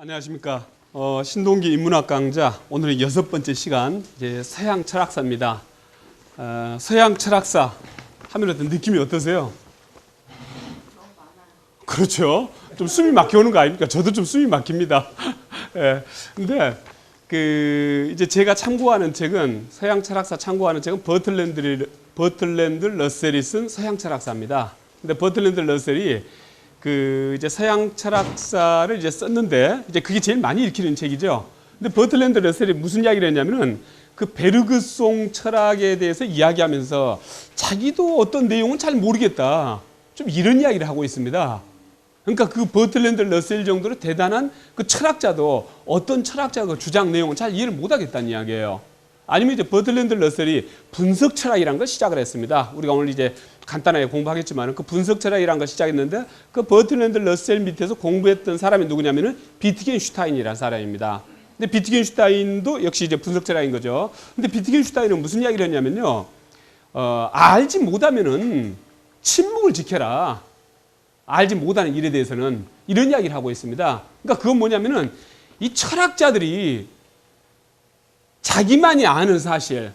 안녕하십니까. 신동기 인문학 강좌 오늘은 6번째 시간 이제 서양 철학사입니다. 서양 철학사 하면 어떤 느낌이 어떠세요? 그렇죠. 좀 숨이 막혀오는 거 아닙니까? 저도 좀 숨이 막힙니다. 예. 근데 이제 제가 참고하는 책은 서양 철학사 참고하는 책은 버틀랜드 러셀이 쓴 서양 철학사입니다. 근데 버틀랜드 러셀이 이제 서양 철학사를 이제 썼는데 이제 그게 제일 많이 읽히는 책이죠. 근데 버틀랜드 러셀이 무슨 이야기를 했냐면은 그 베르그송 철학에 대해서 이야기하면서 자기도 어떤 내용은 잘 모르겠다. 좀 이런 이야기를 하고 있습니다. 그러니까 그 버틀랜드 러셀 정도로 대단한 그 철학자도 어떤 철학자가 주장 내용을 잘 이해를 못하겠다는 이야기예요. 아니면 이제 버틀랜드 러셀이 분석 철학이라는 걸 시작을 했습니다. 우리가 오늘 이제 간단하게 공부하겠지만 그 분석 철학이라는 걸 시작했는데 그 버틀랜드 러셀 밑에서 공부했던 사람이 누구냐면은 비트겐슈타인이라는 사람입니다. 근데 비트겐슈타인도 역시 이제 분석 철학인 거죠. 근데 비트겐슈타인은 무슨 이야기를 했냐면요. 알지 못하면은 침묵을 지켜라. 알지 못하는 일에 대해서는 이런 이야기를 하고 있습니다. 그러니까 그건 뭐냐면은 이 철학자들이 자기만이 아는 사실,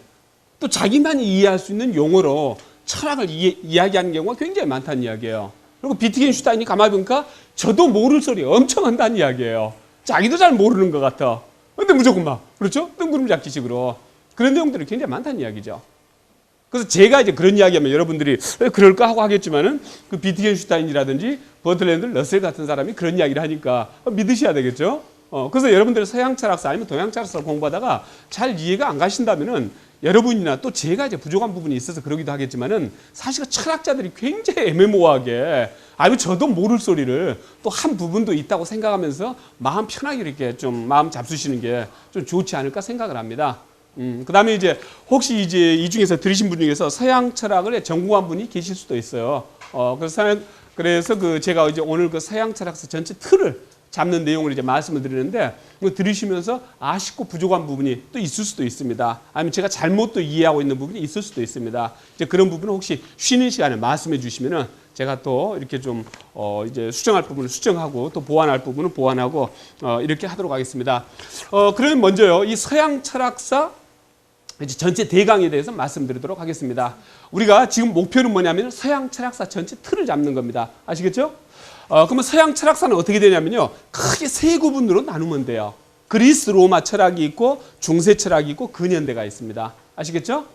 또 자기만이 이해할 수 있는 용어로 철학을 이야기하는 경우가 굉장히 많다는 이야기예요. 그리고 비트겐슈타인이 가만히 보니까 저도 모를 소리 엄청 한다는 이야기예요. 자기도 잘 모르는 것 같아. 근데 무조건 막, 그렇죠? 뜬구름 잡기식으로. 그런 내용들이 굉장히 많다는 이야기죠. 그래서 제가 이제 그런 이야기하면 여러분들이 그럴까 하고 하겠지만은 그 비트겐슈타인이라든지 버틀랜드 러셀 같은 사람이 그런 이야기를 하니까 믿으셔야 되겠죠? 그래서 여러분들이 서양 철학사 아니면 동양 철학사를 공부하다가 잘 이해가 안 가신다면은 여러분이나 또 제가 이제 부족한 부분이 있어서 그러기도 하겠지만은 사실 철학자들이 굉장히 애매모호하게 아니면 저도 모를 소리를 또 한 부분도 있다고 생각하면서 마음 편하게 이렇게 좀 마음 잡수시는 게 좀 좋지 않을까 생각을 합니다. 그 다음에 이제 혹시 이제 이 중에서 들으신 분 중에서 서양 철학을 전공한 분이 계실 수도 있어요. 그래서 제가 이제 오늘 그 서양 철학사 전체 틀을 잡는 내용을 이제 말씀을 드리는데 들으시면서 아쉽고 부족한 부분이 또 있을 수도 있습니다. 아니면 제가 잘못 또 이해하고 있는 부분이 있을 수도 있습니다. 이제 그런 부분은 혹시 쉬는 시간에 말씀해 주시면은 제가 또 이렇게 좀 이제 수정할 부분을 수정하고 또 보완할 부분은 보완하고 이렇게 하도록 하겠습니다. 그러면 먼저요, 이 서양 철학사 이제 전체 대강에 대해서 말씀드리도록 하겠습니다. 우리가 지금 목표는 뭐냐면 서양 철학사 전체 틀을 잡는 겁니다. 아시겠죠? 그러면 서양 철학사는 어떻게 되냐면요, 크게 세 구분으로 나누면 돼요. 그리스 로마 철학이 있고 중세 철학이 있고 근현대가 있습니다. 아시겠죠?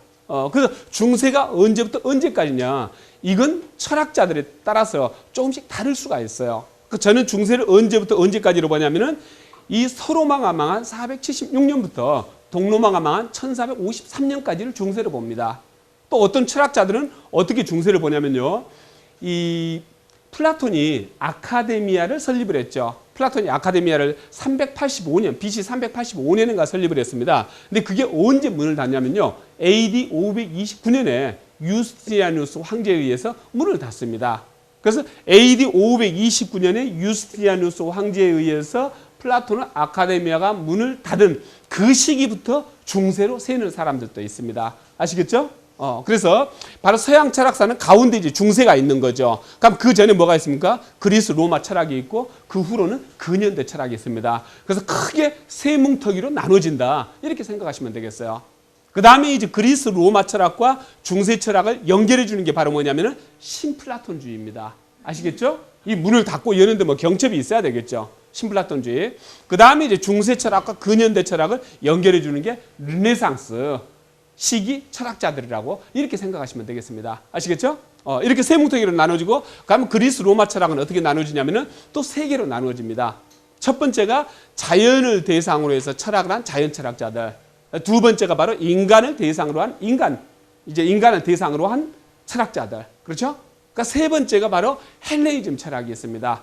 그래서 중세가 언제부터 언제까지냐, 이건 철학자들에 따라서 조금씩 다를 수가 있어요. 저는 중세를 언제부터 언제까지로 보냐면은 이 서로마가 망한 476년부터 동로마가 망한 1453년까지를 중세로 봅니다. 또 어떤 철학자들은 어떻게 중세를 보냐면요, 이 플라톤이 아카데미아를 설립을 했죠. 플라톤이 아카데미아를 385년, BC 385년인가 설립을 했습니다. 근데 그게 언제 문을 닫냐면요, AD 529년에 유스티니아누스 황제에 의해서 문을 닫습니다. 그래서 AD 529년에 유스티니아누스 황제에 의해서 플라톤은 아카데미아가 문을 닫은 그 시기부터 중세로 세는 사람들도 있습니다. 아시겠죠? 그래서 바로 서양 철학사는 가운데 이제 중세가 있는 거죠. 그럼 그 전에 뭐가 있습니까? 그리스 로마 철학이 있고 그 후로는 근현대 철학이 있습니다. 그래서 크게 세 뭉텅이로 나눠진다, 이렇게 생각하시면 되겠어요. 그 다음에 이제 그리스 로마 철학과 중세 철학을 연결해 주는 게 바로 뭐냐면은 신플라톤주의입니다. 아시겠죠? 이 문을 닫고 여는데 뭐 경첩이 있어야 되겠죠. 신플라톤주의. 그 다음에 이제 중세 철학과 근현대 철학을 연결해 주는 게 르네상스 시기 철학자들이라고 이렇게 생각하시면 되겠습니다. 아시겠죠? 이렇게 세 뭉텅이로 나눠지고, 그러면 그리스 로마 철학은 어떻게 나눠지냐면은 또 세 개로 나눠집니다. 첫 번째가 자연을 대상으로 해서 철학을 한 자연 철학자들. 두 번째가 바로 인간을 대상으로 한 인간을 대상으로 한 철학자들. 그렇죠? 그러니까 세 번째가 바로 헬레니즘 철학이 있습니다.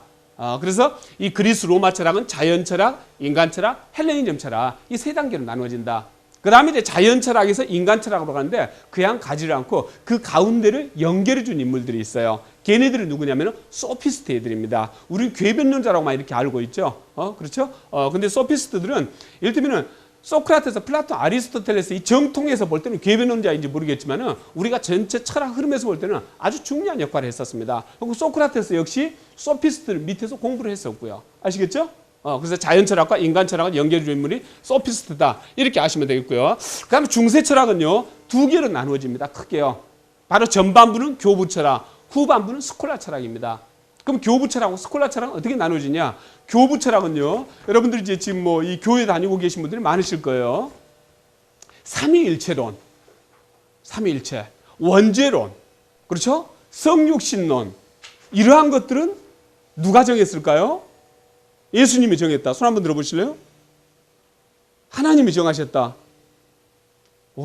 그래서 이 그리스 로마 철학은 자연 철학, 인간 철학, 헬레니즘 철학, 이 세 단계로 나눠진다. 그 다음에 이제 자연 철학에서 인간 철학으로 가는데 그냥 가지를 않고 그 가운데를 연결해 준 인물들이 있어요. 걔네들은 누구냐면 소피스트 애들입니다. 우리는 궤변론자라고만 이렇게 알고 있죠. 그렇죠? 근데 소피스트들은 예를 들면은 소크라테스, 플라톤, 아리스토텔레스 이 정통에서 볼 때는 궤변론자인지 모르겠지만은 우리가 전체 철학 흐름에서 볼 때는 아주 중요한 역할을 했었습니다. 그리고 소크라테스 역시 소피스트들 밑에서 공부를 했었고요. 아시겠죠? 그래서 자연 철학과 인간 철학을 연결해주는 인물이 소피스트다. 이렇게 아시면 되겠고요. 그 다음에 중세 철학은요, 두 개로 나누어집니다. 크게요. 바로 전반부는 교부 철학, 후반부는 스콜라 철학입니다. 그럼 교부 철학하고 스콜라 철학은 어떻게 나누어지냐? 교부 철학은요, 여러분들이 이제 지금 뭐 이 교회 다니고 계신 분들이 많으실 거예요. 삼위일체론, 삼위일체, 원죄론, 그렇죠? 성육신론, 이러한 것들은 누가 정했을까요? 예수님이 정했다. 손 한번 들어보실래요? 하나님이 정하셨다.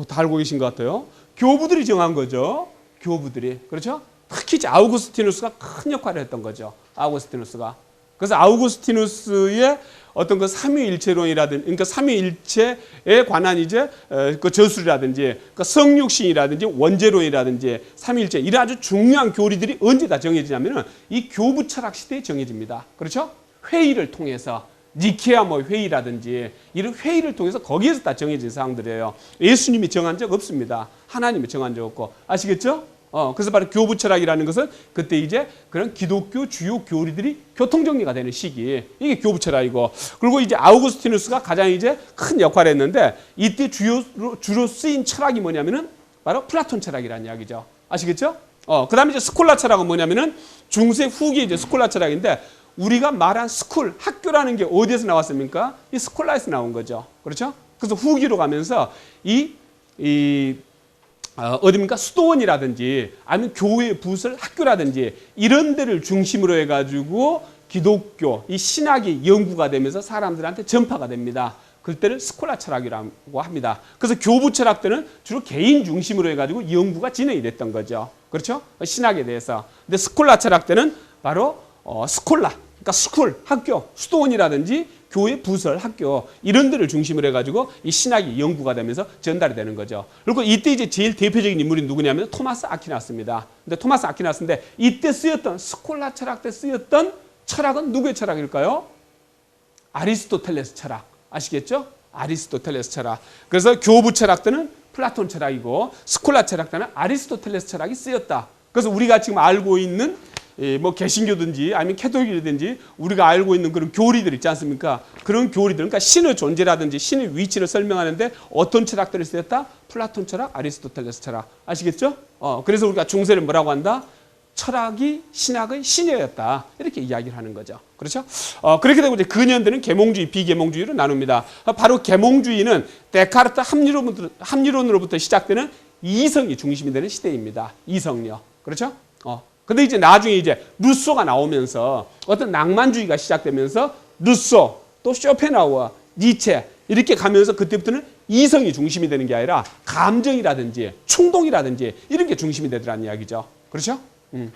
다 알고 계신 것 같아요. 교부들이 정한 거죠. 교부들이. 그렇죠? 특히 아우구스티누스가 큰 역할을 했던 거죠. 아우구스티누스가. 그래서 아우구스티누스의 어떤 그 삼위일체론이라든지, 그러니까 삼위일체에 관한 이제 그 저술이라든지, 그 성육신이라든지, 원죄론이라든지, 삼위일체 이런 아주 중요한 교리들이 언제 다 정해지냐면은 이 교부 철학 시대에 정해집니다. 그렇죠? 회의를 통해서 니케아 뭐 회의라든지 이런 회의를 통해서 거기에서 다 정해진 사항들이에요. 예수님이 정한 적 없습니다. 하나님이 정한 적 없고. 아시겠죠? 그래서 바로 교부 철학이라는 것은 그때 이제 그런 기독교 주요 교리들이 교통정리가 되는 시기. 이게 교부 철학이고. 그리고 이제 아우구스티누스가 가장 이제 큰 역할을 했는데 이때 주로 쓰인 철학이 뭐냐면은 바로 플라톤 철학이라는 이야기죠. 아시겠죠? 그 다음에 이제 스콜라 철학은 뭐냐면은 중세 후기 이제 스콜라 철학인데 우리가 말한 스쿨, 학교라는 게 어디에서 나왔습니까? 이 스콜라에서 나온 거죠. 그렇죠? 그래서 후기로 가면서 어디입니까? 수도원이라든지 아니면 교회 부설 학교라든지 이런 데를 중심으로 해가지고 기독교, 이 신학이 연구가 되면서 사람들한테 전파가 됩니다. 그때를 스콜라 철학이라고 합니다. 그래서 교부 철학 때는 주로 개인 중심으로 해가지고 연구가 진행이 됐던 거죠. 그렇죠? 신학에 대해서. 근데 스콜라 철학 때는 바로 스콜라, 그러니까 스쿨, 학교, 수도원이라든지 교회 부설, 학교 이런 데를 중심으로 해가지고 이 신학이 연구가 되면서 전달이 되는 거죠. 그리고 이때 이제 제일 대표적인 인물이 누구냐면 토마스 아퀴나스입니다. 근데 토마스 아퀴나스인데 이때 쓰였던 스콜라 철학 때 쓰였던 철학은 누구의 철학일까요? 아리스토텔레스 철학. 아시겠죠? 아리스토텔레스 철학. 그래서 교부 철학 때는 플라톤 철학이고 스콜라 철학 때는 아리스토텔레스 철학이 쓰였다. 그래서 우리가 지금 알고 있는 뭐 개신교든지 아니면 캐톨릭이든지 우리가 알고 있는 그런 교리들 있지 않습니까? 그런 교리들, 그러니까 신의 존재라든지 신의 위치를 설명하는데 어떤 철학들이 쓰였다? 플라톤 철학, 아리스토텔레스 철학. 아시겠죠? 그래서 우리가 중세를 뭐라고 한다? 철학이 신학의 신여였다. 이렇게 이야기를 하는 거죠. 그렇죠? 그렇게 되고 이제 근현대는 계몽주의, 비계몽주의로 나눕니다. 바로 계몽주의는 데카르트 합리론으로부터 시작되는 이성이 중심이 되는 시대입니다. 이성요. 그렇죠? 근데 이제 나중에 이제 루소가 나오면서 어떤 낭만주의가 시작되면서 루소, 또 쇼펜하우어, 니체 이렇게 가면서 그때부터는 이성이 중심이 되는 게 아니라 감정이라든지 충동이라든지 이런 게 중심이 되더라는 이야기죠. 그렇죠?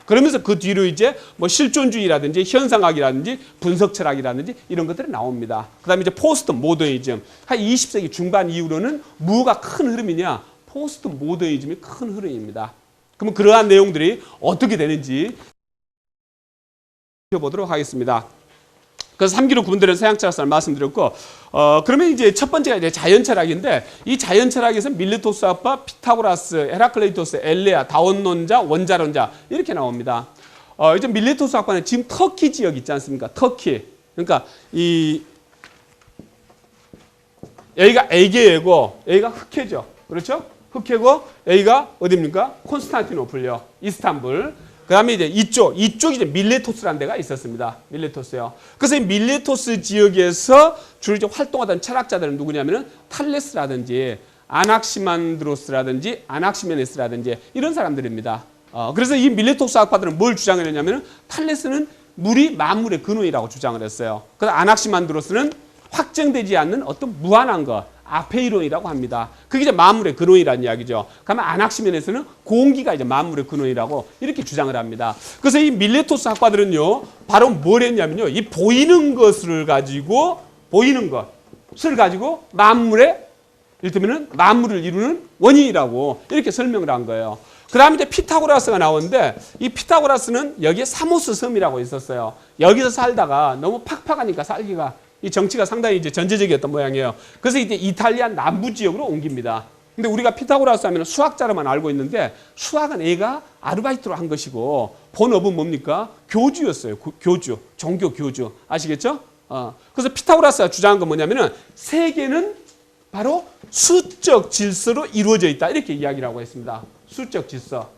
그러면서 그 뒤로 이제 뭐 실존주의라든지 현상학이라든지 분석철학이라든지 이런 것들이 나옵니다. 그 다음에 이제 포스트 모더니즘. 한 20세기 중반 이후로는 뭐가 큰 흐름이냐? 포스트 모더니즘이 큰 흐름입니다. 그러면 그러한 내용들이 어떻게 되는지 보도록 하겠습니다. 그래서 3기로 구분되는 서양철학을 말씀드렸고, 그러면 이제 첫 번째가 이제 자연철학인데, 이 자연철학에서 밀레토스학파, 피타고라스, 헤라클레이토스, 엘레아, 다원론자, 원자론자 이렇게 나옵니다. 이제 밀레토스학파는 지금 터키 지역 있지 않습니까? 터키. 그러니까 여기가 에게이고 여기가 흑해죠. 그렇죠? 흑해고 여기가 어디입니까? 콘스탄티노플요. 이스탄불. 그 다음에 이제 이쪽이 이제 밀레토스라는 데가 있었습니다. 밀레토스요. 그래서 이 밀레토스 지역에서 주로 이제 활동하던 철학자들은 누구냐면은 탈레스라든지 아낙시만드로스라든지 아낙시메네스라든지 이런 사람들입니다. 그래서 이 밀레토스 학파들은 뭘 주장을 했냐면은 탈레스는 물이 만물의 근원이라고 주장을 했어요. 그래서 아낙시만드로스는 확정되지 않는 어떤 무한한 것. 아페이론이라고 합니다. 그게 이제 만물의 근원이라는 이야기죠. 그러면 아낙시멘에서는 공기가 이제 만물의 근원이라고 이렇게 주장을 합니다. 그래서 이 밀레토스 학파들은요, 바로 뭘 했냐면요, 이 보이는 것을 가지고, 만물의, 이를테면은 만물을 이루는 원인이라고 이렇게 설명을 한 거예요. 그 다음에 이제 피타고라스가 나오는데, 이 피타고라스는 여기에 사모스 섬이라고 있었어요. 여기서 살다가 너무 팍팍하니까 살기가 이 정치가 상당히 이제 전제적이었던 모양이에요. 그래서 이제 이탈리아 남부 지역으로 옮깁니다. 근데 우리가 피타고라스 하면 수학자로만 알고 있는데 수학은 애가 아르바이트로 한 것이고 본업은 뭡니까? 교주였어요. 교주, 종교 교주. 아시겠죠? 그래서 피타고라스가 주장한 건 뭐냐면은 세계는 바로 수적 질서로 이루어져 있다. 이렇게 이야기를 하고 있습니다. 수적 질서.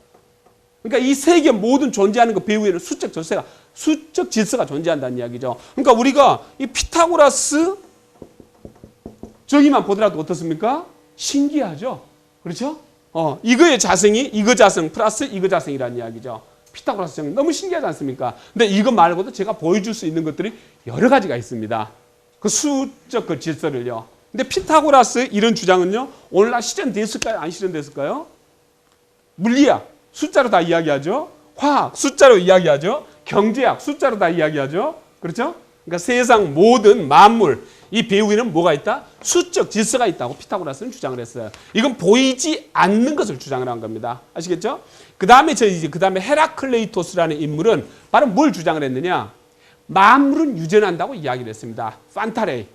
그러니까 이 세계 모든 존재하는 그 배후에는 수적 질서가 존재한다는 이야기죠. 그러니까 우리가 이 피타고라스 저기만 보더라도 어떻습니까? 신기하죠? 그렇죠? 이거의 자성이 이거 자성 플러스 이거 자성이라는 이야기죠. 피타고라스 정리 너무 신기하지 않습니까? 근데 이거 말고도 제가 보여줄 수 있는 것들이 여러 가지가 있습니다. 그 수적 그 질서를요. 근데 피타고라스 이런 주장은요, 오늘날 실현됐을까요? 안 실현됐을까요? 물리학, 숫자로 다 이야기하죠. 화학, 숫자로 이야기하죠. 경제학, 숫자로 다 이야기하죠. 그렇죠? 그러니까 세상 모든 만물, 이 배후에는 뭐가 있다? 수적 질서가 있다고 피타고라스는 주장을 했어요. 이건 보이지 않는 것을 주장을 한 겁니다. 아시겠죠? 그 다음에 헤라클레이토스라는 인물은 바로 뭘 주장을 했느냐? 만물은 유전한다고 이야기를 했습니다. 판타레이.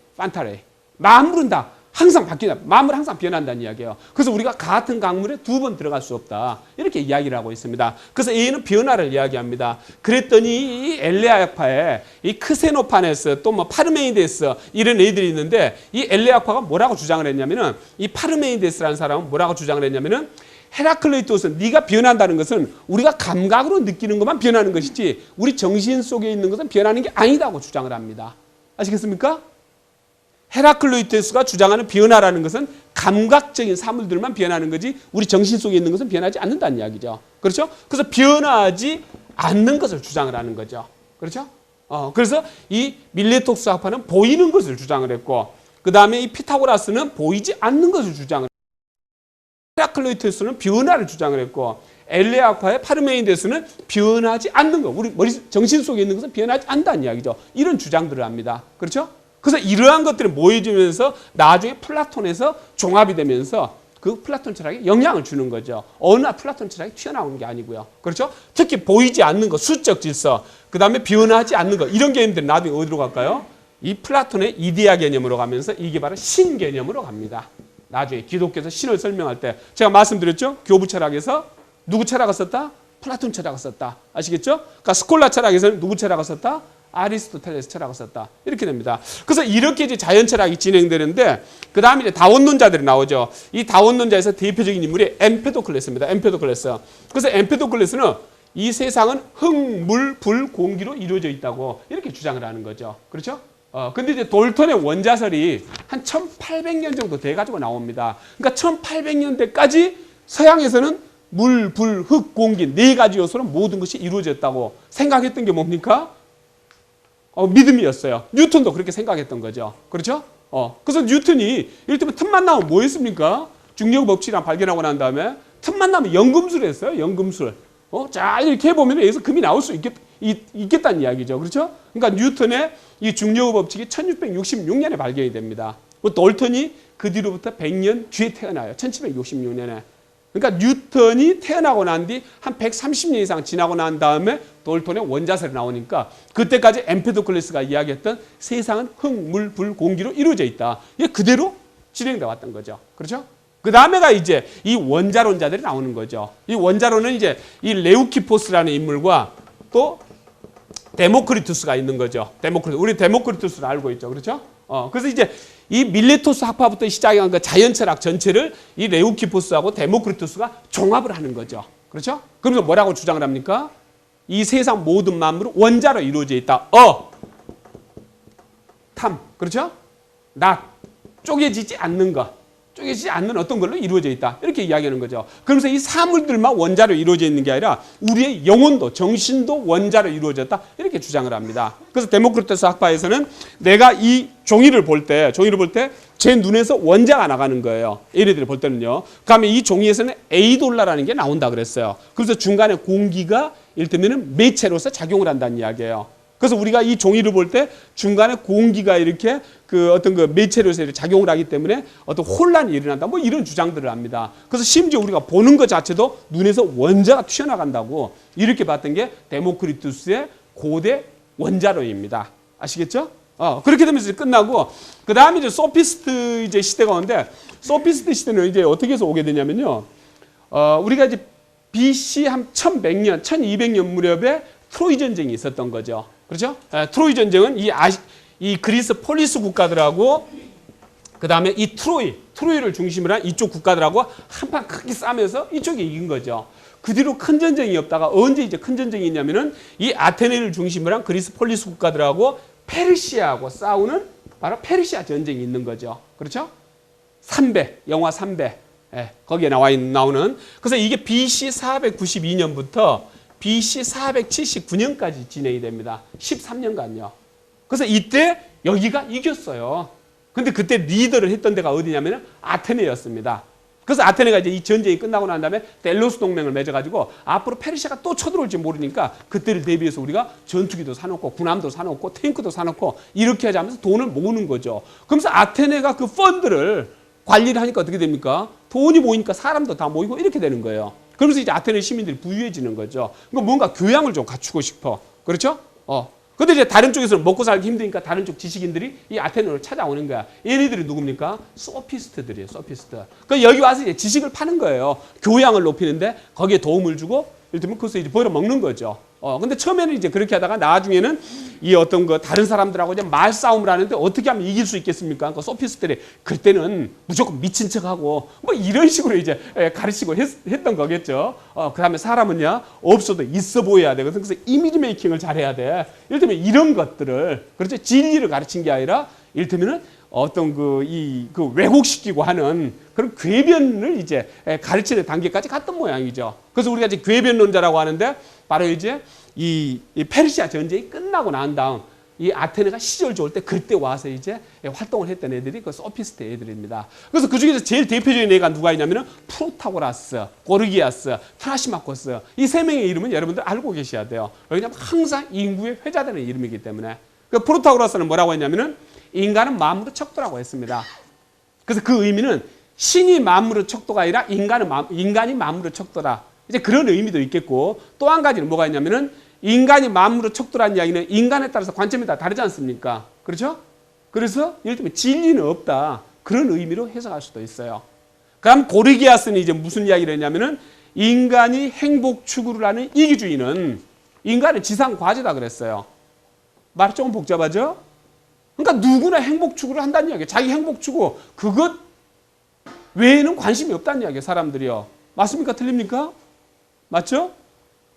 만물은 다 항상 바뀐다. 만물 항상 변한다는 이야기예요. 그래서 우리가 같은 강물에 두 번 들어갈 수 없다. 이렇게 이야기를 하고 있습니다. 그래서 A는 변화를 이야기합니다. 그랬더니 이 엘레아파에 이 크세노파네스 또 뭐 파르메니데스 이런 애들이 있는데 이 엘레아파가 뭐라고 주장을 했냐면은 이 파르메니데스라는 사람은 뭐라고 주장을 했냐면은 헤라클레이토스는 네가 변한다는 것은 우리가 감각으로 느끼는 것만 변하는 것이지 우리 정신 속에 있는 것은 변하는 게 아니다고 주장을 합니다. 아시겠습니까? 헤라클레이토스가 주장하는 변화라는 것은 감각적인 사물들만 변하는 거지 우리 정신 속에 있는 것은 변하지 않는다는 이야기죠. 그렇죠? 그래서 변하지 않는 것을 주장을 하는 거죠. 그렇죠? 그래서 이 밀레토스 학파는 보이는 것을 주장을 했고 그 다음에 이 피타고라스는 보이지 않는 것을 주장을 했고 헤라클레이토스는 변화를 주장을 했고 엘레아파의 파르메니데스는 변하지 않는 것. 우리 정신 속에 있는 것은 변하지 않는다는 이야기죠. 이런 주장들을 합니다. 그렇죠? 그래서 이러한 것들이 모여지면서 나중에 플라톤에서 종합이 되면서 그 플라톤 철학에 영향을 주는 거죠. 어느 날 플라톤 철학이 튀어나오는 게 아니고요. 그렇죠? 특히 보이지 않는 것, 수적 질서, 그 다음에 변하지 않는 것 이런 개념들이 나중에 어디로 갈까요? 이 플라톤의 이데아 개념으로 가면서 이게 바로 신 개념으로 갑니다. 나중에 기독교에서 신을 설명할 때 제가 말씀드렸죠? 교부 철학에서 누구 철학을 썼다? 플라톤 철학을 썼다. 아시겠죠? 그러니까 스콜라 철학에서는 누구 철학을 썼다? 아리스토텔레스 철학을 썼다. 이렇게 됩니다. 그래서 이렇게 이제 자연 철학이 진행되는데 그 다음에 이제 다원론자들이 나오죠. 이 다원론자에서 대표적인 인물이 엠페도클레스입니다. 엠페도클레스. 그래서 엠페도클레스는 이 세상은 흙, 물, 불, 공기로 이루어져 있다고 이렇게 주장을 하는 거죠. 그렇죠? 근데 이제 돌톤의 원자설이 한 1800년 정도 돼가지고 나옵니다. 그러니까 1800년대까지 서양에서는 물, 불, 흙, 공기 네 가지 요소로 모든 것이 이루어졌다고 생각했던 게 뭡니까? 믿음이었어요. 뉴턴도 그렇게 생각했던 거죠. 그렇죠? 그래서 뉴턴이 이를테면 틈만 나면 뭐 했습니까? 중력 법칙이랑 발견하고 난 다음에 틈만 나면 연금술을 했어요. 연금술. 자, 이렇게 해보면 여기서 금이 나올 수 있겠다는 이야기죠. 그렇죠? 그러니까 뉴턴의 이 중력 법칙이 1666년에 발견이 됩니다. 돌턴이 그 뒤로부터 100년 뒤에 태어나요. 1766년에. 그러니까 뉴턴이 태어나고 난 뒤 한 130년 이상 지나고 난 다음에 돌톤의 원자설이 나오니까 그때까지 엠페도클레스가 이야기했던 세상은 흙, 물, 불, 공기로 이루어져 있다. 이게 그대로 진행돼 왔던 거죠. 그렇죠? 그 다음에가 이제 이 원자론자들이 나오는 거죠. 이 원자론은 이제 이 레우키포스라는 인물과 또 데모크리투스가 있는 거죠. 우리 데모크리투스를 알고 있죠. 그렇죠? 그래서 이제 이 밀레토스 학파부터 시작한 그 자연철학 전체를 이 레우키포스하고 데모크리투스가 종합을 하는 거죠. 그렇죠? 그러면서 뭐라고 주장을 합니까? 이 세상 모든 만물은 원자로 이루어져 있다. 탐. 그렇죠? 낫. 쪼개지지 않는 것. 쪼개지지 않는 어떤 걸로 이루어져 있다. 이렇게 이야기하는 거죠. 그러면서 이 사물들만 원자로 이루어져 있는 게 아니라 우리의 영혼도 정신도 원자로 이루어졌다. 이렇게 주장을 합니다. 그래서 데모크리토스 학파에서는 내가 이 종이를 볼 때 제 눈에서 원자가 나가는 거예요. 얘네들이 볼 때는요. 그다음에 이 종이에서는 에이돌라라는 게 나온다 그랬어요. 그래서 중간에 공기가 이를테면 매체로서 작용을 한다는 이야기예요. 그래서 우리가 이 종이를 볼 때 중간에 공기가 이렇게 그 어떤 그 매체로서 작용을 하기 때문에 어떤 혼란이 일어난다. 뭐 이런 주장들을 합니다. 그래서 심지어 우리가 보는 것 자체도 눈에서 원자가 튀어나간다고 이렇게 봤던 게 데모크리투스의 고대 원자론입니다. 아시겠죠? 그렇게 되면서 끝나고 그 다음에 이제 소피스트 이제 시대가 오는데 소피스트 시대는 이제 어떻게 해서 오게 되냐면요. 우리가 이제 BC 한 1100년, 1200년 무렵에 트로이 전쟁이 있었던 거죠. 그렇죠? 트로이 전쟁은 이 그리스 폴리스 국가들하고 그 다음에 이 트로이를 중심으로 한 이쪽 국가들하고 한판 크게 싸면서 이쪽이 이긴 거죠. 그 뒤로 큰 전쟁이 없다가 언제 이제 큰 전쟁이 있냐면은 이 아테네를 중심으로 한 그리스 폴리스 국가들하고 페르시아하고 싸우는 바로 페르시아 전쟁이 있는 거죠. 그렇죠? 3배, 영화 3배. 예, 거기에 나오는. 그래서 이게 BC 492년부터 BC 479년까지 진행이 됩니다. 13년간요. 그래서 이때 여기가 이겼어요. 근데 그때 리더를 했던 데가 어디냐면 아테네였습니다. 그래서 아테네가 이제 이 전쟁이 끝나고 난 다음에 델로스 동맹을 맺어가지고 앞으로 페르시아가 또 쳐들어올지 모르니까 그때를 대비해서 우리가 전투기도 사놓고 군함도 사놓고 탱크도 사놓고 이렇게 하자면서 돈을 모으는 거죠. 그러면서 아테네가 그 펀드를 관리를 하니까 어떻게 됩니까? 돈이 모이니까 사람도 다 모이고 이렇게 되는 거예요. 그러면서 이제 아테네 시민들이 부유해지는 거죠. 그러니까 뭔가 교양을 좀 갖추고 싶어. 그렇죠? 근데 이제 다른 쪽에서는 먹고 살기 힘드니까 다른 쪽 지식인들이 이 아테네로 찾아오는 거야. 얘네들이 누굽니까? 소피스트들이에요, 소피스트. 그러니까 여기 와서 이제 지식을 파는 거예요. 교양을 높이는데 거기에 도움을 주고, 예를 들면 그것을 이제 벌어 먹는 거죠. 근데 처음에는 이제 그렇게 하다가 나중에는 이 어떤 거 다른 사람들하고 이제 말싸움을 하는데 어떻게 하면 이길 수 있겠습니까? 그 소피스트들이 그때는 무조건 미친 척하고 뭐 이런 식으로 이제 가르치고 했던 거겠죠. 그 다음에 사람은요, 없어도 있어 보여야 되거든. 그래서 이미지 메이킹을 잘해야 돼. 이를테면 이런 것들을, 그렇죠? 진리를 가르친 게 아니라 이를테면은 어떤 그 왜곡시키고 하는 그런 궤변을 이제 가르치는 단계까지 갔던 모양이죠. 그래서 우리가 이제 궤변론자라고 하는데 바로 이제 이 페르시아 전쟁이 끝나고 난 다음 이 아테네가 시절 좋을 때 그때 와서 이제 활동을 했던 애들이 그 소피스트 애들입니다. 그래서 그 중에서 제일 대표적인 애가 누가 있냐면은 프로타고라스, 고르기아스, 트라시마코스, 이 세 명의 이름은 여러분들 알고 계셔야 돼요. 왜냐하면 항상 인구에 회자되는 이름이기 때문에. 그 프로타고라스는 뭐라고 했냐면은 인간은 만물의 척도라고 했습니다. 그래서 그 의미는 신이 만물의 척도가 아니라 인간이 만물의 척도다. 이제 그런 의미도 있겠고, 또 한 가지는 뭐가 있냐면은 인간이 만물의 척도라는 이야기는 인간에 따라서 관점이 다 다르지 않습니까? 그렇죠? 그래서 예를 들면 진리는 없다. 그런 의미로 해석할 수도 있어요. 그럼 고르기아스는 이제 무슨 이야기를 했냐면은 인간이 행복 추구를 하는 이기주의는 인간의 지상 과제다 그랬어요. 말이 조금 복잡하죠? 그러니까 누구나 행복 추구를 한다는 이야기예요. 자기 행복 추구, 그것 외에는 관심이 없다는 이야기예요, 사람들이요. 맞습니까? 틀립니까? 맞죠?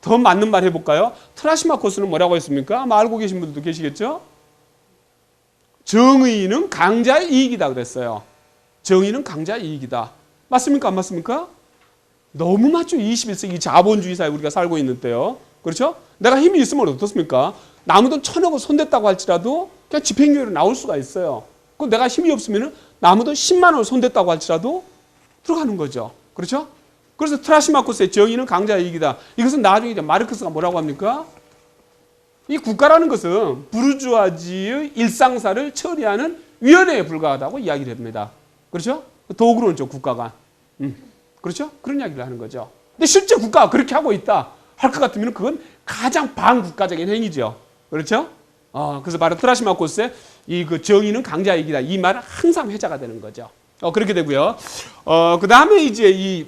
더 맞는 말 해볼까요? 트라시마코스는 뭐라고 했습니까? 아마 알고 계신 분들도 계시겠죠? 정의는 강자의 이익이다 그랬어요. 정의는 강자의 이익이다. 맞습니까? 안 맞습니까? 너무 맞죠? 21세기 자본주의 사회 우리가 살고 있는 때요. 그렇죠? 내가 힘이 있으면 어떻습니까? 남의 돈 1,000억을 손댔다고 할지라도 그냥 집행유예로 나올 수가 있어요. 그럼 내가 힘이 없으면 남의 돈 10만 원을 손댔다고 할지라도 들어가는 거죠. 그렇죠? 그래서 트라시마코스의 정의는 강자의 이익이다. 이것은 나중에 이제 마르크스가 뭐라고 합니까? 이 국가라는 것은 부르주아지의 일상사를 처리하는 위원회에 불과하다고 이야기를 합니다. 그렇죠? 도구로는 저 국가가. 그렇죠? 그런 이야기를 하는 거죠. 근데 실제 국가가 그렇게 하고 있다 할 것 같으면 그건 가장 반국가적인 행위죠. 그렇죠? 그래서 바로 트라시마코스의 그 정의는 강자의 이익이다. 이 말은 항상 회자가 되는 거죠. 그렇게 되고요. 그 다음에 이제 이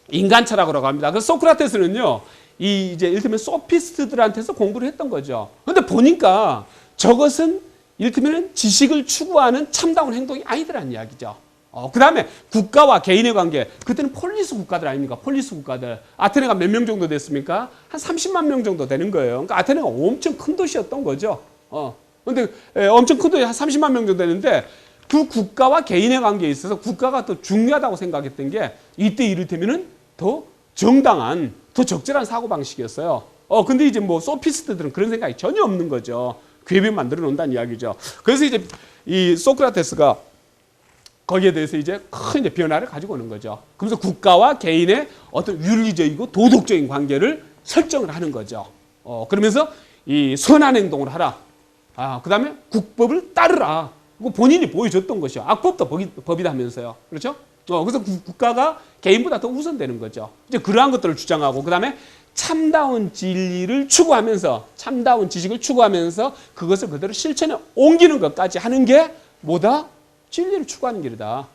인간 철학이라고 합니다. 그래서 소크라테스는요, 이제 이를테면 소피스트들한테서 공부를 했던 거죠. 근데 보니까 저것은 이를테면 지식을 추구하는 참다운 행동이 아니더라는 이야기죠. 그 다음에 국가와 개인의 관계. 그때는 폴리스 국가들 아닙니까? 폴리스 국가들. 아테네가 몇 명 정도 됐습니까? 한 30만 명 정도 되는 거예요. 그러니까 아테네가 엄청 큰 도시였던 거죠. 근데 엄청 큰 도시 한 30만 명 정도 되는데 그 국가와 개인의 관계에 있어서 국가가 더 중요하다고 생각했던 게 이때 이를테면은 더 정당한, 더 적절한 사고방식이었어요. 근데 이제 뭐 소피스트들은 그런 생각이 전혀 없는 거죠. 궤변 만들어 놓는다는 이야기죠. 그래서 이제 이 소크라테스가 거기에 대해서 이제 큰 변화를 가지고 오는 거죠. 그래서 국가와 개인의 어떤 윤리적이고 도덕적인 관계를 설정을 하는 거죠. 그러면서 이 선한 행동을 하라. 그 다음에 국법을 따르라. 본인이 보여줬던 것이요. 악법도 법이다 하면서요. 그렇죠? 그래서 국가가 개인보다 더 우선되는 거죠. 이제 그러한 것들을 주장하고, 그 다음에 참다운 진리를 추구하면서, 참다운 지식을 추구하면서 그것을 그대로 실천에 옮기는 것까지 하는 게 뭐다? 진리를 추구하는 길이다.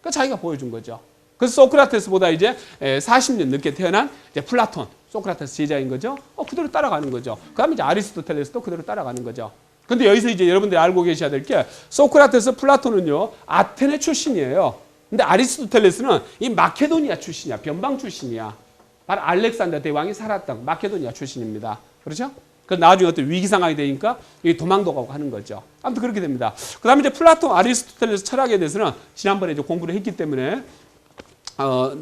그러니까 자기가 보여준 거죠. 그래서 소크라테스보다 이제 40년 늦게 태어난 이제 플라톤, 소크라테스 제자인 거죠. 그대로 따라가는 거죠. 그 다음에 이제 아리스토텔레스도 그대로 따라가는 거죠. 근데 여기서 이제 여러분들이 알고 계셔야 될 게 소크라테스, 플라톤은요 아테네 출신이에요. 근데 아리스토텔레스는 이 마케도니아 출신이야. 변방 출신이야. 바로 알렉산더 대왕이 살았던 마케도니아 출신입니다. 그렇죠? 그 나중에 어떤 위기 상황이 되니까 도망도 가고 하는 거죠. 아무튼 그렇게 됩니다. 그 다음에 이제 플라톤, 아리스토텔레스 철학에 대해서는 지난번에 이제 공부를 했기 때문에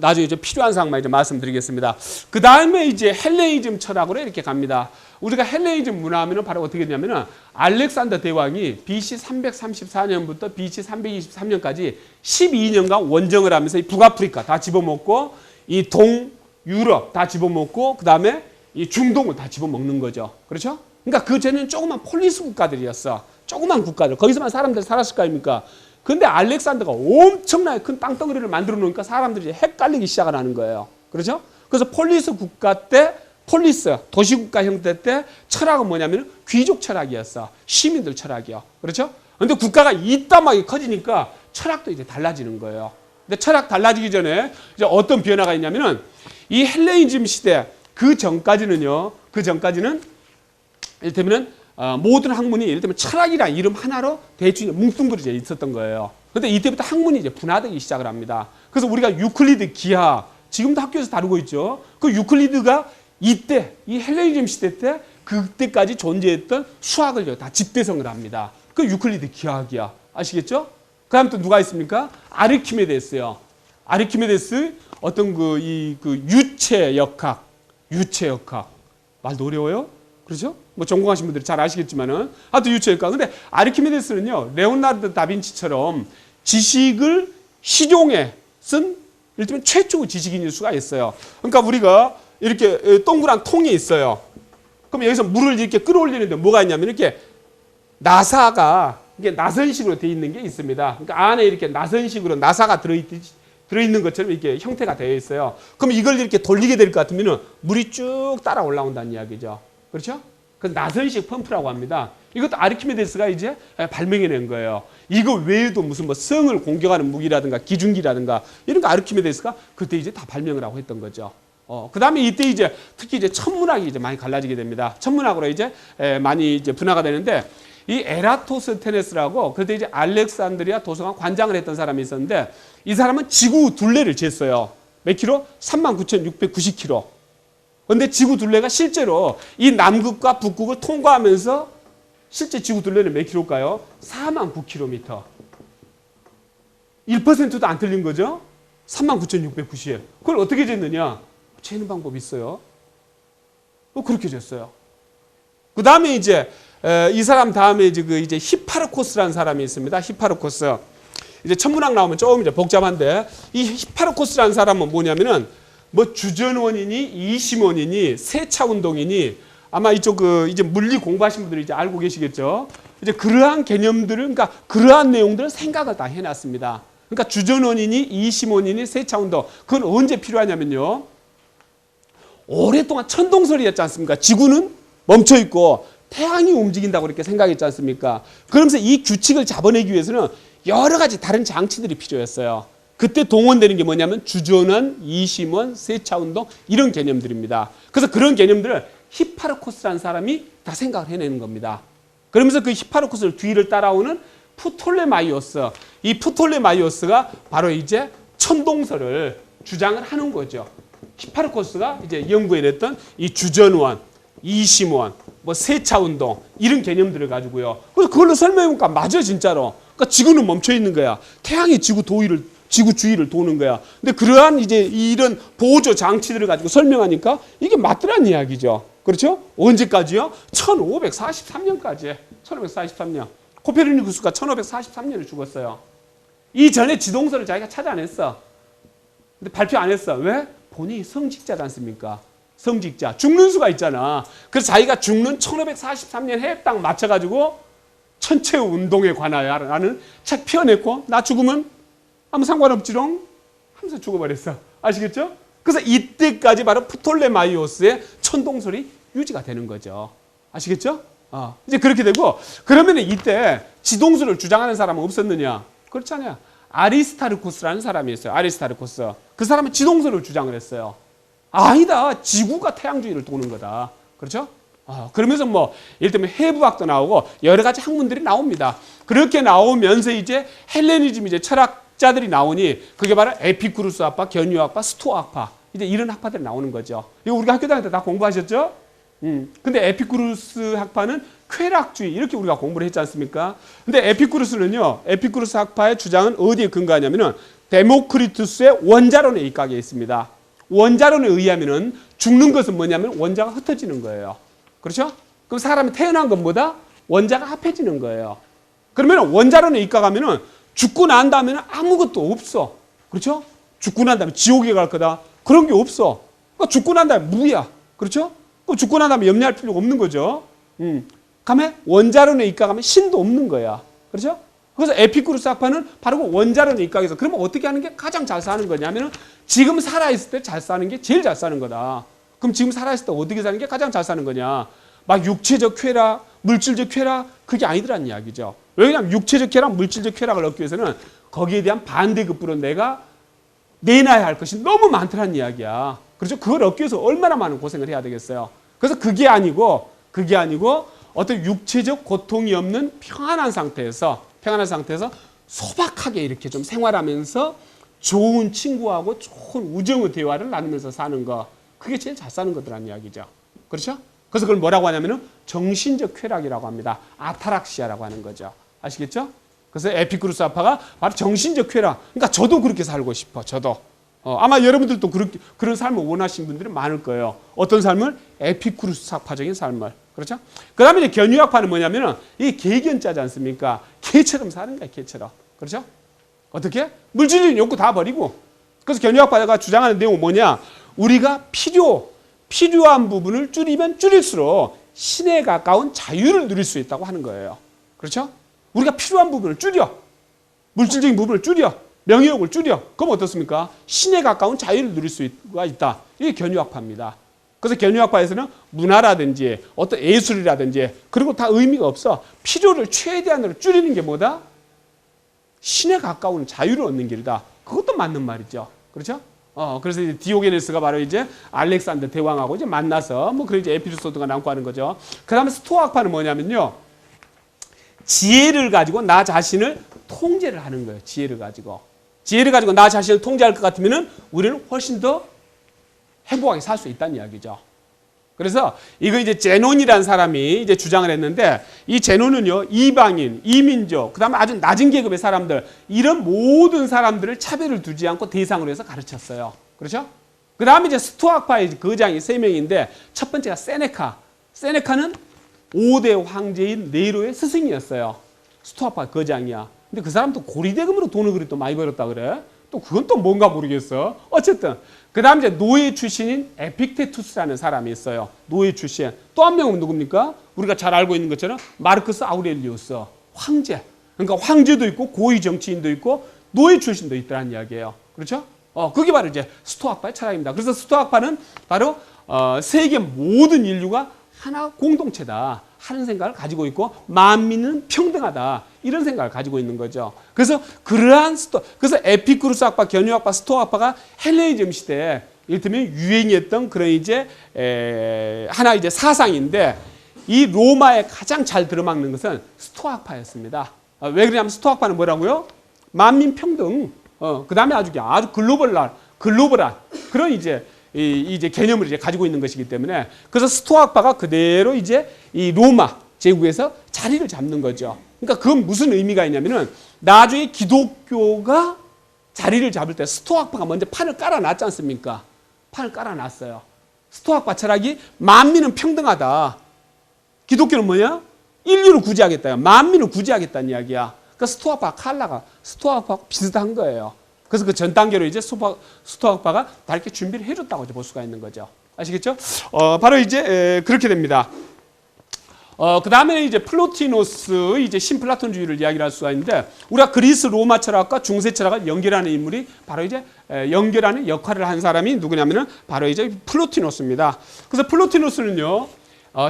나중에 이제 필요한 사항만 이제 말씀드리겠습니다. 그 다음에 이제 헬레니즘 철학으로 이렇게 갑니다. 우리가 헬레니즘 문화하면은 바로 어떻게 되냐면은 알렉산더 대왕이 BC 334년부터 BC 323년까지 12년간 원정을 하면서 이 북아프리카 다 집어먹고 이 동유럽 다 집어먹고 그 다음에 이 중동을 다 집어먹는 거죠. 그렇죠? 그러니까 그 전에는 조그만 폴리스 국가들이었어. 조그만 국가들. 거기서만 사람들 살았을 거 아닙니까? 근데 알렉산더가 엄청나게 큰 땅덩어리를 만들어 놓으니까 사람들이 헷갈리기 시작을 하는 거예요. 그렇죠? 그래서 폴리스 국가 때, 폴리스, 도시국가 형태 때 철학은 뭐냐면 귀족 철학이었어. 시민들 철학이요. 그렇죠? 근데 국가가 이따하게 커지니까 철학도 이제 달라지는 거예요. 근데 철학 달라지기 전에 이제 어떤 변화가 있냐면은 이 헬레니즘 시대 그 전까지는 이를테면은 모든 학문이 이를테면 철학이라는 이름 하나로 대충 뭉뚱그려져 있었던 거예요. 그런데 이때부터 학문이 이제 분화되기 시작을 합니다. 그래서 우리가 유클리드 기하 지금도 학교에서 다루고 있죠. 그 유클리드가 이때 이 헬레니즘 시대 때 그때까지 존재했던 수학을 다 집대성을 합니다. 그 유클리드 기하학이야. 아시겠죠? 그 다음 또 누가 있습니까? 아르키메데스요. 아르키메데스 어떤 그 유체역학 말도 어려워요? 그렇죠? 뭐 전공하신 분들이 잘 아시겠지만은 하여튼 유체역학. 근데 아르키메데스는요 레오나르도 다빈치처럼 지식을 시종에 쓴 일테면 최초의 지식인일 수가 있어요. 그러니까 우리가 이렇게 동그란 통이 있어요. 그럼 여기서 물을 이렇게 끌어올리는데 뭐가 있냐면 이렇게 나사가 이게 나선식으로 되어 있는 게 있습니다. 그러니까 안에 이렇게 나선식으로 나사가 들어있는 것처럼 이렇게 형태가 되어 있어요. 그럼 이걸 이렇게 돌리게 될 것 같으면 물이 쭉 따라 올라온다는 이야기죠. 그렇죠? 그 나선식 펌프라고 합니다. 이것도 아르키메데스가 이제 발명해낸 거예요. 이거 외에도 무슨 뭐 성을 공격하는 무기라든가 기중기라든가 이런 거 아르키메데스가 그때 이제 다 발명을 하고 했던 거죠. 그 다음에 이때 이제 특히 이제 천문학이 이제 많이 갈라지게 됩니다. 천문학으로 이제 많이 이제 분화가 되는데 이 에라토스테네스라고 그때 이제 알렉산드리아 도서관 관장을 했던 사람이 있었는데 이 사람은 지구 둘레를 쟀어요. 몇 킬로? 39,690km. 그런데 지구 둘레가 실제로 이 남극과 북극을 통과하면서 실제 지구 둘레는 몇 킬로일까요? 49,000km. 1%도 안 틀린 거죠? 39,690. 그걸 어떻게 쟀느냐? 재는 방법이 있어요. 그렇게 쟀어요. 그 다음에 이제 이 사람 다음에 이제 히파르코스라는 사람이 있습니다. 히파르코스. 이제 천문학 나오면 조금 이제 복잡한데 이 히파르코스라는 사람은 뭐냐면은 뭐 주전 원인이 이심 원인이 세차 운동이니 아마 이쪽 이제 물리 공부하신 분들이 이제 알고 계시겠죠. 이제 그러한 개념들을 그러니까 그러한 내용들을 생각을 다 해놨습니다. 그러니까 주전 원인이 이심 원인이 세차 운동 그건 언제 필요하냐면요. 오랫동안 천동설이었지 않습니까? 지구는 멈춰 있고 태양이 움직인다고 이렇게 생각했지 않습니까? 그러면서 이 규칙을 잡아내기 위해서는 여러 가지 다른 장치들이 필요했어요. 그때 동원되는 게 뭐냐면 주전원, 이심원, 세차운동 이런 개념들입니다. 그래서 그런 개념들을 히파르코스라는 사람이 다 생각을 해내는 겁니다. 그러면서 그 히파르코스를 뒤를 따라오는 프톨레마이오스, 이 프톨레마이오스가 바로 이제 천동설을 주장을 하는 거죠. 히파르코스가 이제 연구해냈던 이 주전원, 이심원, 뭐 세차운동 이런 개념들을 가지고요. 그래서 그걸로 설명해보니까 맞아 진짜로. 그러니까 지구는 멈춰 있는 거야. 태양이 지구 주위를 도는 거야. 근데 그러한 이제 이런 보조 장치들을 가지고 설명하니까 이게 맞더란 이야기죠. 그렇죠? 언제까지요? 1543년까지. 1543년. 코페르니쿠스가 1543년에 죽었어요. 이전에 지동설을 자기가 찾아냈어. 근데 발표 안 했어. 왜? 본인이 성직자지 않습니까? 성직자. 죽는 수가 있잖아. 그래서 자기가 죽는 1543년 해에 딱 맞춰가지고 천체 운동에 관하여라는 책 펴냈고 나 죽으면 아무 상관없지롱 하면서 죽어버렸어. 아시겠죠? 그래서 이때까지 바로 프톨레마이오스의 천동설이 유지가 되는 거죠. 아시겠죠? 이제 그렇게 되고 그러면 이때 지동설을 주장하는 사람은 없었느냐? 그렇잖아요. 아리스타르코스라는 사람이 있어요. 아리스타르코스. 그 사람은 지동설을 주장을 했어요. 아니다. 지구가 태양 주위를 도는 거다. 그렇죠? 그러면서 뭐 예를 들면 해부학도 나오고 여러 가지 학문들이 나옵니다. 그렇게 나오면서 이제 헬레니즘 이제 철학자들이 나오니 그게 바로 에피쿠루스 학파, 견유학파, 스토아 학파 이제 이런 학파들이 나오는 거죠. 이거 우리가 학교 다닐 때 다 공부하셨죠? 근데 에피쿠루스 학파는 쾌락주의 이렇게 우리가 공부를 했지 않습니까? 근데 에피쿠루스 학파의 주장은 어디에 근거하냐면은 데모크리투스의 원자론에 입각해 있습니다. 원자론에 의하면은 죽는 것은 뭐냐면 원자가 흩어지는 거예요. 그렇죠? 그럼 사람이 태어난 것보다 원자가 합해지는 거예요. 그러면 원자론에 입각하면은 죽고 난 다음에는 아무것도 없어. 그렇죠? 죽고 난 다음에 지옥에 갈 거다. 그런 게 없어. 그러니까 죽고 난 다음에 무야. 그렇죠? 그럼 죽고 난 다음에 염려할 필요가 없는 거죠. 그다음에 원자론에 입각하면 신도 없는 거야. 그렇죠? 그래서 에피쿠루스 학파는 바로 그 원자론에 입각해서 그러면 어떻게 하는 게 가장 잘 사는 거냐면은 지금 살아있을 때 잘 사는 게 제일 잘 사는 거다. 그럼 지금 살아있을 때 어떻게 사는 게 가장 잘 사는 거냐? 막 육체적 쾌락, 물질적 쾌락 그게 아니더란 이야기죠. 왜냐하면 육체적 쾌락, 물질적 쾌락을 얻기 위해서는 거기에 대한 반대급부로 내가 내놔야 할 것이 너무 많더란 이야기야. 그렇죠? 그걸 얻기 위해서 얼마나 많은 고생을 해야 되겠어요. 그래서 그게 아니고 어떤 육체적 고통이 없는 평안한 상태에서 소박하게 이렇게 좀 생활하면서 좋은 친구하고 좋은 우정의 대화를 나누면서 사는 거 그게 제일 잘 사는 거더란 이야기죠. 그렇죠? 그래서 그걸 뭐라고 하냐면은 정신적 쾌락이라고 합니다. 아타락시아라고 하는 거죠. 아시겠죠? 그래서 에피쿠루스 학파가 바로 정신적 쾌락. 그러니까 저도 그렇게 살고 싶어. 저도. 아마 여러분들도 그런 삶을 원하시는 분들이 많을 거예요. 어떤 삶을? 에피쿠루스 학파적인 삶을. 그렇죠? 그 다음에 이제 견유학파는 뭐냐면은 이 개견자지 않습니까? 개처럼 사는 거야, 개처럼. 그렇죠? 어떻게? 물질적인 욕구 다 버리고. 그래서 견유학파가 주장하는 내용은 뭐냐? 우리가 필요한 부분을 줄이면 줄일수록 신에 가까운 자유를 누릴 수 있다고 하는 거예요. 그렇죠? 우리가 필요한 부분을 줄여. 물질적인 부분을 줄여. 명예욕을 줄여. 그럼 어떻습니까? 신에 가까운 자유를 누릴 수가 있다. 이게 견유학파입니다. 그래서 견유학파에서는 문화라든지 어떤 예술이라든지 그리고 다 의미가 없어. 필요를 최대한으로 줄이는 게 뭐다? 신에 가까운 자유를 얻는 길이다. 그것도 맞는 말이죠. 그렇죠? 그래서 이제 디오게네스가 바로 이제 알렉산더 대왕하고 이제 만나서 그래 이제 에피소드가 남고 하는 거죠. 그 다음에 스토아학파는 뭐냐면요. 지혜를 가지고 나 자신을 통제를 하는 거예요. 지혜를 가지고 나 자신을 통제할 것 같으면은 우리는 훨씬 더 행복하게 살 수 있다는 이야기죠. 그래서 이거 이제 제논이라는 사람이 이제 주장을 했는데 이 제논은요 이방인, 이민족, 그다음에 아주 낮은 계급의 사람들 이런 모든 사람들을 차별을 두지 않고 대상으로 해서 가르쳤어요. 그렇죠? 그다음에 이제 스토아파의 거장이 3명인데 첫 번째가 세네카. 세네카는 5대 황제인 네로의 스승이었어요. 스토아파 거장이야. 근데 그 사람도 고리대금으로 돈을 그리 또 많이 벌었다 그래. 또 그건 또 뭔가 모르겠어. 어쨌든 그 다음 이제 노예 출신인 에픽테투스라는 사람이 있어요. 노예 출신. 또 한 명은 누굽니까? 우리가 잘 알고 있는 것처럼 마르크스 아우렐리우스. 황제. 그러니까 황제도 있고 고위 정치인도 있고 노예 출신도 있다는 이야기예요. 그렇죠? 그게 바로 이제 스토아파의 철학입니다. 그래서 스토아파는 바로 세계 모든 인류가 하나 공동체다 하는 생각을 가지고 있고 만민은 평등하다 이런 생각을 가지고 있는 거죠. 그래서 그래서 에피쿠루스 학파, 견유학파, 스토아파가 헬레니즘 시대에 이를테면 유행했던 그런 이제 하나 이제 사상인데 이 로마에 가장 잘 들어맞는 것은 스토아파였습니다. 왜 그러냐면 스토아파는 뭐라고요? 만민 평등. 그 다음에 아주 글로벌한 그런 이제 개념을 이제 가지고 있는 것이기 때문에 그래서 스토아파가 그대로 이제 이 로마 제국에서 자리를 잡는 거죠. 그러니까 그건 무슨 의미가 있냐면은 나중에 기독교가 자리를 잡을 때 스토아파가 먼저 판을 깔아놨지 않습니까? 판을 깔아놨어요. 스토아파 철학이 만민은 평등하다. 기독교는 뭐냐? 인류를 구제하겠다. 만민을 구제하겠다는 이야기야. 그러니까 스토아파가 비슷한 거예요. 그래서 그 전 단계로 이제 스토아파가 다 이렇게 준비를 해줬다고 볼 수가 있는 거죠. 아시겠죠? 바로 이제 그렇게 됩니다. 그 다음에 이제 플로티노스 이제 신플라톤주의를 이야기할 수가 있는데 우리가 그리스 로마 철학과 중세 철학을 연결하는 인물이 바로 이제 연결하는 역할을 한 사람이 누구냐면은 바로 이제 플로티노스입니다. 그래서 플로티노스는요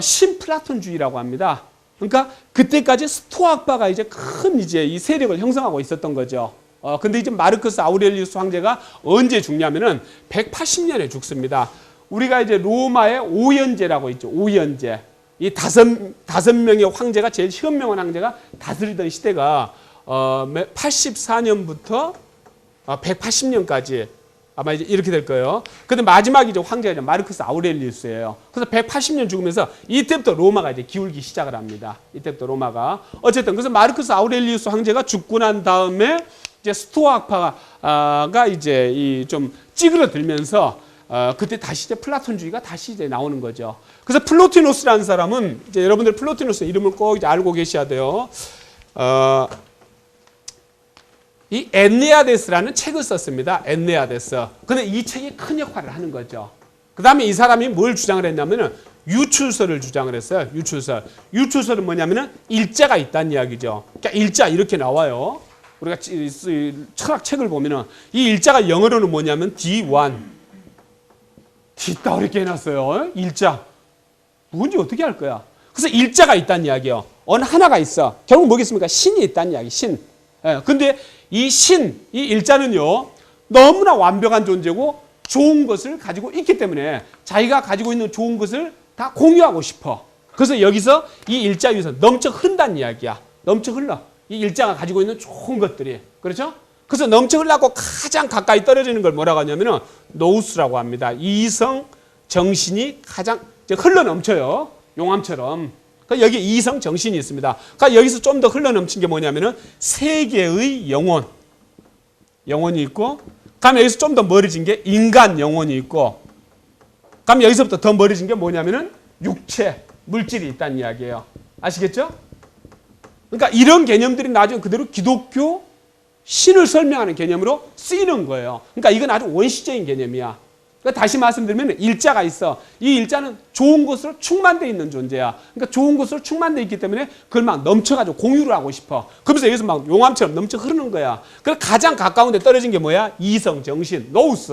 신플라톤주의라고 합니다. 그러니까 그때까지 스토아파가 이제 큰 이제 이 세력을 형성하고 있었던 거죠. 근데 이제 마르크스 아우렐리우스 황제가 언제 죽냐면은 180년에 죽습니다. 우리가 이제 로마의 오연제라고 있죠. 오연제. 이 다섯 명의 황제가 제일 현명한 황제가 다스리던 시대가 84년부터 180년까지 아마 이제 이렇게 될 거예요. 근데 마지막 이제 황제가 이제 마르크스 아우렐리우스예요. 그래서 180년 죽으면서 이때부터 로마가 이제 기울기 시작을 합니다. 이때부터 로마가 어쨌든 그래서 마르크스 아우렐리우스 황제가 죽고 난 다음에 이제 스토아 학파가 이제 이 좀 찌그러들면서 그때 다시 이제 플라톤주의가 다시 이제 나오는 거죠. 그래서 플로티노스라는 사람은 이제 여러분들 플로티노스 이름을 꼭 이제 알고 계셔야 돼요. 이 엔네아데스라는 책을 썼습니다. 엔네아데스. 근데 이 책이 큰 역할을 하는 거죠. 그 다음에 이 사람이 뭘 주장을 했냐면은 유출설을 주장을 했어요. 유출설. 유출설은 뭐냐면은 일자가 있다는 이야기죠. 그러니까 일자 이렇게 나와요. 우리가 철학 책을 보면은 이 일자가 영어로는 뭐냐면 D1. 뒷다 이렇게 해놨어요. 일자. 뭔지 어떻게 할 거야? 그래서 일자가 있다는 이야기예요. 어느 하나가 있어. 결국 뭐겠습니까? 신이 있다는 이야기. 신. 예, 근데 이 신, 이 일자는요, 너무나 완벽한 존재고 좋은 것을 가지고 있기 때문에 자기가 가지고 있는 좋은 것을 다 공유하고 싶어. 그래서 여기서 이 일자 위에서 넘쳐 흐른다는 이야기야. 넘쳐 흘러. 이 일자가 가지고 있는 좋은 것들이. 그렇죠? 그래서 넘쳐 흘러고 가장 가까이 떨어지는 걸 뭐라고 하냐면은 노우스라고 합니다. 이성 정신이 가장 흘러 넘쳐요. 용암처럼. 그러니까 여기 이성 정신이 있습니다. 그러니까 여기서 좀 더 흘러 넘친 게 뭐냐면은 세계의 영혼. 영혼이 있고, 그다음에 여기서 좀 더 멀어진 게 인간 영혼이 있고, 그다음에 여기서부터 더 멀어진 게 뭐냐면은 육체, 물질이 있다는 이야기예요. 아시겠죠? 그러니까 이런 개념들이 나중에 그대로 기독교 신을 설명하는 개념으로 쓰이는 거예요. 그러니까 이건 아주 원시적인 개념이야. 그러니까 다시 말씀드리면 일자가 있어. 이 일자는 좋은 것으로 충만되어 있는 존재야. 그러니까 좋은 것으로 충만되어 있기 때문에 그걸 막 넘쳐가지고 공유를 하고 싶어. 그러면서 여기서 막 용암처럼 넘쳐 흐르는 거야. 그래서 가장 가까운 데 떨어진 게 뭐야? 이성, 정신, 노우스.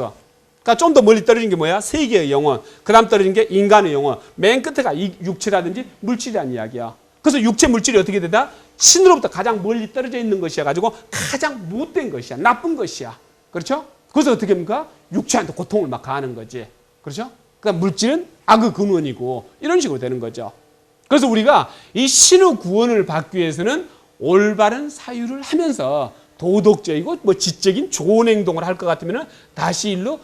그러니까 좀 더 멀리 떨어진 게 뭐야? 세계의 영혼. 그 다음 떨어진 게 인간의 영혼. 맨 끝에가 이 육체라든지 물질이라는 이야기야. 그래서 육체, 물질이 어떻게 되다? 신으로부터 가장 멀리 떨어져 있는 것이야 가지고 가장 못된 것이야. 나쁜 것이야. 그렇죠? 그래서 어떻게 합니까? 육체한테 고통을 막 가하는 거지. 그렇죠? 그러니까 물질은 악의 근원이고 이런 식으로 되는 거죠. 그래서 우리가 이 신의 구원을 받기 위해서는 올바른 사유를 하면서 도덕적이고 뭐 지적인 좋은 행동을 할 것 같으면 다시 일로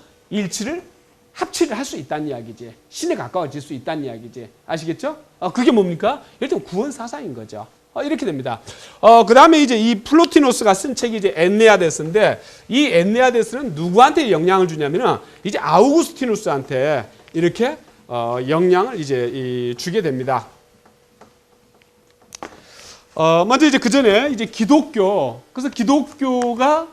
합치를 할 수 있다는 이야기지. 신에 가까워질 수 있다는 이야기지. 아시겠죠? 그게 뭡니까? 일단 구원 사상인 거죠. 이렇게 됩니다. 그 다음에 이제 이 플로티노스가 쓴 책이 이제 엔네아데스인데, 이 엔네아데스는 누구한테 영향을 주냐면은 이제 아우구스티누스한테 이렇게 영향을 이제 주게 됩니다. 먼저 이제 그 전에 이제 그래서 기독교가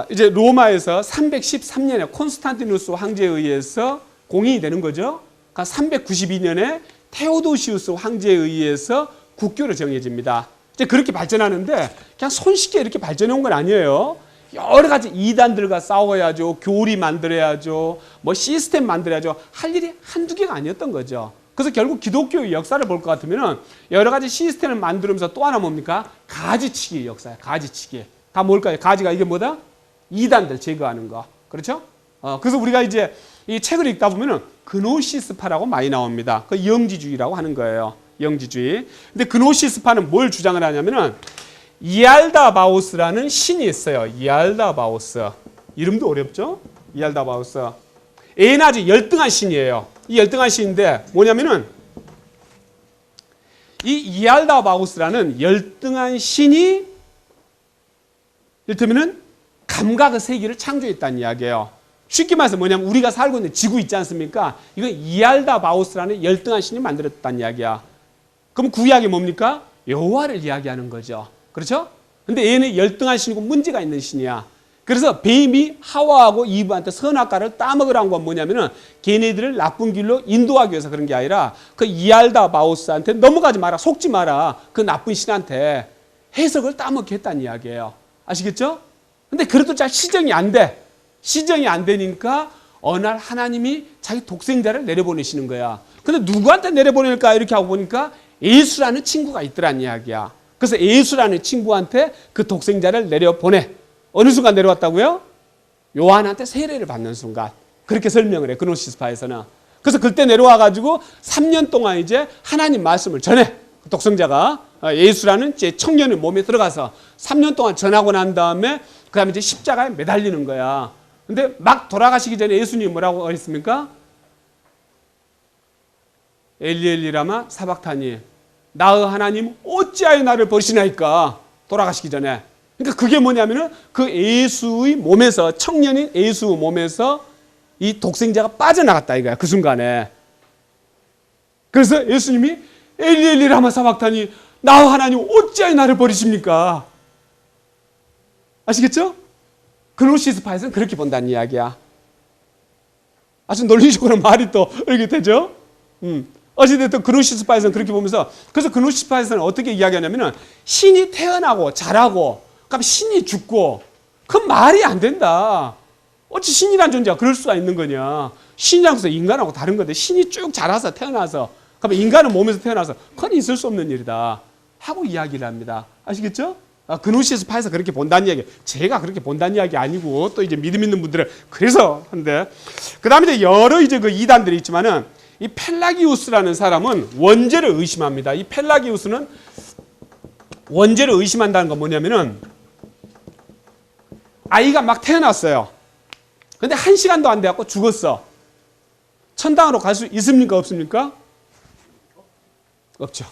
이제 로마에서 313년에 콘스탄티누스 황제에 의해서 공인이 되는 거죠. 그러니까 392년에 테오도시우스 황제에 의해서 국교로 정해집니다. 이제 그렇게 발전하는데 그냥 손쉽게 이렇게 발전해 온 건 아니에요. 여러 가지 이단들과 싸워야죠. 교리 만들어야죠. 뭐 시스템 만들어야죠. 할 일이 한두 개가 아니었던 거죠. 그래서 결국 기독교의 역사를 볼 것 같으면 여러 가지 시스템을 만들면서 또 하나 뭡니까? 가지치기의 역사예요. 가지치기. 다 뭘까요? 가지가 이게 뭐다? 이단들 제거하는 거. 그렇죠? 그래서 우리가 이제 이 책을 읽다 보면은 그노시스파라고 많이 나옵니다. 그 영지주의라고 하는 거예요. 영지주의. 근데 그노시스파는 뭘 주장을 하냐면은 이알다바오스라는 신이 있어요. 이알다바오스. 이름도 어렵죠? 이알다바오스. 에나지 열등한 신이에요. 이 열등한 신인데 뭐냐면은 이 이알다바오스라는 열등한 신이 이를테면은 감각의 세계를 창조했다는 이야기예요. 쉽게 말해서 뭐냐면 우리가 살고 있는 지구 있지 않습니까? 이건 이알다바오스라는 열등한 신이 만들었다는 이야기야. 그럼 그 이야기 뭡니까? 여호와를 이야기하는 거죠. 그렇죠? 근데 얘는 열등한 신이고 문제가 있는 신이야. 그래서 뱀이 하와하고 이브한테 선악과를 따먹으라는 건 뭐냐면은 걔네들을 나쁜 길로 인도하기 위해서 그런 게 아니라 그 이알다바오스한테 넘어가지 마라, 속지 마라. 그 나쁜 신한테 해석을 따먹게 했다는 이야기예요. 아시겠죠? 근데 그래도 잘 시정이 안 돼. 시정이 안 되니까 어느 날 하나님이 자기 독생자를 내려보내시는 거야. 근데 누구한테 내려보낼까 이렇게 하고 보니까 예수라는 친구가 있더란 이야기야. 그래서 예수라는 친구한테 그 독생자를 내려보내. 어느 순간 내려왔다고요? 요한한테 세례를 받는 순간. 그렇게 설명을 해. 그노시스파에서는. 그래서 그때 내려와 가지고 3년 동안 이제 하나님 말씀을 전해. 독생자가 예수라는 이제 청년의 몸에 들어가서 3년 동안 전하고 난 다음에 그다음에 이제 십자가에 매달리는 거야. 근데 막 돌아가시기 전에 예수님이 뭐라고 했습니까? 엘리 엘리 라마 사박타니, 나의 하나님 어찌하여 나를 버리시나이까. 돌아가시기 전에. 그러니까 그게 뭐냐면은 그 예수의 몸에서, 청년인 예수의 몸에서 이 독생자가 빠져나갔다 이거야. 그 순간에. 그래서 예수님이 엘리 엘리 라마 사박타니, 나의 하나님 어찌하여 나를 버리십니까? 아시겠죠? 그노시스파에서는 그렇게 본다는 이야기야. 아주 논리적으로 말이 또 이렇게 되죠? 어찌됐든 그노시스파에서는 그렇게 보면서, 그래서 그노시스파에서는 어떻게 이야기하냐면은 신이 태어나고 자라고 그럼 신이 죽고, 그건 말이 안 된다. 어찌 신이란 존재가 그럴 수가 있는 거냐. 신이란 것은 인간하고 다른 건데 신이 쭉 자라서 태어나서, 그럼 인간은 몸에서 태어나서 그건 있을 수 없는 일이다 하고 이야기를 합니다. 아시겠죠? 그노시스파에서 그렇게 본다는 이야기, 제가 그렇게 본다는 이야기 아니고 또 이제 믿음 있는 분들은 그래서 한데, 그 다음에 이제 여러 이제 그 이단들이 있지만은 이 펠라기우스라는 사람은 원죄를 의심합니다. 이 펠라기우스는 원죄를 의심한다는 건 뭐냐면은 아이가 막 태어났어요. 근데 1시간도 안 돼갖고 죽었어. 천당으로 갈 수 있습니까? 없습니까? 없죠.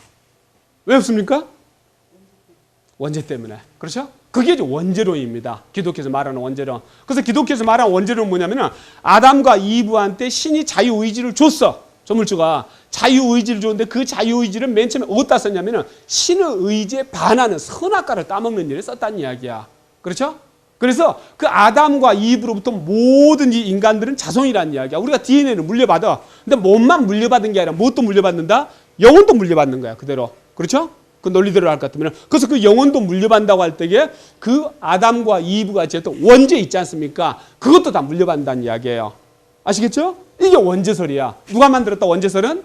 왜 없습니까? 원죄 때문에. 그렇죠? 그게 이제 원죄론입니다. 기독교에서 말하는 원죄론. 그래서 기독교에서 말하는 원죄론은 뭐냐면은 아담과 이브한테 신이 자유의지를 줬어. 조물주가 자유의지를 줬는데 그 자유의지를 맨 처음에 어디다 썼냐면은 신의 의지에 반하는 선악과를 따먹는 일에 썼다는 이야기야. 그렇죠? 그래서 그 아담과 이브로부터 모든 이 인간들은 자손이라는 이야기야. 우리가 DNA를 물려받아. 근데 몸만 물려받은 게 아니라 무엇도 물려받는다? 영혼도 물려받는 거야. 그대로. 그렇죠? 그 논리대로 할 것 같으면. 그래서 그 영혼도 물려받는다고 할 때에 그 아담과 이브가 어쨌든 원죄 있지 않습니까? 그것도 다 물려받는다는 이야기예요. 아시겠죠? 이게 원죄설이야. 누가 만들었다 원죄설은?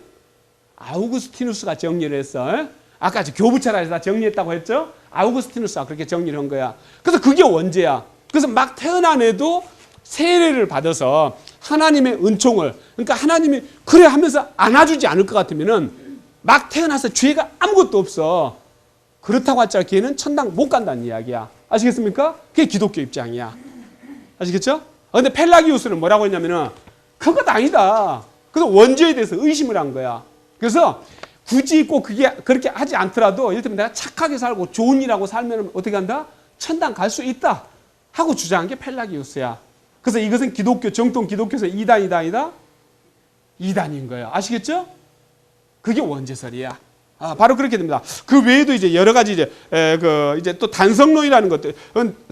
아우구스티누스가 정리를 했어. 아까 교부차라에서 다 정리했다고 했죠? 아우구스티누스가 그렇게 정리를 한 거야. 그래서 그게 원죄야. 그래서 막 태어난 애도 세례를 받아서 하나님의 은총을, 그러니까 하나님이 그래 하면서 안아주지 않을 것 같으면은 막 태어나서 죄가 아무것도 없어. 그렇다고 할지라도 걔는 천당 못 간다는 이야기야. 아시겠습니까? 그게 기독교 입장이야. 아시겠죠? 근데 펠라기우스는 뭐라고 했냐면은 그것 아니다. 그래서 원죄에 대해서 의심을 한 거야. 그래서 굳이 꼭 그게 그렇게 하지 않더라도, 예를 들면 내가 착하게 살고 좋은 일하고 살면 어떻게 한다? 천당 갈 수 있다 하고 주장한 게 펠라기우스야. 그래서 이것은 기독교, 정통 기독교에서 이단이다 아니다? 이단인 거예요. 아시겠죠? 그게 원죄설이야. 바로 그렇게 됩니다. 그 외에도 이제 여러 가지 이제 또 단성론이라는 것들,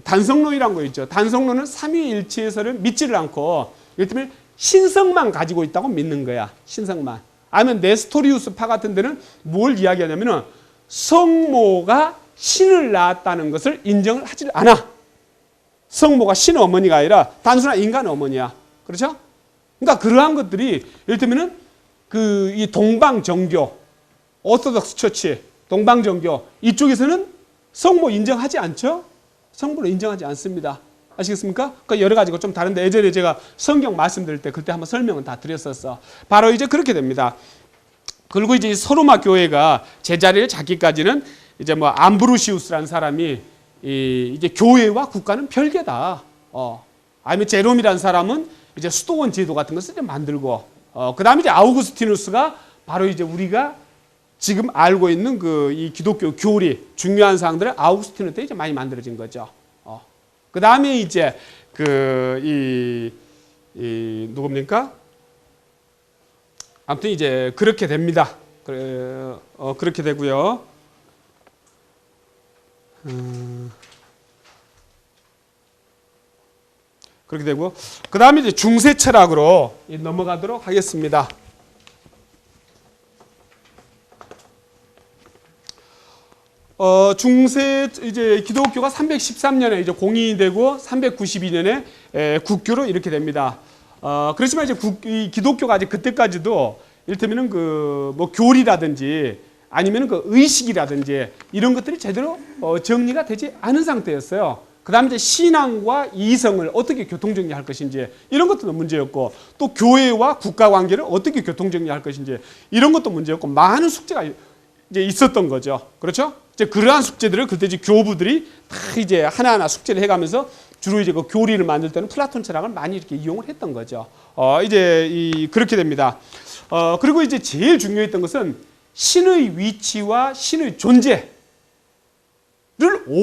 단성론이라는 거 있죠. 단성론은 삼위일체에서를 믿지를 않고, 예를 들면 신성만 가지고 있다고 믿는 거야. 신성만. 아니면 네스토리우스 파 같은 데는 뭘 이야기하냐면은 성모가 신을 낳았다는 것을 인정을 하지 않아. 성모가 신의 어머니가 아니라 단순한 인간의 어머니야. 그렇죠? 그러니까 그러한 것들이 예를 들면은 이 동방정교, 오르토독스 처치, 동방정교 이쪽에서는 성모 인정하지 않죠? 성모를 인정하지 않습니다. 아시겠습니까? 그 여러 가지가 좀 다른데 예전에 제가 성경 말씀드릴 때 그때 한번 설명은 다 드렸었어. 바로 이제 그렇게 됩니다. 그리고 이제 소로마 교회가 제자리를 잡기까지는 이제 뭐 암브루시우스라는 사람이 이제 교회와 국가는 별개다. 아니면 제롬이라는 사람은 이제 수도원 제도 같은 것을 이제 만들고, 그 다음에 이제 아우구스티누스가 바로 이제 우리가 지금 알고 있는 이 기독교 교리 중요한 사항들을 아우구스티누스 때 이제 많이 만들어진 거죠. 그 다음에 이제 누굽니까? 아무튼 이제 그렇게 됩니다. 그렇게 되고요. 그렇게 되고, 그 다음에 이제 중세 철학으로 넘어가도록 하겠습니다. 중세 이제 기독교가 313년에 이제 공인이 되고 392년에 국교로 이렇게 됩니다. 그렇지만 이제 이 기독교가 아직 그때까지도 이를테면은 뭐 교리라든지 아니면 그 의식이라든지 이런 것들이 제대로 정리가 되지 않은 상태였어요. 그다음에 이제 신앙과 이성을 어떻게 교통정리할 것인지 이런 것도 문제였고, 또 교회와 국가 관계를 어떻게 교통정리할 것인지 이런 것도 문제였고, 많은 숙제가 이제 있었던 거죠. 그렇죠? 이제 그러한 숙제들을 그때 이제 교부들이 다 이제 하나하나 숙제를 해가면서 주로 이제 그 교리를 만들 때는 플라톤 철학을 많이 이렇게 이용을 했던 거죠. 이제 그렇게 됩니다. 그리고 이제 제일 중요했던 것은 신의 위치와 신의 존재를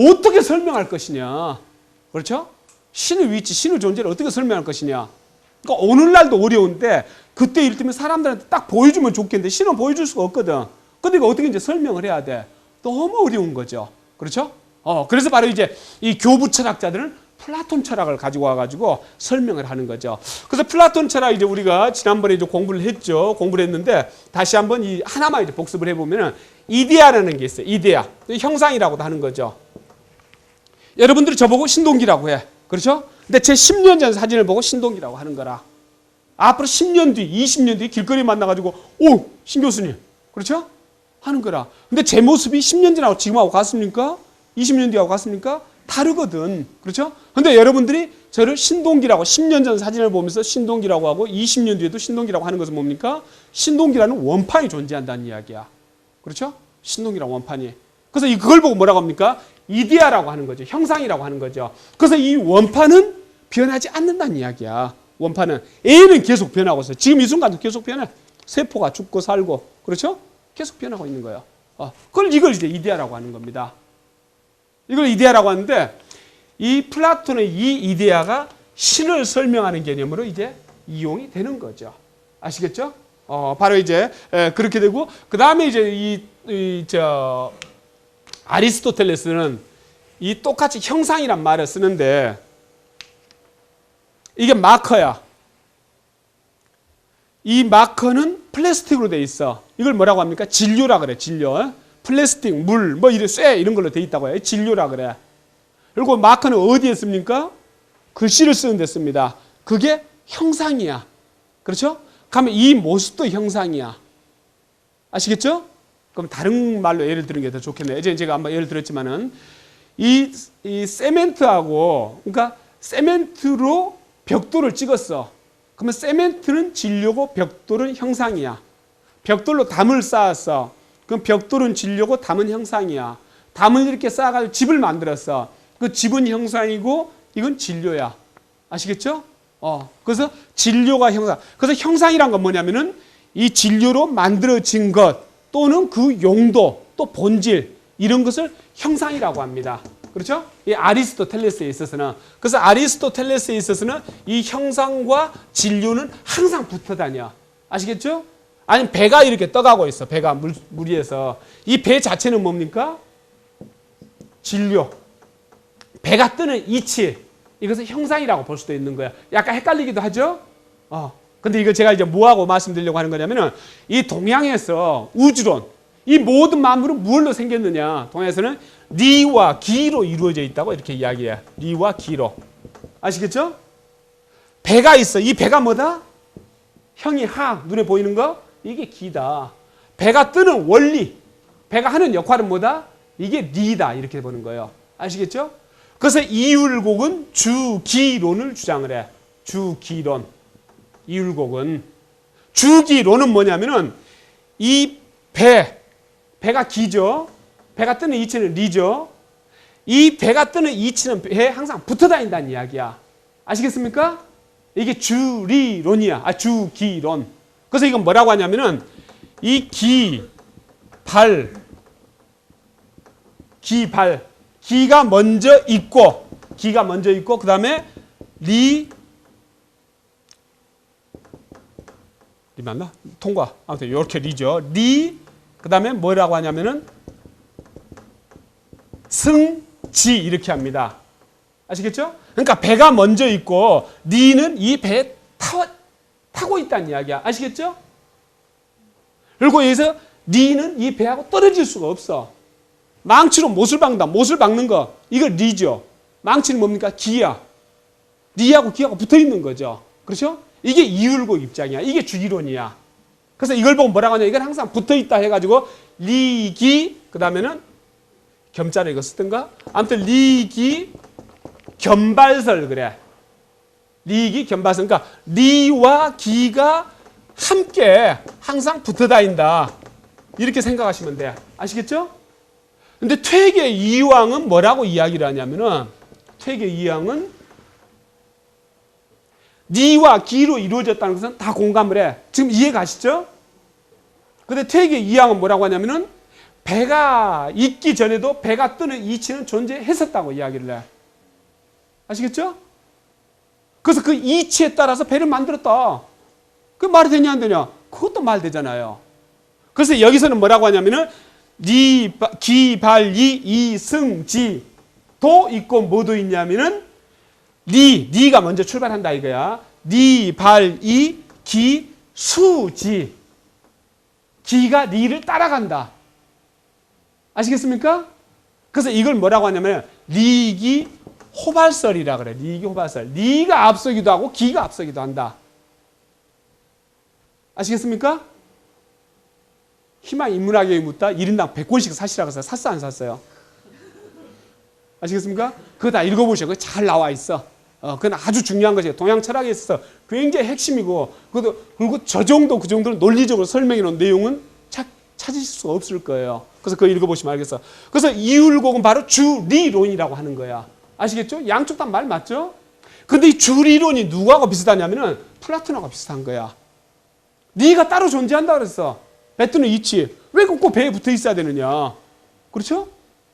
어떻게 설명할 것이냐. 그렇죠? 신의 위치, 신의 존재를 어떻게 설명할 것이냐. 그러니까 오늘날도 어려운데 그때 이를테면 사람들한테 딱 보여주면 좋겠는데 신은 보여줄 수가 없거든. 근데 이거 어떻게 이제 설명을 해야 돼? 너무 어려운 거죠. 그렇죠? 그래서 바로 이제 이 교부 철학자들은 플라톤 철학을 가지고 와가지고 설명을 하는 거죠. 그래서 플라톤 철학 이제 우리가 지난번에 이제 공부를 했죠. 공부를 했는데 다시 한번 이 하나만 이제 복습을 해보면은 이데아라는 게 있어요. 이데아. 형상이라고도 하는 거죠. 여러분들이 저보고 신동기라고 해. 그렇죠? 근데 제 10년 전 사진을 보고 신동기라고 하는 거라. 앞으로 10년 뒤, 20년 뒤 길거리 만나가지고 오! 신 교수님. 그렇죠? 하는 거라. 근데 제 모습이 10년 전하고 지금하고 같습니까? 20년 뒤하고 같습니까? 다르거든. 그렇죠? 근데 여러분들이 저를 신동기라고 10년 전 사진을 보면서 신동기라고 하고 20년 뒤에도 신동기라고 하는 것은 뭡니까? 신동기라는 원판이 존재한다는 이야기야. 그렇죠? 신동기라는 원판이. 그래서 그걸 보고 뭐라고 합니까? 이데아라고 하는 거죠. 형상이라고 하는 거죠. 그래서 이 원판은 변하지 않는다는 이야기야. 원판은. A는 계속 변하고 있어요. 지금 이 순간도 계속 변해. 세포가 죽고 살고. 그렇죠? 계속 변하고 있는 거예요. 이걸 이제 이데아라고 하는 겁니다. 이걸 이데아라고 하는데 이 플라톤의 이 이데아가 신을 설명하는 개념으로 이제 이용이 되는 거죠. 아시겠죠? 바로 이제 그렇게 되고 그 다음에 이제 아리스토텔레스는 이 똑같이 형상이란 말을 쓰는데 이게 마커야. 이 마커는 플라스틱으로 돼 있어. 이걸 뭐라고 합니까? 진료라 그래. 진료. 플라스틱, 물, 뭐 이런 쇠 이런 걸로 돼 있다고 해요. 진료라 그래. 그리고 마커는 어디에 씁니까? 글씨를 쓰는 데 씁니다. 그게 형상이야. 그렇죠? 그러면 이 모습도 형상이야. 아시겠죠? 그럼 다른 말로 예를 드는 게 더 좋겠네요. 이제 제가 한번 예를 들었지만은 이 세멘트하고 그러니까 세멘트로 벽돌을 찍었어. 그러면 세멘트는 진료고 벽돌은 형상이야. 벽돌로 담을 쌓았어. 그럼 벽돌은 진료고 담은 형상이야. 담을 이렇게 쌓아가지고 집을 만들었어. 그 집은 형상이고 이건 진료야. 아시겠죠? 그래서 진료가 형상. 그래서 형상이란 건 뭐냐면은 이 진료로 만들어진 것 또는 그 용도 또 본질 이런 것을 형상이라고 합니다. 그렇죠? 이 아리스토텔레스에 있어서는 그래서 아리스토텔레스에 있어서는 이 형상과 진료는 항상 붙어 다녀. 아시겠죠? 아니면 배가 이렇게 떠가고 있어. 배가 물 위에서. 이 배 자체는 뭡니까? 진료. 배가 뜨는 이치. 이것은 형상이라고 볼 수도 있는 거야. 약간 헷갈리기도 하죠? 근데 이거 제가 이제 뭐하고 말씀드리려고 하는 거냐면은 이 동양에서 우주론, 이 모든 만물은 무엇로 생겼느냐? 동양에서는 리와 기로 이루어져 있다고 이렇게 이야기해. 리와 기로. 아시겠죠? 배가 있어. 이 배가 뭐다? 형이 하, 눈에 보이는 거? 이게 기다. 배가 뜨는 원리, 배가 하는 역할은 뭐다? 이게 리다. 이렇게 보는 거예요. 아시겠죠? 그래서 이율곡은 주기론을 주장을 해. 주기론. 이율곡은. 주기론은 뭐냐면은 이 배가 기죠. 배가 뜨는 이치는 리죠. 이 배가 뜨는 이치는 배에 항상 붙어 다닌다는 이야기야. 아시겠습니까? 이게 주리론이야. 주기론. 그래서 이건 뭐라고 하냐면은 이 기가 먼저 있고 그 다음에 리 맞나? 통과. 아무튼 이렇게 리죠. 그 다음에 뭐라고 하냐면은 승지 이렇게 합니다. 아시겠죠? 그러니까 배가 먼저 있고 리는 이 배에 타고 있다는 이야기야. 아시겠죠? 그리고 여기서 리는 이 배하고 떨어질 수가 없어. 망치로 못을 박는다. 못을 박는 거. 이거 리죠. 망치는 뭡니까? 기야. 리하고 기하고 붙어 있는 거죠. 그렇죠? 이게 이율곡 입장이야. 이게 주기론이야. 그래서 이걸 보고 뭐라고 하냐. 이건 항상 붙어 있다 해가지고 리기 그 다음에는 겸자를 이거 쓰든가. 아무튼 리기 겸발설 그래. 리기 겸발설. 그러니까 리와 기가 함께 항상 붙어 다닌다. 이렇게 생각하시면 돼. 아시겠죠? 근데 퇴계 이황은 뭐라고 이야기를 하냐면은 퇴계 이황은 리와 기로 이루어졌다는 것은 다 공감을 해. 지금 이해 가시죠? 근데 퇴계 이황은 뭐라고 하냐면은 배가 있기 전에도 배가 뜨는 이치는 존재했었다고 이야기를 해. 아시겠죠? 그래서 그 이치에 따라서 배를 만들었다. 그 말이 되냐 안 되냐? 그것도 말 되잖아요. 그래서 여기서는 뭐라고 하냐면은 리, 기, 발, 이, 이, 승, 지 도 있고 뭐도 있냐면은 리가 먼저 출발한다 이거야. 리, 발, 이, 기, 수, 지. 기가 리를 따라간다. 아시겠습니까? 그래서 이걸 뭐라고 하냐면 리기 호발설이라 그래. 리기 호발설. 리가 앞서기도 하고 기가 앞서기도 한다. 아시겠습니까? 희망 인문학에 묻다 1인당 100권씩 사시라고 해서 샀어 안 샀어요? 아시겠습니까? 그거 다 읽어보셔. 그거 잘 나와 있어. 그건 아주 중요한 것이에요. 동양 철학에 있어서 굉장히 핵심이고, 그리고 저 정도, 그 정도는 논리적으로 설명해 놓은 내용은 찾으실 수가 없을 거예요. 그래서 그거 읽어보시면 알겠어. 그래서 이율곡은 바로 주리론이라고 하는 거야. 아시겠죠? 양쪽 다 말 맞죠? 근데 이 주리론이 누구하고 비슷하냐면은 플라톤하고 비슷한 거야. 리가 따로 존재한다 그랬어. 배 뜨는 이치. 왜 꼭 배에 붙어 있어야 되느냐. 그렇죠?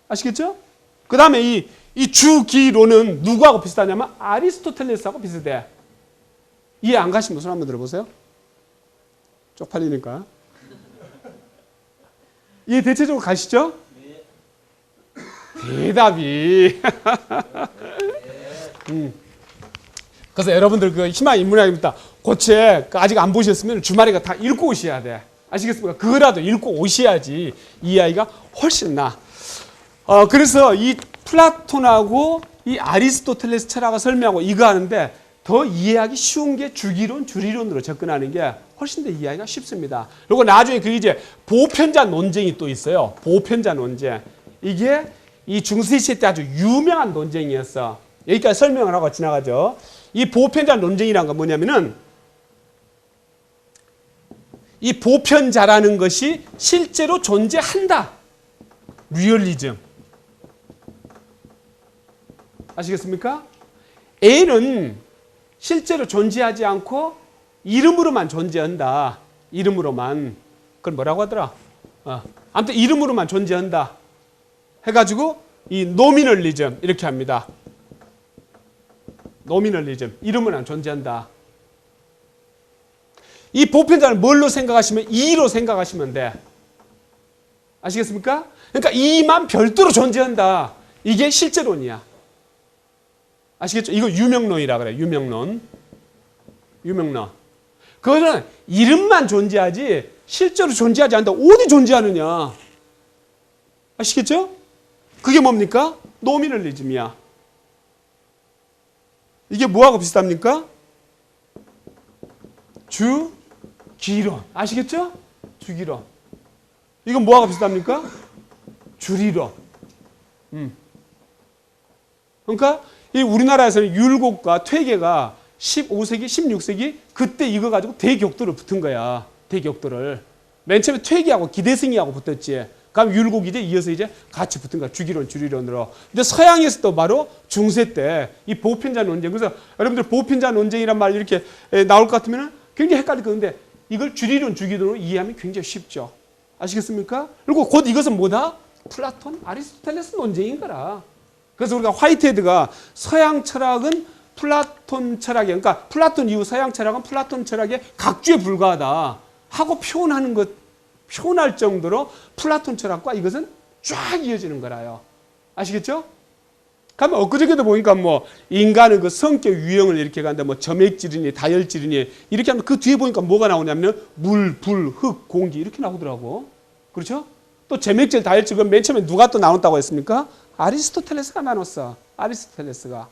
아시겠죠? 그 다음에 이 주기론은 누구하고 비슷하냐면 아리스토텔레스하고 비슷해. 이해 안 가시면 손 한번 들어보세요. 쪽팔리니까. 이해 대체적으로 가시죠? 대답이. 그래서 여러분들 그 희망 인문학입니다. 고책 아직 안 보셨으면 주말에 다 읽고 오셔야 돼. 아시겠습니까? 그거라도 읽고 오셔야지 이 아이가 훨씬 나. 그래서 이 플라톤하고 이 아리스토텔레스 철학을 설명하고 이거 하는데 더 이해하기 쉬운 게 주기론, 주리론으로 접근하는 게 훨씬 더 이해하기가 쉽습니다. 그리고 나중에 그 이제 보편자 논쟁이 또 있어요. 보편자 논쟁. 이게 이 중세시대 때 아주 유명한 논쟁이었어. 여기까지 설명을 하고 지나가죠. 이 보편자 논쟁이란 건 뭐냐면은 이 보편자라는 것이 실제로 존재한다. 리얼리즘. 아시겠습니까? A는 실제로 존재하지 않고 이름으로만 존재한다. 이름으로만. 그걸 뭐라고 하더라? 아무튼 이름으로만 존재한다. 해가지고 이 노미널리즘 이렇게 합니다. 노미널리즘. 이름은 안 존재한다. 이 보편자를 뭘로 생각하시면 이로 생각하시면 돼. 아시겠습니까? 그러니까 이만 별도로 존재한다. 이게 실제론이야. 아시겠죠? 이거 유명론이라 그래. 유명론. 그거는 이름만 존재하지 실제로 존재하지 않는다. 어디 존재하느냐. 아시겠죠? 그게 뭡니까? 노미널리즘이야. 이게 뭐하고 비슷합니까? 주기론. 아시겠죠? 주기론. 이건 뭐하고 비슷합니까? 주리론. 그러니까 이 우리나라에서는 율곡과 퇴계가 15세기, 16세기 그때 이거 가지고 대격돌을 붙은 거야. 대격돌을. 맨 처음에 퇴계하고 기대승이하고 붙었지. 그럼 율곡이 이어서 이제 같이 붙은 거야. 주기론, 주리론으로. 근데 서양에서도 바로 중세 때 이 보편자 논쟁. 그래서 여러분들 보편자 논쟁이란 말 이렇게 나올 것 같으면 굉장히 헷갈릴 건데 이걸 주리론, 주기론으로 이해하면 굉장히 쉽죠. 아시겠습니까? 그리고 곧 이것은 뭐다? 플라톤, 아리스토텔레스 논쟁인 거라. 그래서 우리가 화이트헤드가 서양 철학은 플라톤 철학에, 그러니까 플라톤 이후 서양 철학은 플라톤 철학의 각주에 불과하다 하고 표현할 정도로 플라톤 철학과 이것은 쫙 이어지는 거라요. 아시겠죠? 그러면 엊그저께도 보니까 뭐 인간의 그 성격 유형을 이렇게 간다, 뭐 점액질이니 다혈질이니 이렇게 하면 그 뒤에 보니까 뭐가 나오냐면 물, 불, 흙, 공기 이렇게 나오더라고. 그렇죠? 또 점액질, 다혈질, 맨 처음에 누가 또 나눴다고 했습니까? 아리스토텔레스가 나눴어. 아리스토텔레스가.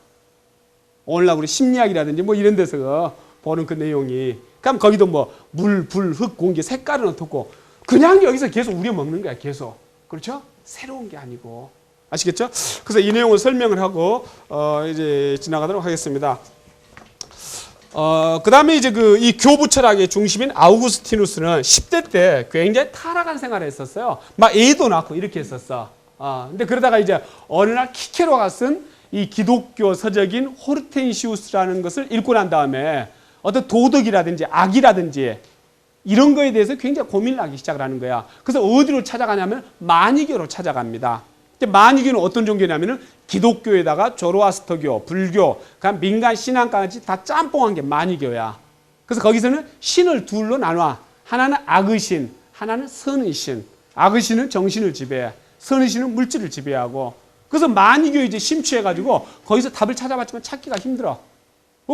오늘날 우리 심리학이라든지 뭐 이런 데서 보는 그 내용이. 그럼 거기도 뭐 물, 불, 흙, 공기 색깔은 어떻고 그냥 여기서 계속 우려먹는 거야. 계속. 그렇죠? 새로운 게 아니고. 아시겠죠? 그래서 이 내용을 설명을 하고 이제 지나가도록 하겠습니다. 그 다음에 이제 이 교부 철학의 중심인 아우구스티누스는 10대 때 굉장히 타락한 생활을 했었어요. 막 애도 낳고 이렇게 했었어. 근데 그러다가 이제 어느 날 키케로가 쓴 이 기독교 서적인 호르텐시우스라는 것을 읽고 난 다음에 어떤 도덕이라든지 악이라든지 이런 거에 대해서 굉장히 고민을 하기 시작을 하는 거야. 그래서 어디로 찾아가냐면 마니교로 찾아갑니다. 마니교는 어떤 종교냐면은 기독교에다가 조로아스터교, 불교, 그냥 민간 신앙까지 다 짬뽕한 게 마니교야. 그래서 거기서는 신을 둘로 나눠. 하나는 악의 신, 하나는 선의 신. 악의 신은 정신을 지배해. 선의 신은 물질을 지배하고. 그래서 마니교에 이제 심취해가지고 거기서 답을 찾아봤지만 찾기가 힘들어.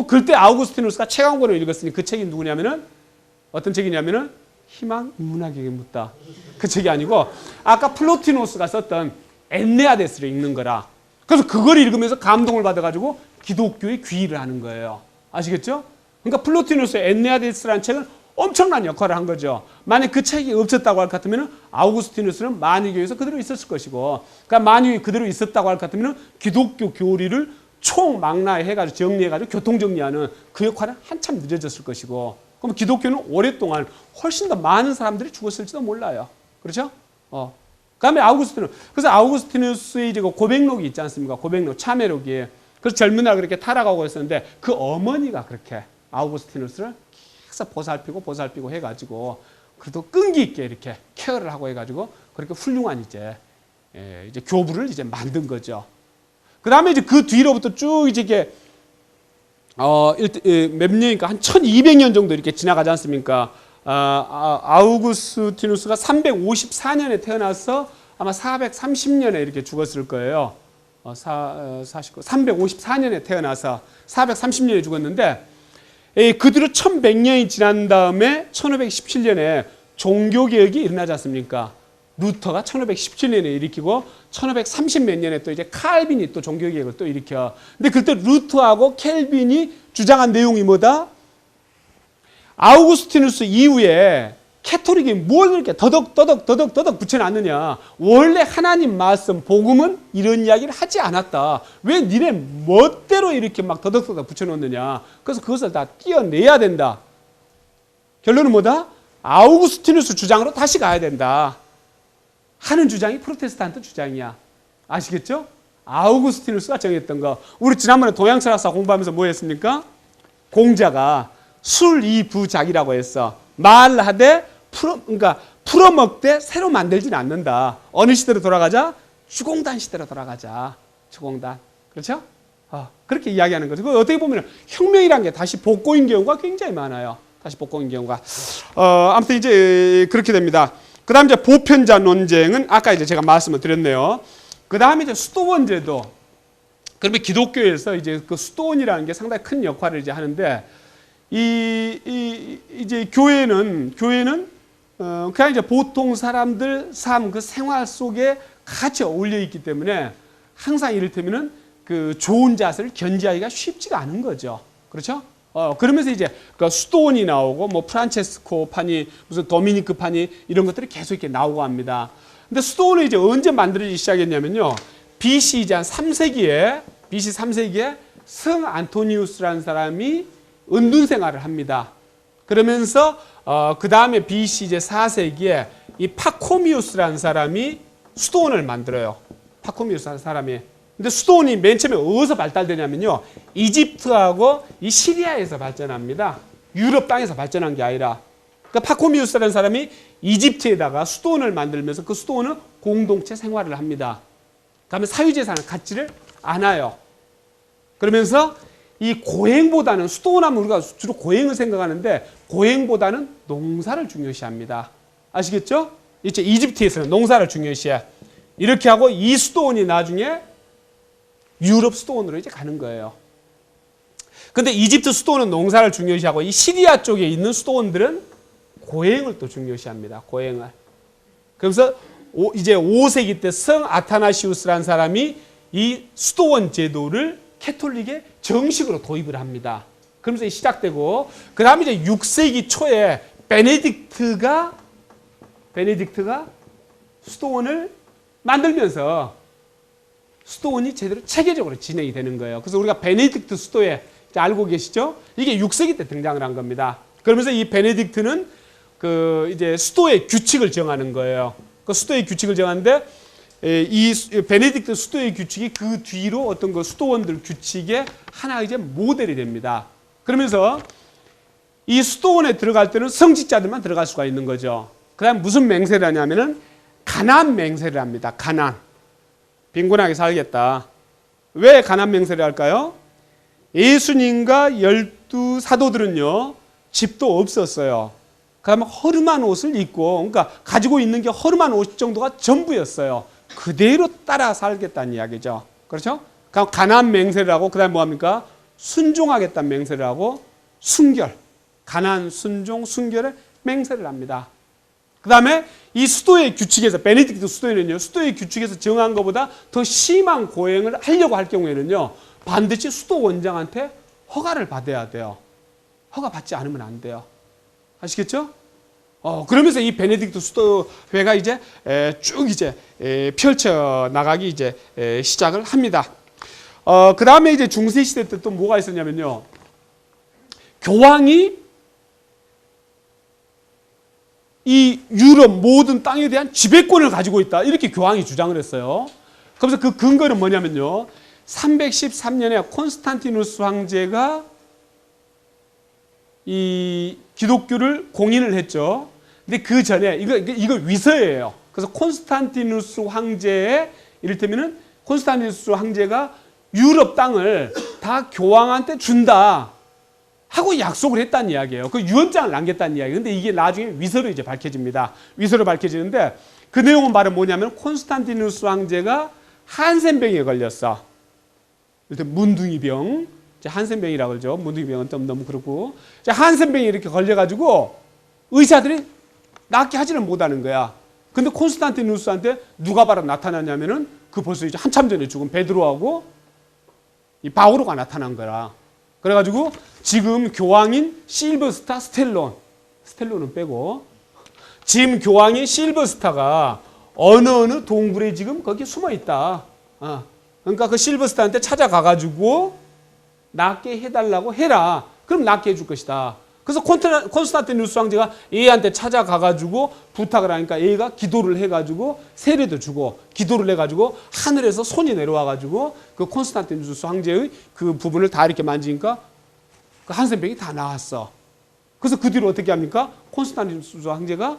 그때 아우구스티누스가 책 한 권을 읽었으니 그 책이 누구냐면은 어떤 책이냐면은 희망 인문학에게 묻다. 그 책이 아니고 아까 플로티노스가 썼던 엔네아데스를 읽는 거라. 그래서 그걸 읽으면서 감동을 받아가지고 기독교에 귀의를 하는 거예요. 아시겠죠? 그러니까 플로티노스의 엔네아데스라는 책은 엄청난 역할을 한 거죠. 만약 그 책이 없었다고 할 것 같으면 아우구스티누스는 마니교에서 그대로 있었을 것이고, 그러니까 마니교에 그대로 있었다고 할 것 같으면 기독교 교리를 총망라해가지고 정리해가지고 교통정리하는 그 역할은 한참 늦어졌을 것이고, 그럼 기독교는 오랫동안 훨씬 더 많은 사람들이 죽었을지도 몰라요. 그렇죠? 그다음에 그래서 아우구스티누스의 이제 고백록이 있지 않습니까? 고백록, 참회록이. 그래서 젊은 날 그렇게 타락하고 있었는데 그 어머니가 그렇게 아우구스티누스를 계속 보살피고 해가지고 그래도 끈기 있게 이렇게 케어를 하고 해가지고 그렇게 훌륭한 이제 교부를 이제 만든 거죠. 그 다음에 이제 그 뒤로부터 쭉 이제 이게 몇 년이니까 한 1200년 정도 이렇게 지나가지 않습니까? 아우구스티누스가 354년에 태어나서 아마 430년에 이렇게 죽었을 거예요. 354년에 태어나서 430년에 죽었는데 그 뒤로 1100년이 지난 다음에 1517년에 종교개혁이 일어나지 않습니까? 루터가 1517년에 일으키고 1530 몇 년에 또 이제 칼빈이 또 종교개혁을 또 일으켜. 근데 그때 루터하고 켈빈이 주장한 내용이 뭐다? 아우구스티누스 이후에 캐토릭이 뭘 그렇게 더덕 붙여놨느냐. 원래 하나님 말씀, 복음은 이런 이야기를 하지 않았다. 왜 니네 멋대로 이렇게 막 더덕 붙여놓느냐. 그래서 그것을 다 띄어내야 된다. 결론은 뭐다? 아우구스티누스 주장으로 다시 가야 된다. 하는 주장이 프로테스탄트 주장이야. 아시겠죠? 아우구스티누스가 정했던 거. 우리 지난번에 동양철학사 공부하면서 뭐 했습니까? 공자가 술이부작이라고 했어. 말하되 그러니까 풀어먹되 새로 만들지는 않는다. 어느 시대로 돌아가자? 주공단 시대로 돌아가자. 주공단. 그렇죠? 그렇게 이야기하는 거죠. 어떻게 보면 혁명이라는 게 다시 복고인 경우가 굉장히 많아요. 다시 복고인 경우가. 아무튼 이제 그렇게 됩니다. 그 다음 이제 보편자 논쟁은 아까 이제 제가 말씀을 드렸네요. 그 다음에 이제 수도원제도. 그러면 기독교에서 이제 그 수도원이라는 게 상당히 큰 역할을 이제 하는데 이제 교회는 그냥 이제 보통 사람들 삶, 그 생활 속에 같이 어울려 있기 때문에 항상 이를테면은 그 좋은 자세를 견지하기가 쉽지가 않은 거죠. 그렇죠? 그러면서 이제 그 수도원이 나오고 뭐 프란체스코 파니, 무슨 도미니크 파니 이런 것들이 계속 이렇게 나오고 합니다. 근데 수도원은 이제 언제 만들어지기 시작했냐면요. BC 이제 한 3세기에 성 안토니우스라는 사람이 은둔 생활을 합니다. 그러면서 그 다음에 BC 이제 4세기에 이 파코미우스라는 사람이 수도원을 만들어요. 파코미우스라는 사람이. 근데 수도원이 맨 처음에 어디서 발달되냐면요. 이집트하고 이 시리아에서 발전합니다. 유럽 땅에서 발전한 게 아니라. 그러니까 파코미우스라는 사람이 이집트에다가 수도원을 만들면서 그 수도원은 공동체 생활을 합니다. 그다음에 사유재산을 갖지를 않아요. 그러면서 이 고행보다는 수도원하면 우리가 주로 고행을 생각하는데 고행보다는 농사를 중요시합니다. 아시겠죠? 이제 이집트에서는 농사를 중요시해. 이렇게 하고 이 수도원이 나중에 유럽 수도원으로 이제 가는 거예요. 근데 이집트 수도원은 농사를 중요시하고 이 시리아 쪽에 있는 수도원들은 고행을 또 중요시합니다. 고행을. 그래서 이제 5세기 때 성 아타나시우스라는 사람이 이 수도원 제도를 캐톨릭에 정식으로 도입을 합니다. 그러면서 시작되고 그 다음에 이제 6세기 초에 베네딕트가 수도원을 만들면서 수도원이 제대로 체계적으로 진행이 되는 거예요. 그래서 우리가 베네딕트 수도회 알고 계시죠? 이게 6세기 때 등장을 한 겁니다. 그러면서 이 베네딕트는 그 이제 수도의 규칙을 정하는 거예요. 그 수도의 규칙을 정하는데 이 베네딕트 수도의 규칙이 그 뒤로 어떤 그 수도원들 규칙의 하나 이제 모델이 됩니다. 그러면서 이 수도원에 들어갈 때는 성직자들만 들어갈 수가 있는 거죠. 그다음 무슨 맹세를 하냐면은 가난 맹세를 합니다. 가난. 빈곤하게 살겠다. 왜 가난 맹세를 할까요? 예수님과 12사도들은요, 집도 없었어요. 그다음에 허름한 옷을 입고, 그러니까 가지고 있는 게 허름한 옷 정도가 전부였어요. 그대로 따라 살겠다는 이야기죠. 그렇죠? 그럼 가난 맹세를 하고, 그다음에 뭐합니까? 순종하겠다는 맹세를 하고, 순결. 가난, 순종, 순결의 맹세를 합니다. 그 다음에 이 수도의 규칙에서, 베네딕트 수도회는요, 수도의 규칙에서 정한 것보다 더 심한 고행을 하려고 할 경우에는요, 반드시 수도 원장한테 허가를 받아야 돼요. 허가 받지 않으면 안 돼요. 아시겠죠? 그러면서 이 베네딕트 수도회가 이제 쭉 이제 펼쳐 나가기 이제 시작을 합니다. 그 다음에 이제 중세 시대 때 또 뭐가 있었냐면요, 교황이 이 유럽 모든 땅에 대한 지배권을 가지고 있다. 이렇게 교황이 주장을 했어요. 그래서 그 근거는 뭐냐면요, 313년에 콘스탄티누스 황제가 이 기독교를 공인을 했죠. 근데 그 전에 이거 위서예요. 그래서 콘스탄티누스 황제의, 이를테면은 콘스탄티누스 황제가 유럽 땅을 다 교황한테 준다 하고 약속을 했다는 이야기예요. 그 유언장을 남겼다는 이야기예요. 근데 이게 나중에 위서로 이제 밝혀집니다. 위서로 밝혀지는데 그 내용은 바로 뭐냐면 콘스탄티누스 황제가 한센병에 걸렸어. 일단 문둥이병, 한센병이라고 그러죠. 문둥이병은 너무 그렇고, 한센병이 이렇게 걸려가지고 의사들이 낫게 하지는 못하는 거야. 근데 콘스탄티누스한테 누가 바로 나타났냐면은 그 벌써 이제 한참 전에 죽은 베드로하고 이 바오로가 나타난 거라. 그래가지고 지금 교황인 실버스타 스텔론은 빼고, 지금 교황인 실버스타가 어느 동굴에 지금 거기 숨어 있다. 그러니까 그 실버스타한테 찾아가가지고 낫게 해달라고 해라. 그럼 낫게 해줄 것이다. 그래서 콘스탄티누스 황제가 얘한테 찾아가가지고 부탁을 하니까 얘가 기도를 해가지고 세례도 주고 기도를 해가지고 하늘에서 손이 내려와가지고 그 콘스탄티누스 황제의 그 부분을 다 이렇게 만지니까 그 한센병이 다 나왔어. 그래서 그 뒤로 어떻게 합니까? 콘스탄티누스 황제가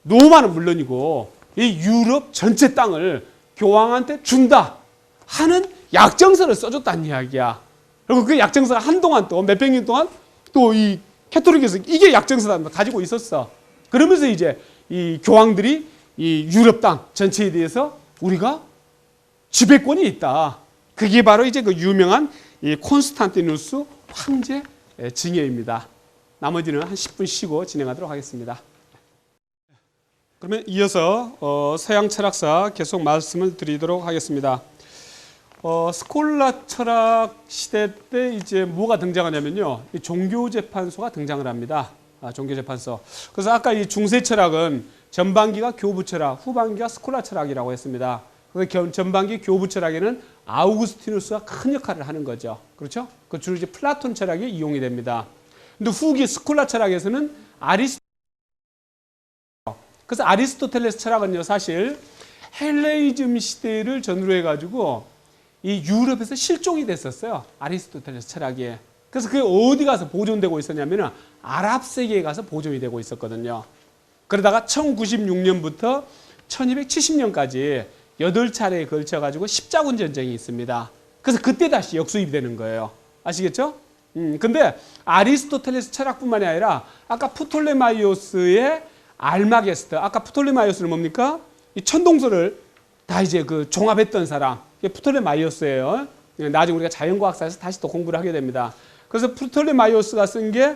로마는 물론이고 이 유럽 전체 땅을 교황한테 준다 하는 약정서를 써줬다는 이야기야. 그리고 그 약정서가 한동안 또 몇백 년 동안 또 이 캐토릭에서 이게 약정서다 가지고 있었어. 그러면서 이제 이 교황들이 이 유럽 땅 전체에 대해서 우리가 지배권이 있다. 그게 바로 이제 그 유명한 이 콘스탄티누스 황제 증여입니다. 나머지는 한 10분 쉬고 진행하도록 하겠습니다. 그러면 이어서 서양 철학사 계속 말씀을 드리도록 하겠습니다. 스콜라 철학 시대 때 이제 뭐가 등장하냐면요, 이 종교재판소가 등장을 합니다. 종교재판소. 그래서 아까 이 중세 철학은 전반기가 교부 철학, 후반기가 스콜라 철학이라고 했습니다. 그래서 전반기 교부 철학에는 아우구스티누스가 큰 역할을 하는 거죠. 그렇죠? 그 주로 이제 플라톤 철학이 이용이 됩니다. 근데 후기 스콜라 철학에서는 그래서 아리스토텔레스 철학은요, 사실 헬레이즘 시대를 전후로 해가지고 이 유럽에서 실종이 됐었어요. 아리스토텔레스 철학이. 그래서 그게 어디 가서 보존되고 있었냐면은 아랍 세계에 가서 보존이 되고 있었거든요. 그러다가 1096년부터 1270년까지 8차례에 걸쳐가지고 십자군 전쟁이 있습니다. 그래서 그때 다시 역수입이 되는 거예요. 아시겠죠? 근데 아리스토텔레스 철학뿐만이 아니라 아까 프톨레마이오스의 알마게스트, 아까 프톨레마이오스는 뭡니까? 이 천동설을 다 이제 그 종합했던 사람, 이게 프톨레마이오스예요. 나중에 우리가 자연과학사에서 다시 또 공부를 하게 됩니다. 그래서 프톨레마이오스가 쓴 게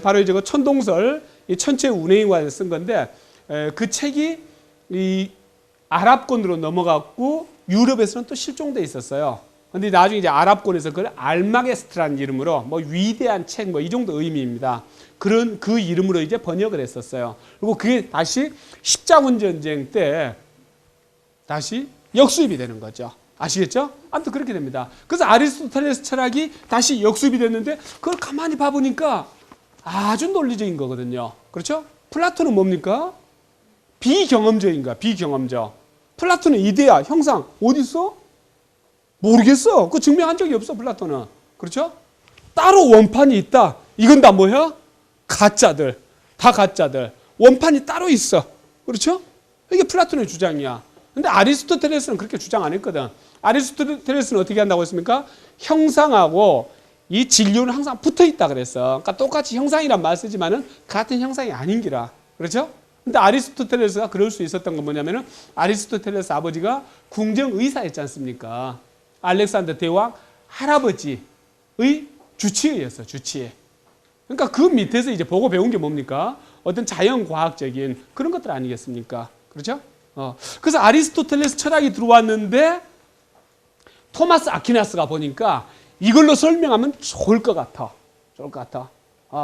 바로 이제 그 천동설, 이 천체 운행에 관해서 쓴 건데, 그 책이 이 아랍권으로 넘어갔고 유럽에서는 또 실종돼 있었어요. 근데 나중에 이제 아랍권에서 그걸 알마게스트라는 이름으로 뭐 위대한 책 뭐 이 정도 의미입니다. 그런 그 이름으로 이제 번역을 했었어요. 그리고 그게 다시 십자군 전쟁 때 다시 역수입이 되는 거죠. 아시겠죠? 아무튼 그렇게 됩니다. 그래서 아리스토텔레스 철학이 다시 역습이 됐는데 그걸 가만히 봐보니까 아주 논리적인 거거든요. 그렇죠? 플라톤은 뭡니까? 비경험적인가? 비경험적. 플라톤은 이데아, 형상 어디 있어? 모르겠어. 그거 증명한 적이 없어, 플라톤은. 그렇죠? 따로 원판이 있다. 이건 다 뭐야? 가짜들. 다 가짜들. 원판이 따로 있어. 그렇죠? 이게 플라톤의 주장이야. 근데 아리스토텔레스는 그렇게 주장 안 했거든. 아리스토텔레스는 어떻게 한다고 했습니까? 형상하고 이 진료는 항상 붙어 있다 그랬어. 그러니까 똑같이 형상이란 말 쓰지만은 같은 형상이 아닌기라. 그렇죠? 근데 아리스토텔레스가 그럴 수 있었던 건 뭐냐면은 아리스토텔레스 아버지가 궁정 의사였지 않습니까? 알렉산더 대왕 할아버지의 주치의였어, 주치의. 그러니까 그 밑에서 이제 보고 배운 게 뭡니까? 어떤 자연과학적인 그런 것들 아니겠습니까? 그렇죠? 그래서 아리스토텔레스 철학이 들어왔는데 토마스 아퀴나스가 보니까 이걸로 설명하면 좋을 것 같아. 좋을 것 같아.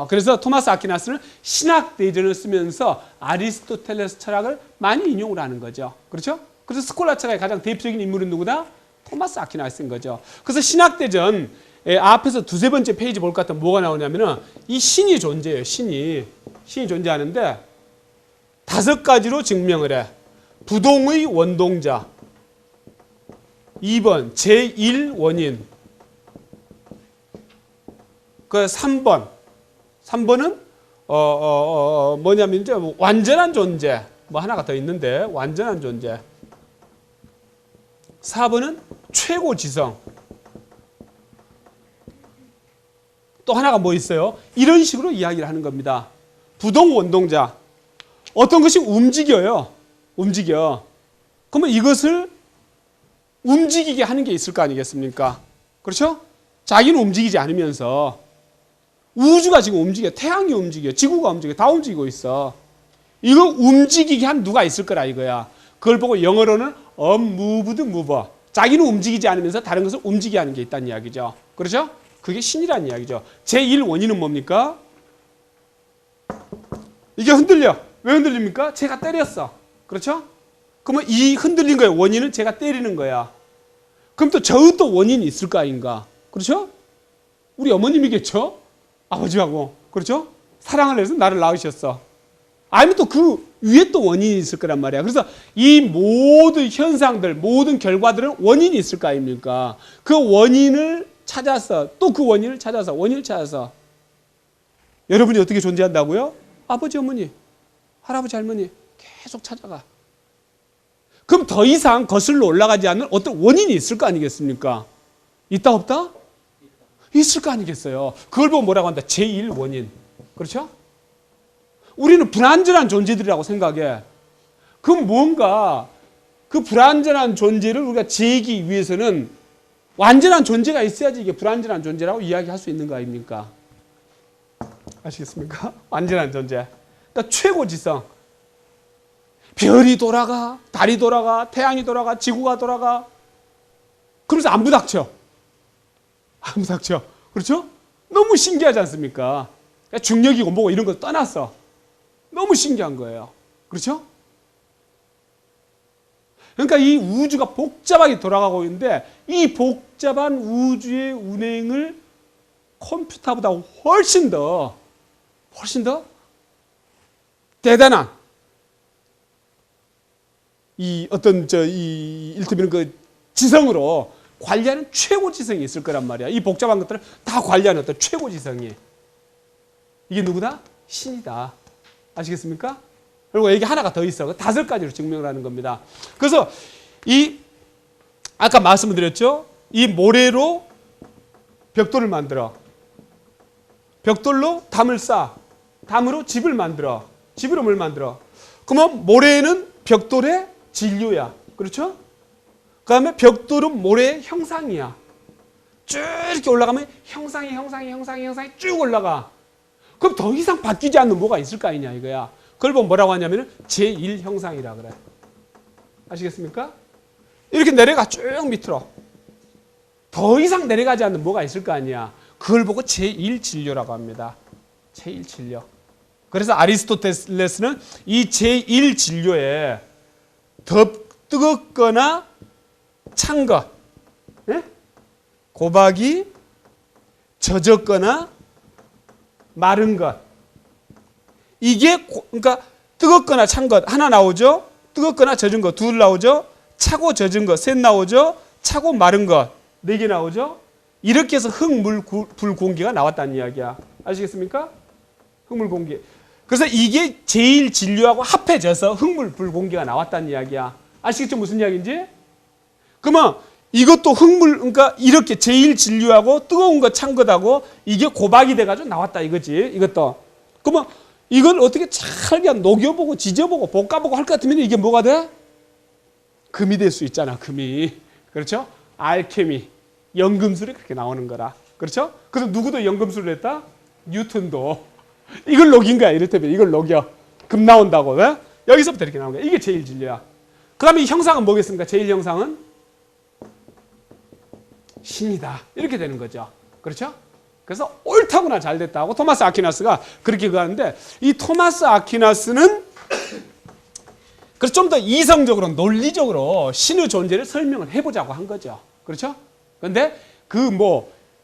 그래서 토마스 아퀴나스는 신학대전을 쓰면서 아리스토텔레스 철학을 많이 인용을 하는 거죠. 그렇죠? 그래서 스콜라 철학의 가장 대표적인 인물은 누구다? 토마스 아퀴나스인 거죠. 그래서 신학대전 앞에서 두세 번째 페이지 볼 것 같으면 뭐가 나오냐면은 이 신이 존재해요. 신이 존재하는데 5가지로 증명을 해. 부동의 원동자. 2번 제1원인. 그 3번은 뭐냐면 이제 완전한 존재. 뭐 하나가 더 있는데 완전한 존재. 4번은 최고지성. 또 하나가 뭐 있어요? 이런 식으로 이야기를 하는 겁니다. 부동 원동자. 어떤 것이 움직여요. 움직여. 그러면 이것을 움직이게 하는 게 있을 거 아니겠습니까? 그렇죠? 자기는 움직이지 않으면서 우주가 지금 움직여. 태양이 움직여. 지구가 움직여. 다 움직이고 있어. 이거 움직이게 한 누가 있을 거라 이거야. 그걸 보고 영어로는 unmoved mover. 자기는 움직이지 않으면서 다른 것을 움직이게 하는 게 있다는 이야기죠. 그렇죠? 그게 신이라는 이야기죠. 제1원인은 뭡니까? 이게 흔들려. 왜 흔들립니까? 제가 때렸어. 그렇죠? 그러면 이 흔들린 거의 원인은 제가 때리는 거야. 그럼 또 저의 또 원인이 있을 거 아닌가? 그렇죠? 우리 어머님이겠죠? 아버지하고. 그렇죠? 사랑을 해서 나를 낳으셨어. 아니면 또 그 위에 또 원인이 있을 거란 말이야. 그래서 이 모든 현상들, 모든 결과들은 원인이 있을 거 아닙니까? 그 원인을 찾아서 또 그 원인을 찾아서 여러분이 어떻게 존재한다고요? 아버지, 어머니, 할아버지, 할머니 계속 찾아가. 그럼 더 이상 거슬러 올라가지 않는 어떤 원인이 있을 거 아니겠습니까? 있다 없다? 있을 거 아니겠어요. 그걸 보고 뭐라고 한다? 제1원인. 그렇죠? 우리는 불완전한 존재들이라고 생각해. 그럼 뭔가 그 불완전한 존재를 우리가 지기 위해서는 완전한 존재가 있어야지 이게 불완전한 존재라고 이야기할 수 있는 거 아닙니까? 아시겠습니까? 완전한 존재. 그러니까 최고지성. 별이 돌아가, 달이 돌아가, 태양이 돌아가, 지구가 돌아가. 그러면서 안 부닥쳐. 안 부닥쳐. 그렇죠? 너무 신기하지 않습니까? 중력이고 뭐고 이런 거 떠났어. 너무 신기한 거예요. 그렇죠? 그러니까 이 우주가 복잡하게 돌아가고 있는데 이 복잡한 우주의 운행을 컴퓨터보다 훨씬 더 대단한 일테면 그 지성으로 관리하는 최고 지성이 있을 거란 말이야. 이 복잡한 것들을 다 관리하는 어떤 최고 지성이. 이게 누구다? 신이다. 아시겠습니까? 그리고 여기 하나가 더 있어. 5가지로 증명을 하는 겁니다. 그래서 아까 말씀을 드렸죠? 이 모래로 벽돌을 만들어. 벽돌로 담을 쌓아. 담으로 집을 만들어. 집으로 뭘 만들어. 그러면 모래는 벽돌의 진료야. 그렇죠? 그 다음에 벽돌은 모래의 형상이야. 쭉 이렇게 올라가면 형상이 쭉 올라가. 그럼 더 이상 바뀌지 않는 뭐가 있을 거 아니냐 이거야. 그걸 보면 뭐라고 하냐면 제1형상이라 그래. 아시겠습니까? 이렇게 내려가 쭉 밑으로. 더 이상 내려가지 않는 뭐가 있을 거 아니야. 그걸 보고 제1진료라고 합니다. 제1진료. 그래서 아리스토텔레스는 이 제1진료에 더 뜨겁거나 찬 것, 예? 고박이 젖었거나 마른 것. 이게 그러니까 뜨겁거나 찬 것 하나 나오죠. 뜨겁거나 젖은 것 둘 나오죠. 차고 젖은 것 셋 나오죠. 차고 마른 것 네 개 나오죠. 이렇게 해서 흙물 불 공기가 나왔다는 이야기야. 아시겠습니까? 흙물 공기. 그래서 이게 제일 진류하고 합해져서 흙물 불 공기가 나왔다는 이야기야. 아시겠죠? 무슨 이야기인지? 그러면 이것도 흙물, 그러니까 이렇게 제일 진류하고 뜨거운 것 찬 것하고 이게 고박이 돼가지고 나왔다 이거지. 이것도. 그러면 이걸 어떻게 잘 그냥 녹여보고 지져보고 볶아보고 할 것 같으면 이게 뭐가 돼? 금이 될 수 있잖아. 금이. 그렇죠? 알케미. 연금술이 그렇게 나오는 거라. 그렇죠? 그래서 누구도 연금술을 했다? 뉴턴도. 이걸 녹인 거야. 이를테면 이걸 녹여. 금 나온다고. 왜? 여기서부터 이렇게 나온 거야. 이게 제일 진리야. 그 다음에 이 형상은 뭐겠습니까? 제일 형상은 신이다. 이렇게 되는 거죠. 그렇죠? 그래서 옳다구나 잘 됐다 하고 토마스 아퀴나스가 그렇게 가는데 이 토마스 아퀴나스는 그래서 좀 더 이성적으로 논리적으로 신의 존재를 설명을 해보자고 한 거죠. 그렇죠? 그런데 그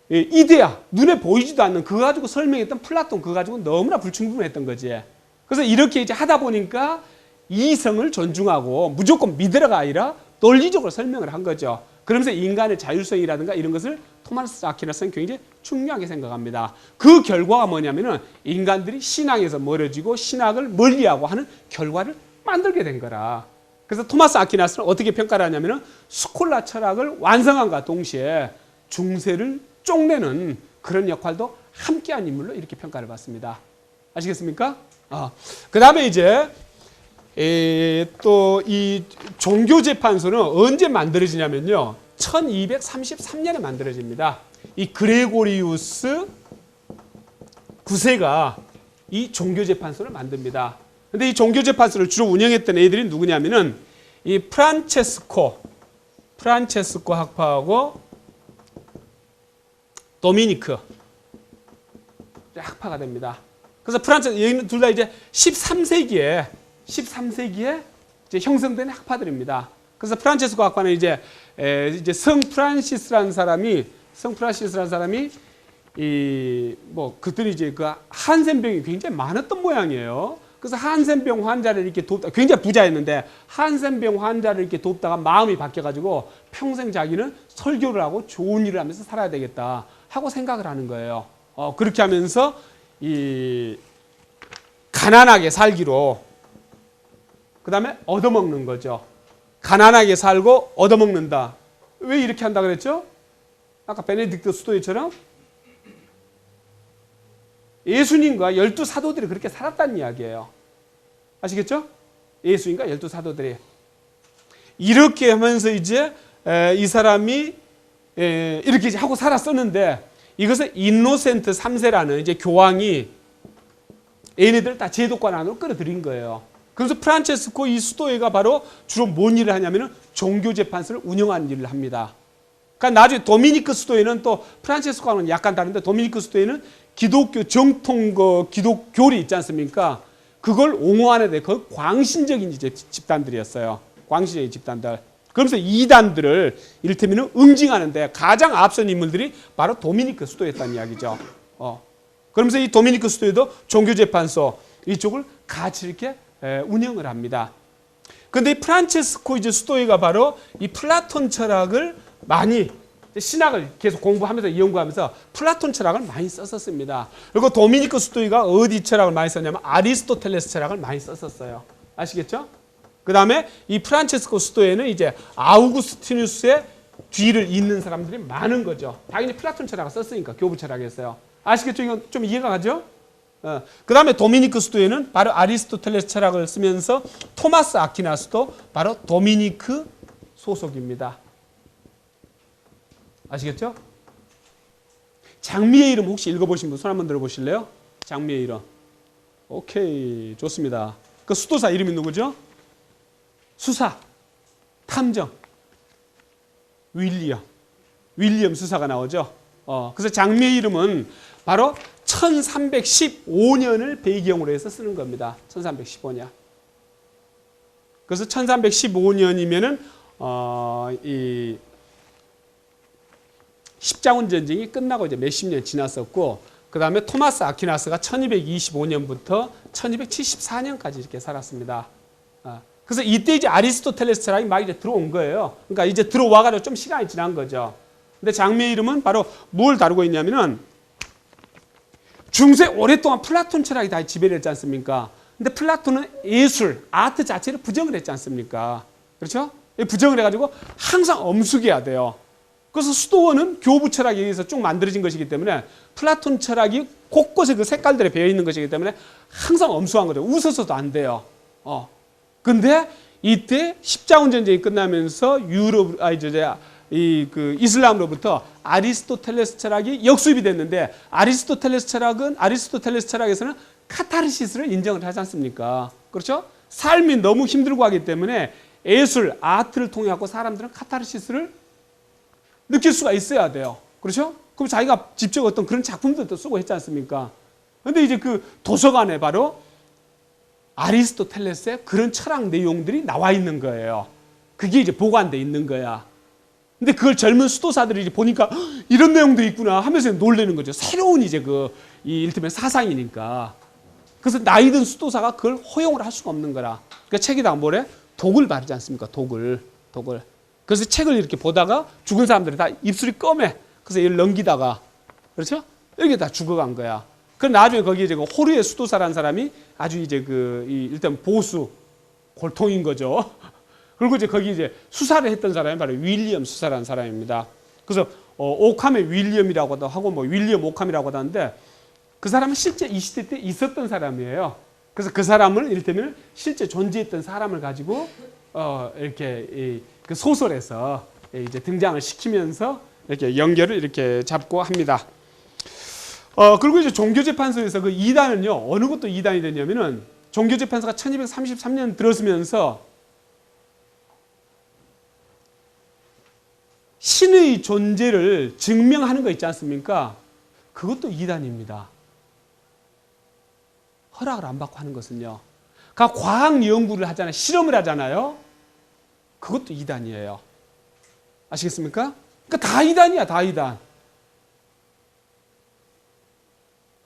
이데아 눈에 보이지도 않는 그거 가지고 설명했던 플라톤 그거 가지고 너무나 불충분했던 거지. 그래서 이렇게 이제 하다 보니까 이성을 존중하고 무조건 믿으라가 아니라 논리적으로 설명을 한 거죠. 그러면서 인간의 자율성이라든가 이런 것을 토마스 아퀴나스는 굉장히 중요하게 생각합니다. 그 결과가 뭐냐면은 인간들이 신앙에서 멀어지고 신학을 멀리하고 하는 결과를 만들게 된 거라. 그래서 토마스 아퀴나스는 어떻게 평가를 하냐면은 스콜라 철학을 완성함과 동시에 중세를 쪽내는 그런 역할도 함께한 인물로 이렇게 평가를 받습니다. 아시겠습니까? 그 다음에 이제 또 이 종교재판소는 언제 만들어지냐면요. 1233년에 만들어집니다. 이 그레고리우스 9세가 이 종교재판소를 만듭니다. 근데 이 종교재판소를 주로 운영했던 애들이 누구냐면은 이 프란체스코 학파하고 도미니크 학파가 됩니다. 그래서 여기는 둘 다 이제 13세기에 이제 형성된 학파들입니다. 그래서 프란체스코 학파는 이제 성 프란시스라는 사람이 그들이 이제 그 한센병이 굉장히 많았던 모양이에요. 그래서 한센병 환자를 이렇게 돕다, 굉장히 부자였는데 한센병 환자를 이렇게 돕다가 마음이 바뀌어가지고 평생 자기는 설교를 하고 좋은 일을 하면서 살아야 되겠다 하고 생각을 하는 거예요. 그렇게 하면서 이 가난하게 살기로 그 다음에 얻어먹는 거죠. 가난하게 살고 얻어먹는다. 왜 이렇게 한다 그랬죠? 아까 베네딕트 수도회처럼 예수님과 12사도들이 그렇게 살았다는 이야기예요. 아시겠죠? 예수님과 12사도들이 이렇게 하면서 이제 이 사람이 이렇게 이제 하고 살았었는데 이것을 인노센트 3세라는 이제 교황이 얘네들 다 제도권 안으로 끌어들인 거예요. 그래서 프란체스코 이 수도회가 바로 주로 뭔 일을 하냐면은 종교재판소를 운영하는 일을 합니다. 그러니까 나중에 도미니크 수도회는 또 프란체스코와는 약간 다른데 도미니크 수도회는 기독교 정통 기독교리 있지 않습니까? 그걸 옹호하는 데 그 광신적인 이제 집단들이었어요. 광신적인 집단들. 그러면서 이단들을 이를테면 응징하는데 가장 앞선 인물들이 바로 도미니크 수도였다는 이야기죠. 그러면서 이 도미니크 수도에도 종교재판소 이쪽을 같이 이렇게 운영을 합니다. 그런데 이 프란체스코 이제 수도회가 바로 이 플라톤 철학을 많이 신학을 계속 공부하면서 연구하면서 플라톤 철학을 많이 썼었습니다. 그리고 도미니크 수도회가 어디 철학을 많이 썼냐면 아리스토텔레스 철학을 많이 썼었어요. 아시겠죠? 그 다음에 이 프란체스코 수도회는 이제 아우구스티누스의 뒤를 잇는 사람들이 많은 거죠. 당연히 플라톤 철학을 썼으니까 교부 철학이었어요. 아시겠죠? 이건 좀 이해가 가죠? 그 다음에 도미니크 수도회는 바로 아리스토텔레스 철학을 쓰면서 토마스 아퀴나스도 바로 도미니크 소속입니다. 아시겠죠? 장미의 이름 혹시 읽어보신 분 손 한번 들어보실래요? 장미의 이름. 오케이, 좋습니다. 그 수도사 이름이 누구죠? 수사, 탐정, 윌리엄 수사가 나오죠. 그래서 장미의 이름은 바로 1315년을 배경으로 해서 쓰는 겁니다. 1315년. 그래서 1315년이면은 십자군 전쟁이 끝나고 이제 몇십 년 지났었고, 그 다음에 토마스 아퀴나스가 1225년부터 1274년까지 이렇게 살았습니다. 그래서 이때 이제 아리스토텔레스 철학이 막 이제 들어온 거예요. 그러니까 이제 들어와가지고 좀 시간이 지난 거죠. 근데 장미의 이름은 바로 뭘 다루고 있냐면은 중세 오랫동안 플라톤 철학이 다 지배를 했지 않습니까? 근데 플라톤은 예술, 아트 자체를 부정을 했지 않습니까? 그렇죠? 부정을 해가지고 항상 엄숙해야 돼요. 그래서 수도원은 교부 철학에 의해서 쭉 만들어진 것이기 때문에 플라톤 철학이 곳곳에 그 색깔들에 배어 있는 것이기 때문에 항상 엄숙한 거죠. 웃어서도 안 돼요. 근데 이때 십자군 전쟁이 끝나면서 이슬람으로부터 아리스토텔레스 철학이 역수입이 됐는데 아리스토텔레스 철학에서는 카타르시스를 인정을 하지 않습니까? 그렇죠? 삶이 너무 힘들고 하기 때문에 예술, 아트를 통해 갖고 사람들은 카타르시스를 느낄 수가 있어야 돼요. 그렇죠? 그럼 자기가 직접 어떤 그런 작품들도 쓰고 했지 않습니까? 근데 이제 그 도서관에 바로 아리스토텔레스의 그런 철학 내용들이 나와 있는 거예요. 그게 이제 보관돼 있는 거야. 근데 그걸 젊은 수도사들이 이제 보니까 이런 내용도 있구나 하면서 놀라는 거죠. 새로운 이제 이를테면 사상이니까. 그래서 나이 든 수도사가 그걸 허용을 할 수가 없는 거라. 그러니까 책에다가 뭐래? 독을 바르지 않습니까? 독을. 그래서 책을 이렇게 보다가 죽은 사람들이 다 입술이 검해. 그래서 이걸 넘기다가, 그렇죠? 여기 다 죽어간 거야. 그럼 나중에 거기에 이제 호르의 수도사라는 사람이 아주 이제 일단 보수, 골통인 거죠. 그리고 이제 거기 이제 수사를 했던 사람이 바로 윌리엄 수사라는 사람입니다. 그래서 오캄의 윌리엄이라고도 하고 윌리엄 오캄이라고도 하는데 그 사람은 실제 이 시대 때 있었던 사람이에요. 그래서 그 사람을 이를테면 실제 존재했던 사람을 가지고 이렇게 그 소설에서 이제 등장을 시키면서 이렇게 연결을 이렇게 잡고 합니다. 그리고 이제 종교재판소에서 그 이단은요, 어느 것도 이단이 됐냐면은 종교재판소가 1233년 들어서면서 신의 존재를 증명하는 거 있지 않습니까? 그것도 이단입니다. 허락을 안 받고 하는 것은요. 그러니까 과학 연구를 하잖아요. 실험을 하잖아요. 그것도 이단이에요. 아시겠습니까? 그러니까 다 이단이야, 다 이단.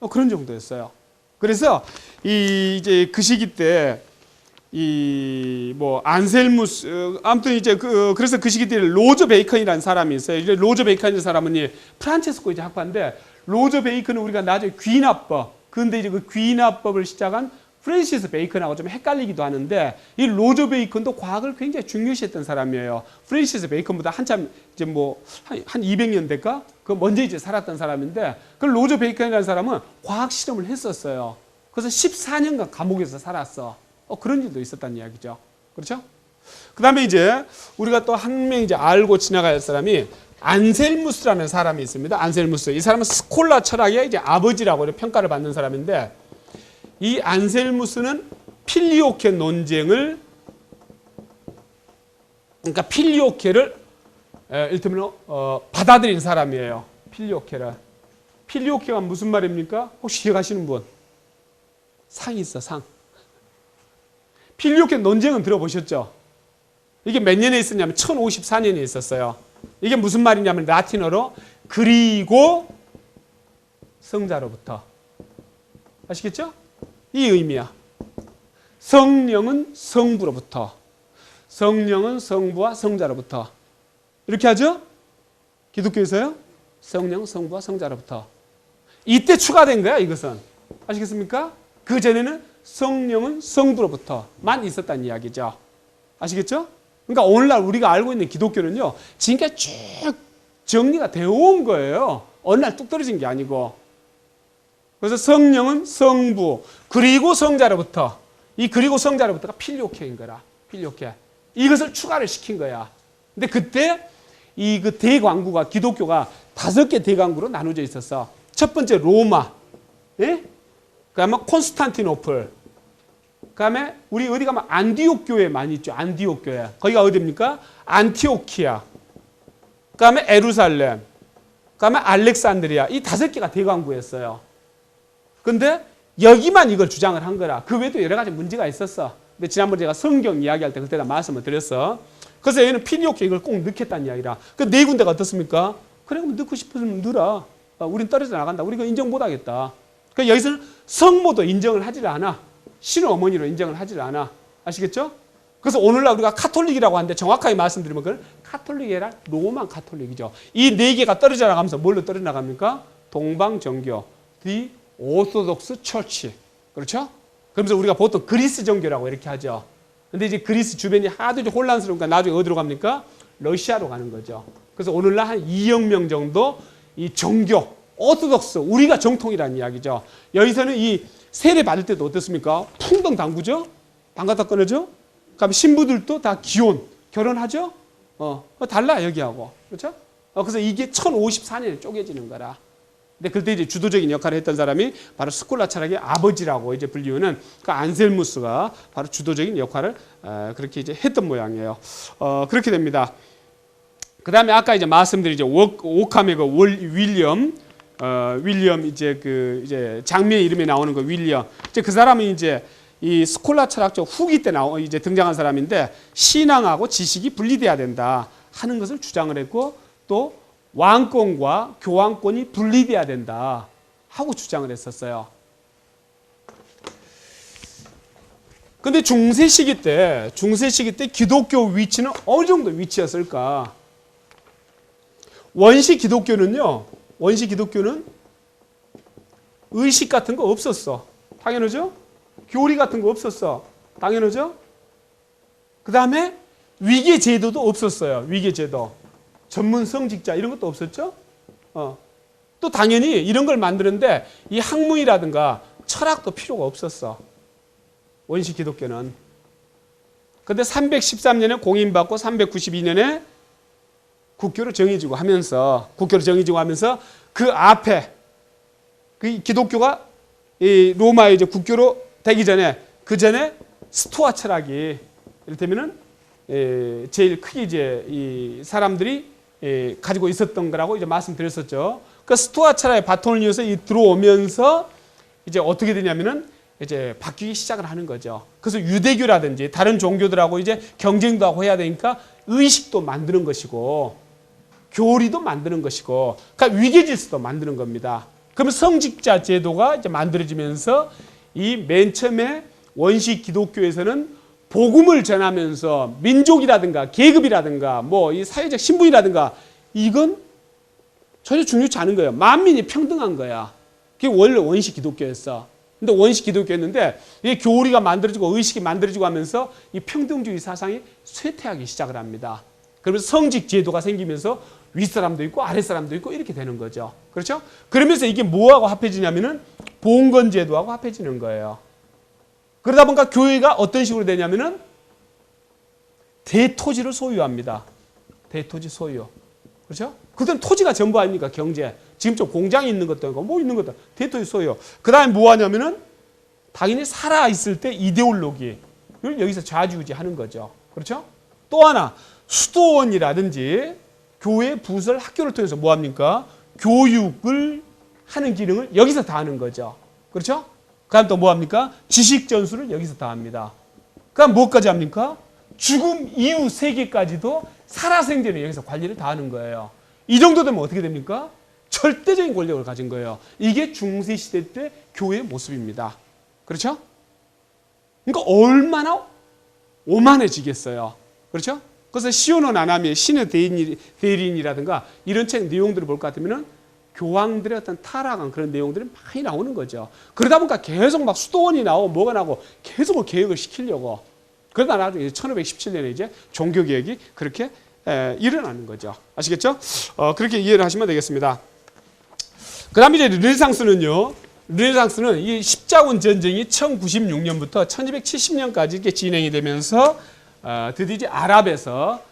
그런 정도였어요. 그래서 이제 그 시기 때 안셀무스 아무튼 이제 그래서 그 시기 때 로저 베이컨이라는 사람이 있어요. 이제 로저 베이컨이라는 사람은 프란체스코 이제 학파인데 로저 베이컨은 우리가 나중에 귀납법 근데 이제 그 귀납법을 시작한 프랜시스 베이컨하고 좀 헷갈리기도 하는데 이 로저 베이컨도 과학을 굉장히 중요시했던 사람이에요. 프랜시스 베이컨보다 한참 이제 한 200년 될까? 그 먼저 이제 살았던 사람인데 그 로저 베이컨이라는 사람은 과학 실험을 했었어요. 그래서 14년간 감옥에서 살았어. 그런 일도 있었다는 이야기죠. 그렇죠? 그 다음에 이제 우리가 또 한 명 이제 알고 지나가야 할 사람이 안셀무스라는 사람이 있습니다. 안셀무스. 이 사람은 스콜라 철학의 이제 아버지라고 평가를 받는 사람인데 이 안셀무스는 필리오케 논쟁을 그러니까 필리오케를 일테면 받아들인 사람이에요. 필리오케를. 필리오케가 무슨 말입니까? 혹시 기억하시는 분? 상이 있어, 상. 필리오케 논쟁은 들어보셨죠? 이게 몇 년에 있었냐면 1054년에 있었어요. 이게 무슨 말이냐면 라틴어로 그리고 성자로부터. 아시겠죠? 이 의미야. 성령은 성부로부터. 성령은 성부와 성자로부터. 이렇게 하죠? 기독교에서요? 성령, 성부와 성자로부터. 이때 추가된 거야, 이것은. 아시겠습니까? 그 전에는 성령은 성부로부터만 있었다는 이야기죠. 아시겠죠? 그러니까 오늘날 우리가 알고 있는 기독교는요, 지금까지 쭉 정리가 되어 온 거예요. 어느 날 뚝 떨어진 게 아니고. 그래서 성령은 성부, 그리고 성자로부터. 이 그리고 성자로부터가 필요케인 거라. 필요케. 이것을 추가를 시킨 거야. 근데 그때 이 그 대광구가 기독교가 5개 대광구로 나눠져 있었어. 첫 번째 로마, 예? 그다음에 콘스탄티노플, 그다음에 우리 어디 가면 안디옥 교회 많이 있죠. 안디옥 교회. 거기가 어디입니까? 안티오키아. 그다음에 에루살렘. 그다음에 알렉산드리아. 이 5개가 대광구였어요. 근데 여기만 이걸 주장을 한 거라. 그 외에도 여러 가지 문제가 있었어. 근데 지난번에 제가 성경 이야기할 때 그때 다 말씀을 드렸어. 그래서 얘는 필요케 이걸 꼭 넣겠다는 이야기라. 그 네 군데가 어떻습니까? 그래, 그럼 넣고 싶으면 넣어라. 우린 떨어져 나간다. 우리가 인정 못 하겠다. 그러니까 여기서는 성모도 인정을 하질 않아. 신의 어머니로 인정을 하질 않아. 아시겠죠? 그래서 오늘날 우리가 카톨릭이라고 하는데 정확하게 말씀드리면 그건 카톨릭이 아니라 로만 카톨릭이죠. 이 네 개가 떨어져 나가면서 뭘로 떨어져 나갑니까? 동방정교, The Orthodox Church. 그렇죠? 그러면서 우리가 보통 그리스 정교라고 이렇게 하죠. 근데 이제 그리스 주변이 하도 이제 혼란스러우니까 나중에 어디로 갑니까? 러시아로 가는 거죠. 그래서 오늘날 한 2억 명 정도 이 정교, 오토독스, 우리가 정통이라는 이야기죠. 여기서는 이 세례 받을 때도 어떻습니까? 풍덩 당구죠? 담갔다 꺼내죠? 그럼 신부들도 다 기혼, 결혼하죠? 달라, 여기하고. 그렇죠? 그래서 이게 1054년에 쪼개지는 거라. 근데 그때 이제 주도적인 역할을 했던 사람이 바로 스콜라 철학의 아버지라고 이제 불리우는 그 안셀무스가 바로 주도적인 역할을 그렇게 이제 했던 모양이에요. 그렇게 됩니다. 그 다음에 아까 이제 말씀드린 이제 오캄의 그 윌리엄 이제 장미의 이름에 나오는 그 윌리엄. 이제 그 사람은 이제 이 스콜라 철학적 후기 때 이제 등장한 사람인데 신앙하고 지식이 분리돼야 된다 하는 것을 주장을 했고 또 왕권과 교황권이 분리돼야 된다 하고 주장을 했었어요. 근데 중세 시기 때 기독교 위치는 어느 정도 위치였을까? 원시 기독교는 의식 같은 거 없었어. 당연하죠? 교리 같은 거 없었어. 당연하죠? 그 다음에 위계 제도도 없었어요. 위계 제도. 전문 성직자 이런 것도 없었죠? 또 당연히 이런 걸 만드는데 이 학문이라든가 철학도 필요가 없었어. 원시 기독교는. 근데 313년에 공인받고 392년에 국교로 정해지고 하면서 그 앞에 그 기독교가 이 로마의 이제 국교로 되기 전에 그 전에 스토아 철학이 이를테면은 제일 크게 이제 이 사람들이 가지고 있었던 거라고 이제 말씀드렸었죠. 그 스토아 철학의 바톤을 이어서 들어오면서 이제 어떻게 되냐면은 이제 바뀌기 시작을 하는 거죠. 그래서 유대교라든지 다른 종교들하고 이제 경쟁도 하고 해야 되니까 의식도 만드는 것이고 교리도 만드는 것이고 그러니까 위계 질서도 만드는 겁니다. 그러면 성직자 제도가 이제 만들어지면서 이 맨 처음에 원시 기독교에서는 복음을 전하면서 민족이라든가 계급이라든가 뭐 이 사회적 신분이라든가 이건 전혀 중요치 않은 거예요. 만민이 평등한 거야. 그게 원래 원시 기독교였어. 근데 원시 기독교였는데 이게 교리가 만들어지고 의식이 만들어지고 하면서 이 평등주의 사상이 쇠퇴하기 시작을 합니다. 그러면서 성직 제도가 생기면서 윗사람도 있고 아랫사람도 있고 이렇게 되는 거죠. 그렇죠? 그러면서 이게 뭐하고 합해지냐면은 봉건 제도하고 합해지는 거예요. 그러다 보니까 교회가 어떤 식으로 되냐면은 대토지를 소유합니다. 대토지 소유. 그렇죠? 그때는 토지가 전부 아닙니까? 경제. 지금 좀 공장이 있는 것도 아니고 뭐 있는 것도 대토지 소유. 그 다음에 뭐 하냐면은 당연히 살아있을 때 이데올로기를 여기서 좌지우지하는 거죠. 그렇죠? 또 하나 수도원이라든지 교회 부설 학교를 통해서 뭐 합니까? 교육을 하는 기능을 여기서 다 하는 거죠. 그렇죠? 그 다음 또 뭐 합니까? 지식 전수를 여기서 다 합니다. 그 다음 뭐까지 합니까? 죽음 이후 세계까지도 살아생전에 여기서 관리를 다 하는 거예요. 이 정도 되면 어떻게 됩니까? 절대적인 권력을 가진 거예요. 이게 중세시대 때 교회의 모습입니다. 그렇죠? 그러니까 얼마나 오만해지겠어요. 그렇죠? 그래서 시오노 나나미의 신의 대리인이라든가 이런 책 내용들을 볼 것 같으면은 교황들의 어떤 타락한 그런 내용들이 많이 나오는 거죠. 그러다 보니까 계속 막 수도원이 나오고 뭐가 나오고 계속 개혁을 시키려고. 그러다 나중에 1517년에 이제 종교개혁이 그렇게 일어나는 거죠. 아시겠죠? 그렇게 이해를 하시면 되겠습니다. 그 다음에 이제 르네상스는 이 십자군 전쟁이 1096년부터 1270년까지 이렇게 진행이 되면서 드디어 이제 아랍에서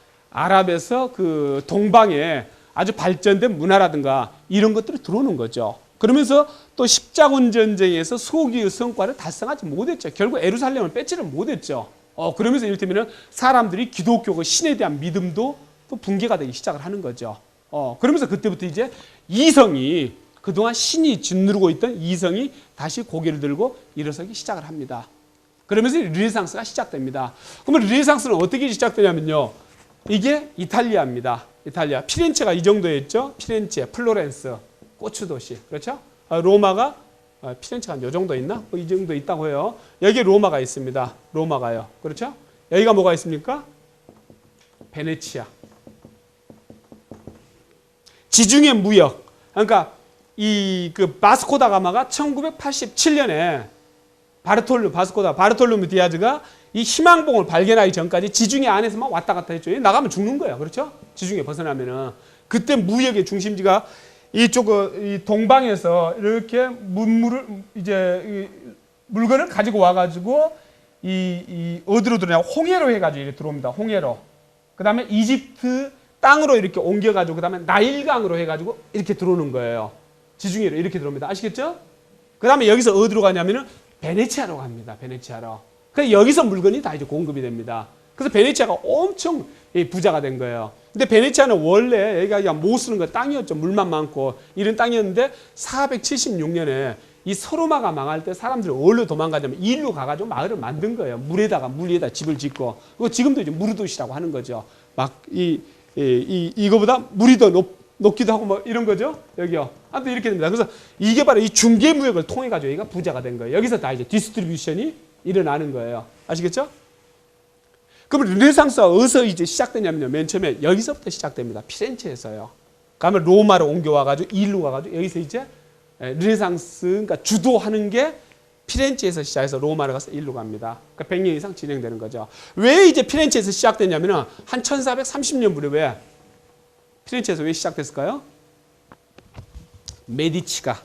그 동방에 아주 발전된 문화라든가 이런 것들이 들어오는 거죠. 그러면서 또 십자군 전쟁에서 소기의 성과를 달성하지 못했죠. 결국 예루살렘을 뺏지를 못했죠. 그러면서 이를테면 사람들이 기독교가 신에 대한 믿음도 또 붕괴가 되기 시작을 하는 거죠. 그러면서 그때부터 이제 이성이 그동안 신이 짓누르고 있던 이성이 다시 고개를 들고 일어서기 시작을 합니다. 그러면서 르네상스가 시작됩니다. 그러면 르네상스는 어떻게 시작되냐면요. 이게 이탈리아입니다. 이탈리아. 피렌체가 이 정도였죠. 피렌체, 플로렌스, 고추 도시. 그렇죠? 로마가 피렌체가 한 요 정도 있나? 이 정도 있다고 해요. 여기 로마가 있습니다. 로마가요. 그렇죠? 여기가 뭐가 있습니까? 베네치아. 지중해 무역. 그러니까 그 바스코 다 가마가 1987년에 바르톨로메 디아즈가 이 희망봉을 발견하기 전까지 지중해 안에서만 왔다 갔다 했죠. 나가면 죽는 거예요. 그렇죠? 지중해 벗어나면은. 그때 무역의 중심지가 이쪽 이 동방에서 이렇게 물건을 가지고 와가지고 어디로 들어오냐? 홍해로 해가지고 이렇게 들어옵니다. 홍해로. 그 다음에 이집트 땅으로 이렇게 옮겨가지고 그 다음에 나일강으로 해가지고 이렇게 들어오는 거예요. 지중해로 이렇게 들어옵니다. 아시겠죠? 그 다음에 여기서 어디로 가냐면은 베네치아로 갑니다. 베네치아로. 그래서 여기서 물건이 다 이제 공급이 됩니다. 그래서 베네치아가 엄청 부자가 된 거예요. 근데 베네치아는 원래 여기가 그냥 못 쓰는 거 땅이었죠. 물만 많고 이런 땅이었는데 476년에 이 서로마가 망할 때 사람들이 어디로 도망가냐면 이리로 가가지고 마을을 만든 거예요. 물 위에다 집을 짓고. 그리고 지금도 이제 무르도시라고 하는 거죠. 막 이거보다 물이 더 높기도 하고 뭐 이런 거죠. 여기요. 아무튼 이렇게 됩니다. 그래서 이게 바로 이 중개무역을 통해 가지고 여기가 부자가 된 거예요. 여기서 다 이제 디스트리뷰션이 일어나는 거예요. 아시겠죠? 그럼 르네상스가 어디서 이제 시작되냐면요. 맨 처음에 여기서부터 시작됩니다. 피렌체에서요. 그러면 로마로 옮겨와 가지고 일로 가 가지고 여기서 이제 르네상스 그러니까 주도하는 게 피렌체에서 시작해서 로마로 가서 일로 갑니다. 그러니까 100년 이상 진행되는 거죠. 왜 이제 피렌체에서 시작됐냐면은 한 1430년 무렵에 왜 피렌체에서 왜 시작됐을까요? 메디치가,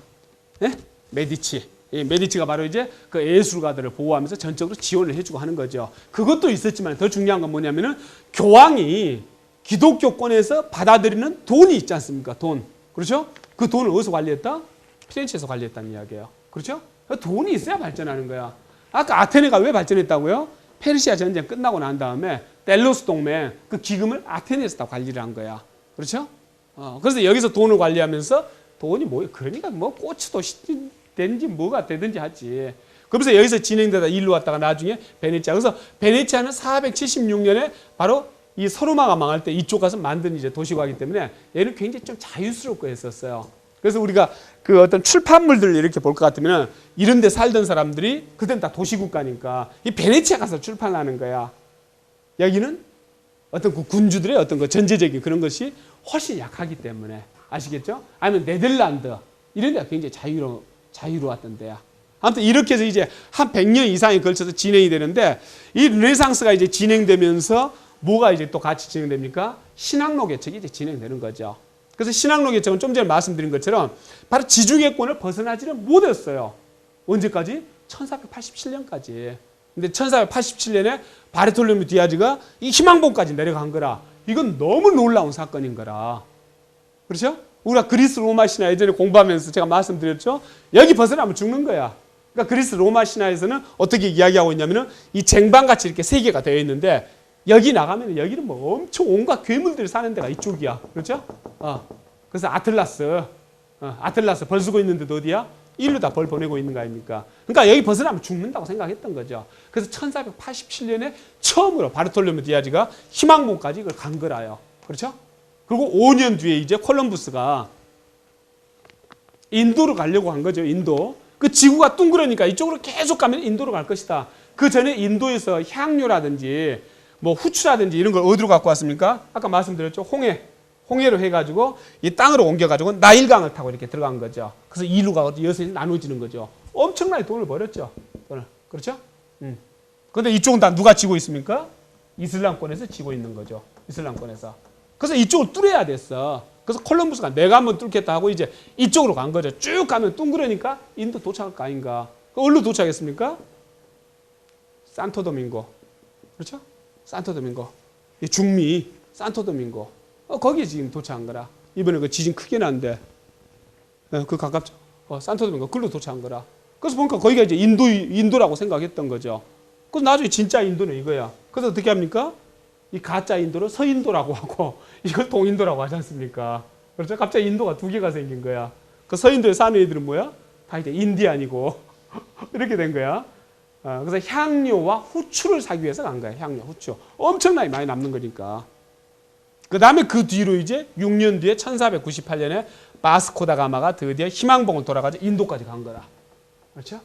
네? 메디치가 바로 이제 그 예술가들을 보호하면서 전적으로 지원을 해주고 하는 거죠. 그것도 있었지만 더 중요한 건 뭐냐면은 교황이 기독교권에서 받아들이는 돈이 있지 않습니까? 돈. 그렇죠? 그 돈을 어디서 관리했다? 피렌체에서 관리했다는 이야기예요. 그렇죠? 돈이 있어야 발전하는 거야. 아까 아테네가 왜 발전했다고요? 페르시아 전쟁 끝나고 난 다음에 델로스 동맹 그 기금을 아테네에서 다 관리를 한 거야. 그렇죠? 그래서 여기서 돈을 관리하면서 돈이 뭐예요? 그러니까 뭐 꽃도 되든지 뭐가 되든지 하지. 그러면서 여기서 진행되다 일로 왔다가 나중에 베네치아. 그래서 베네치아는 476년에 바로 이 서로마가 망할 때 이쪽 가서 만든 이제 도시가이기 때문에 얘는 굉장히 좀 자유스럽고 했었어요. 그래서 우리가 그 어떤 출판물들을 이렇게 볼 것 같으면 이런 데 살던 사람들이 그땐 다 도시국가니까 이 베네치아 가서 출판하는 거야. 여기는 어떤 그 군주들의 어떤 그 전제적인 그런 것이 훨씬 약하기 때문에 아시겠죠? 아니면 네덜란드 이런 데가 굉장히 자유로웠던 데야. 아무튼 이렇게 해서 이제 한 100년 이상에 걸쳐서 진행이 되는데 이 르네상스가 이제 진행되면서 뭐가 이제 또 같이 진행됩니까? 신학로 개척이 이제 진행되는 거죠. 그래서 신학로 개척은 좀 전에 말씀드린 것처럼 바로 지중해권을 벗어나지는 못했어요. 언제까지? 1487년까지. 근데 1487년에 바르톨로메 디아즈가 이 희망봉까지 내려간 거라. 이건 너무 놀라운 사건인 거라. 그렇죠? 우리가 그리스 로마 신화 예전에 공부하면서 제가 말씀드렸죠. 여기 벗어나면 죽는 거야. 그러니까 그리스 로마 신화에서는 어떻게 이야기하고 있냐면은 이 쟁반같이 이렇게 세 개가 되어 있는데 여기 나가면 여기는 뭐 엄청 온갖 괴물들이 사는 데가 이쪽이야. 그렇죠? 그래서 아틀라스 벌 쓰고 있는 데도 어디야? 일로 다 벌 보내고 있는 거 아닙니까? 그러니까 여기 벗어나면 죽는다고 생각했던 거죠. 그래서 1487년에 처음으로 바르톨로메 디아즈가 희망봉까지 이걸 간 거라요. 그렇죠? 그리고 5년 뒤에 이제 콜럼부스가 인도로 가려고 한 거죠. 인도. 그 지구가 둥그러니까 이쪽으로 계속 가면 인도로 갈 것이다. 그 전에 인도에서 향료라든지 뭐 후추라든지 이런 걸 어디로 갖고 왔습니까? 아까 말씀드렸죠. 홍해로 해가지고 이 땅으로 옮겨가지고 나일강을 타고 이렇게 들어간 거죠. 그래서 이루 가고 여섯이 나눠지는 거죠. 엄청나게 돈을 벌었죠. 돈을. 그렇죠? 그런데 이쪽은 다 누가 지고 있습니까? 이슬람권에서 지고 있는 거죠. 이슬람권에서. 그래서 이쪽을 뚫어야 됐어. 그래서 콜럼부스가 내가 한번 뚫겠다 하고 이제 이쪽으로 간 거죠. 쭉 가면 둥그러니까 인도 도착할 거 아닌가. 어디로 도착했습니까? 산토도밍고. 그렇죠? 산토도밍고. 중미 산토도밍고. 거기에 지금 도착한 거라. 이번에 그 지진 크게 났는데 그 가깝죠. 산토도밍고 글로 도착한 거라. 그래서 보니까 거기가 이제 인도라고 생각했던 거죠. 그래서 나중에 진짜 인도는 이거야. 그래서 어떻게 합니까? 이 가짜 인도를 서인도라고 하고 이걸 동인도라고 하지 않습니까? 그렇죠? 갑자기 인도가 두 개가 생긴 거야. 그 서인도에 사는 애들은 뭐야? 다 이제 인디안이고 이렇게 된 거야. 그래서 향료와 후추를 사기 위해서 간 거야. 향료, 후추. 엄청나게 많이 남는 거니까. 그 다음에 그 뒤로 이제 6년 뒤에 1498년에 바스코 다 가마가 드디어 희망봉을 돌아가지고 인도까지 간 거라. 그렇죠?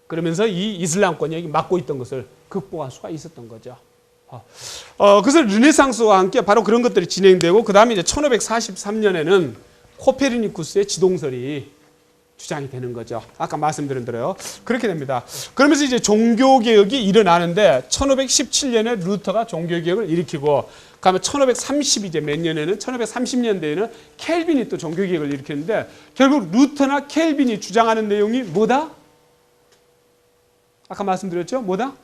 그러면서 이 이슬람권이 막고 있던 것을 극복할 수가 있었던 거죠. 그래서 르네상스와 함께 바로 그런 것들이 진행되고, 그 다음에 이제 1543년에는 코페르니쿠스의 지동설이 주장이 되는 거죠. 아까 말씀드린 대로요. 그렇게 됩니다. 그러면서 이제 종교개혁이 일어나는데 1517년에 루터가 종교개혁을 일으키고, 그다음에 1530 이제 몇 년에는 1530년대에는 켈빈이 또 종교개혁을 일으키는데, 결국 루터나 켈빈이 주장하는 내용이 뭐다? 아까 말씀드렸죠? 뭐다?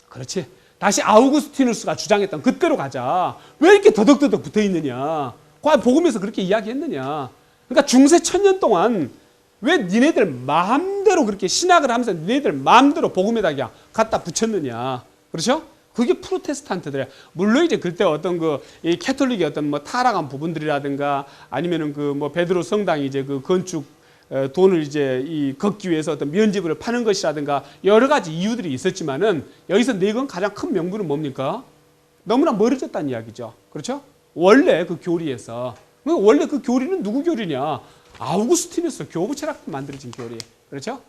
그렇지. 다시 아우구스티누스가 주장했던 그때로 가자. 왜 이렇게 더덕더덕 붙어 있느냐? 과연 복음에서 그렇게 이야기했느냐? 그러니까 중세 1000년 동안 왜 니네들 마음대로 그렇게 신학을 하면서 니네들 마음대로 복음에다 그냥 갖다 붙였느냐? 그렇죠? 그게 프로테스탄트들이야. 물론 이제 그때 어떤 이 캐톨릭의 어떤 뭐 타락한 부분들이라든가, 아니면은 뭐 베드로 성당이 이제 그 건축 돈을 이제 걷기 위해서 어떤 면집을 파는 것이라든가 여러 가지 이유들이 있었지만은, 여기서 내건 가장 큰 명분은 뭡니까? 너무나 멀어졌다는 이야기죠. 그렇죠? 원래 그 교리에서, 원래 그 교리는 누구 교리냐? 아우구스티누스 교부 철학 때 만들어진 교리. 그렇죠?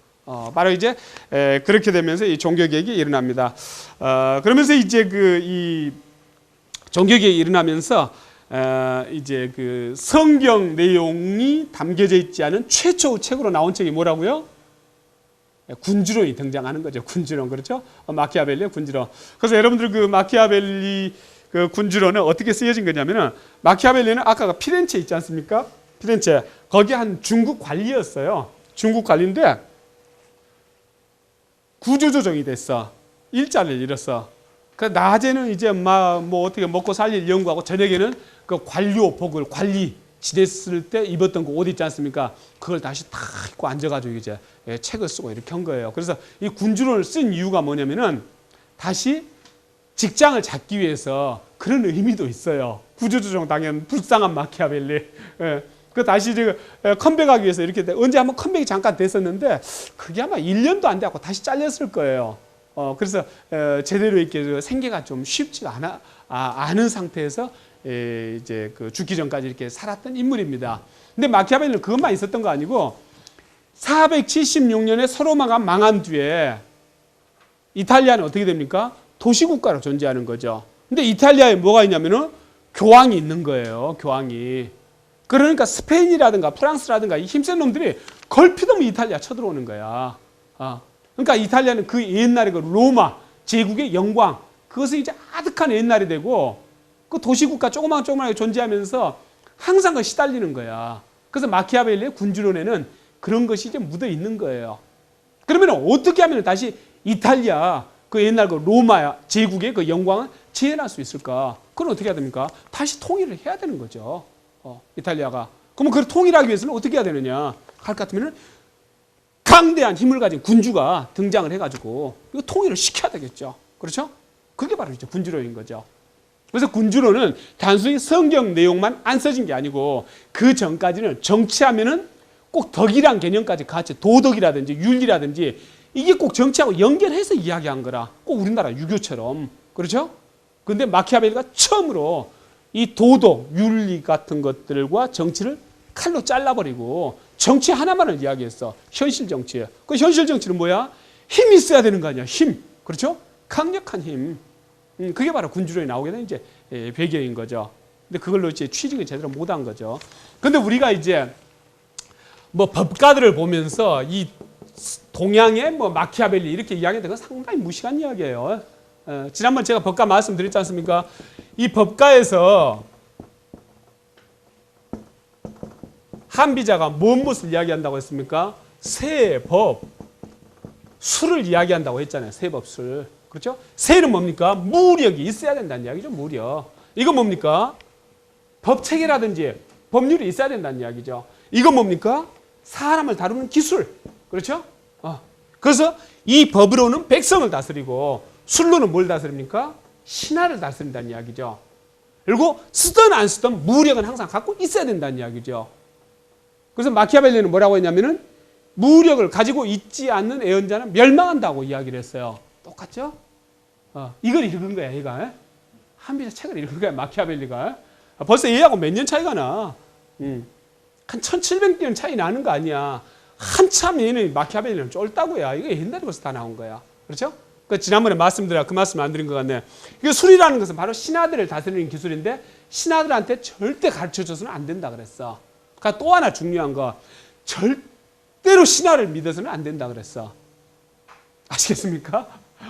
바로 이제 그렇게 되면서 이 종교개혁이 일어납니다. 그러면서 이제 이 종교개혁이 일어나면서 이제 그 성경 내용이 담겨져 있지 않은 최초의 책으로 나온 책이 뭐라고요? 군주론이 등장하는 거죠. 군주론. 그렇죠? 마키아벨리의 군주론. 그래서 여러분들 그 마키아벨리 그 군주론은 어떻게 쓰여진 거냐면은, 마키아벨리는 아까 피렌체 있지 않습니까? 피렌체. 거기 한 중국 관리였어요. 중국 관리인데 구조조정이 됐어. 일자를 잃었어. 그 낮에는 이제 뭐 어떻게 먹고 살릴 연구하고, 저녁에는 그 관료복을 관리 지냈을 때 입었던 그 옷 있지 않습니까? 그걸 다시 탁 입고 앉아가지고 이제 책을 쓰고 이렇게 한 거예요. 그래서 이 군주론을 쓴 이유가 뭐냐면은, 다시 직장을 잡기 위해서 그런 의미도 있어요. 구조조정 당연 불쌍한 마키아벨리. 그 다시 지금 컴백하기 위해서 이렇게 언제 한번 컴백이 잠깐 됐었는데, 그게 아마 1년도 안 돼갖고 다시 잘렸을 거예요. 그래서 제대로 이렇게 생계가 좀 쉽지가 않은 상태에서 이제 그 죽기 전까지 이렇게 살았던 인물입니다. 근데 마키아벨리는 그것만 있었던 거 아니고, 476년에 서로마가 망한 뒤에 이탈리아는 어떻게 됩니까? 도시국가로 존재하는 거죠. 근데 이탈리아에 뭐가 있냐면은 교황이 있는 거예요. 교황이. 그러니까 스페인이라든가 프랑스라든가 이 힘센 놈들이 걸핏하면 이탈리아 쳐들어오는 거야. 그러니까 이탈리아는 그 옛날에 그 로마 제국의 영광, 그것은 이제 아득한 옛날이 되고, 그 도시국가 조그맣게 존재하면서 항상 그 시달리는 거야. 그래서 마키아벨리의 군주론에는 그런 것이 이제 묻어 있는 거예요. 그러면 어떻게 하면 다시 이탈리아 그 옛날 그 로마 제국의 그 영광을 재현할 수 있을까? 그건 어떻게 해야 됩니까? 다시 통일을 해야 되는 거죠. 이탈리아가. 그러면 그걸 통일하기 위해서는 어떻게 해야 되느냐? 할 것 같으면 강대한 힘을 가진 군주가 등장을 해가지고 이거 통일을 시켜야 되겠죠. 그렇죠? 그게 바로 이제 군주론인 거죠. 그래서 군주론은 단순히 성경 내용만 안 써진 게 아니고, 그 전까지는 정치하면은 꼭 덕이란 개념까지 같이, 도덕이라든지 윤리라든지 이게 꼭 정치하고 연결해서 이야기한 거라. 꼭 우리나라 유교처럼. 그렇죠? 근데 마키아벨리가 처음으로 이 도덕, 윤리 같은 것들과 정치를 칼로 잘라버리고 정치 하나만을 이야기했어. 현실 정치. 그 현실 정치는 뭐야? 힘이 있어야 되는 거 아니야. 힘. 그렇죠? 강력한 힘. 그게 바로 군주론이 나오게 된 이제 배경인 거죠. 근데 그걸로 이제 취직을 제대로 못한 거죠. 근데 우리가 이제 뭐 법가들을 보면서 이 동양의 뭐 마키아벨리 이렇게 이야기하는 건 상당히 무식한 이야기예요. 지난번 제가 법가 말씀드렸지 않습니까? 이 법가에서 한비자가 무엇을 이야기한다고 했습니까? 세, 법, 수를 이야기한다고 했잖아요. 세, 법, 술. 그렇죠? 세는 뭡니까? 무력이 있어야 된다는 이야기죠. 무력. 이건 뭡니까? 법체계라든지 법률이 있어야 된다는 이야기죠. 이건 뭡니까? 사람을 다루는 기술. 그렇죠? 그래서 이 법으로는 백성을 다스리고, 술로는 뭘 다스립니까? 신하를 다스린다는 이야기죠. 그리고 쓰든 안 쓰든 무력은 항상 갖고 있어야 된다는 이야기죠. 그래서 마키아벨리는 뭐라고 했냐면은, 무력을 가지고 있지 않는 애언자는 멸망한다고 이야기를 했어요. 똑같죠? 이걸 읽은 거야, 얘가. 한편의 책을 읽은 거야, 마키아벨리가. 벌써 얘하고 몇 년 차이가 나. 한 1700년 차이 나는 거 아니야. 한참 얘는 마키아벨리는 쫄다고야. 이거 옛날에 벌써 다 나온 거야. 그렇죠? 그 지난번에 말씀드려 그 말씀 안 드린 것 같네. 이거 술이라는 것은 바로 신하들을 다스리는 기술인데 신하들한테 절대 가르쳐줘서는 안 된다 그랬어. 그러니까 또 하나 중요한 거, 절대로 신하를 믿어서는 안 된다 그랬어. 아시겠습니까?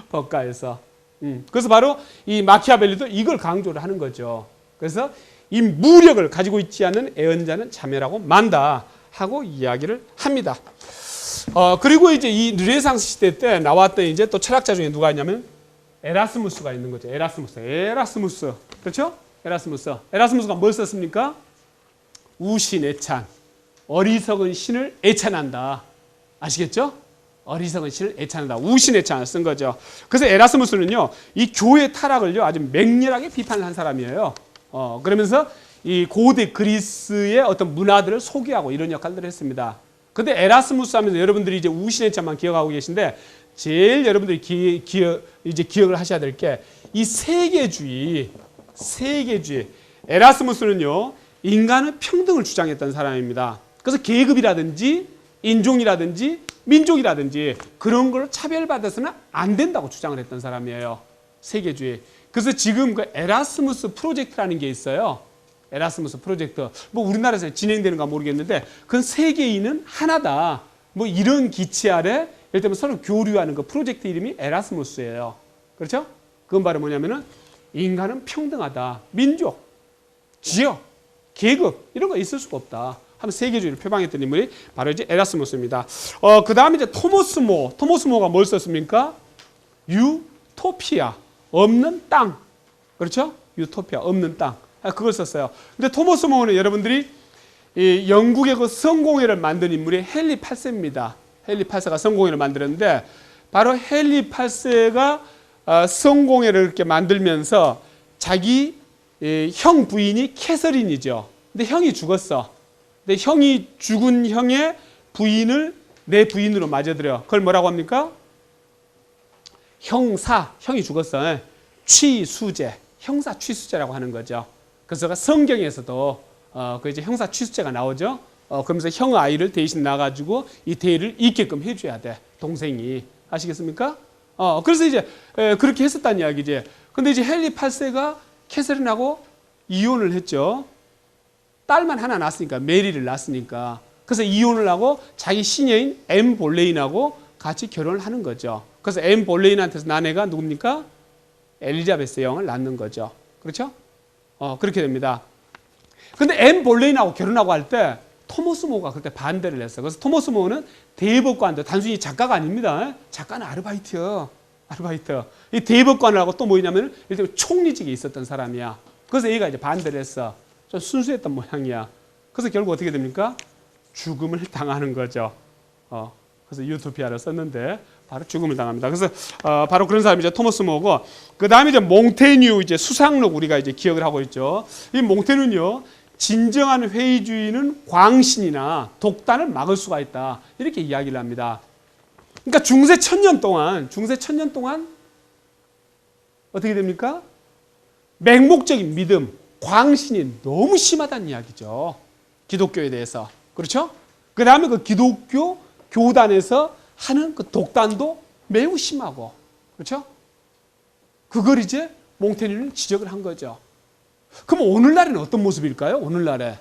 법가에서. 그래서 바로 이 마키아벨리도 이걸 강조를 하는 거죠. 그래서 이 무력을 가지고 있지 않는 애언자는 자멸하고 만다 하고 이야기를 합니다. 그리고 이제 이 르네상스 시대 때 나왔던 이제 또 철학자 중에 누가 있냐면 에라스무스가 있는 거죠. 에라스무스. 그렇죠? 에라스무스가 뭘 썼습니까? 우신애찬. 어리석은 신을 애찬한다. 아시겠죠? 어리석은 신을 애찬한다. 우신애찬을 쓴 거죠. 그래서 에라스무스는요, 이 교회 타락을요, 아주 맹렬하게 비판을 한 사람이에요. 그러면서 이 고대 그리스의 어떤 문화들을 소개하고 이런 역할들을 했습니다. 근데 에라스무스 하면서 여러분들이 이제 우신애찬만 기억하고 계신데, 제일 여러분들이 기억을 하셔야 될 게 이 세계주의. 에라스무스는요, 인간은 평등을 주장했던 사람입니다. 그래서 계급이라든지 인종이라든지 민족이라든지 그런 걸 차별받아서는 안 된다고 주장을 했던 사람이에요. 세계주의. 그래서 지금 그 에라스무스 프로젝트라는 게 있어요. 에라스무스 프로젝트. 뭐 우리나라에서 진행되는가 모르겠는데 그건 세계인은 하나다. 뭐 이런 기치 아래 예를 들면 서로 교류하는 그 프로젝트 이름이 에라스무스예요. 그렇죠? 그건 바로 뭐냐면은 인간은 평등하다. 민족, 지역, 계급 이런 거 있을 수가 없다. 하면 세계주의를 표방했던 인물이 바로 이제 에라스무스입니다. 그 다음에 이제 토마스모가 뭘 썼습니까? 유토피아, 없는 땅. 그렇죠? 유토피아, 없는 땅. 그걸 썼어요. 근데 토마스모는 여러분들이 이 영국의 그 성공회를 만든 인물이 헨리 8세입니다. 헨리 8세가 성공회를 만들었는데 바로 헨리 8세가 성공회를 이렇게 만들면서 자기 형 부인이 캐서린이죠. 근데 형이 죽었어. 근데 형이 죽은 형의 부인을 내 부인으로 맞아들여. 그걸 뭐라고 합니까? 형이 죽었어. 취수제. 형사 취수제라고 하는 거죠. 그래서 성경에서도 그 이제 형사 취수제가 나오죠. 그러면서 형 아이를 대신 나가지고 이 대를 있게끔 해줘야 돼. 동생이. 아시겠습니까? 그래서 이제 그렇게 했었다는 이야기지. 근데 이제 헨리 8세가 캐서린하고 이혼을 했죠. 딸만 하나 낳았으니까, 메리를 낳았으니까. 그래서 이혼을 하고 자기 시녀인 앤 볼레인하고 같이 결혼을 하는 거죠. 그래서 앤 볼레인한테서 난 애가 누굽니까? 엘리자베스 여왕을 낳는 거죠. 그렇죠? 그렇게 됩니다. 근데 앤 볼레인하고 결혼하고 할 때 토머스 모가 그때 반대를 했어. 그래서 토머스 모는 대법관도 단순히 작가가 아닙니다. 작가는 아르바이트요. 이 대법관을 하고 또 뭐냐면 일단 총리직에 있었던 사람이야. 그래서 얘가 이제 반대를 했어. 좀 순수했던 모양이야. 그래서 결국 어떻게 됩니까? 죽음을 당하는 거죠. 그래서 유토피아를 썼는데 바로 죽음을 당합니다. 그래서 바로 그런 사람이 이제 토머스 모고, 그 다음에 이제 몽테뉴 이제 수상록 우리가 이제 기억을 하고 있죠. 이 몽테뉴는요, 진정한 회의주의는 광신이나 독단을 막을 수가 있다. 이렇게 이야기를 합니다. 그러니까 중세 1000년 동안 어떻게 됩니까? 맹목적인 믿음, 광신이 너무 심하다는 이야기죠. 기독교에 대해서. 그렇죠? 그 다음에 그 기독교 교단에서 하는 그 독단도 매우 심하고. 그렇죠? 그걸 이제 몽테뉴는 지적을 한 거죠. 그럼 오늘날에는 어떤 모습일까요? 오늘날에.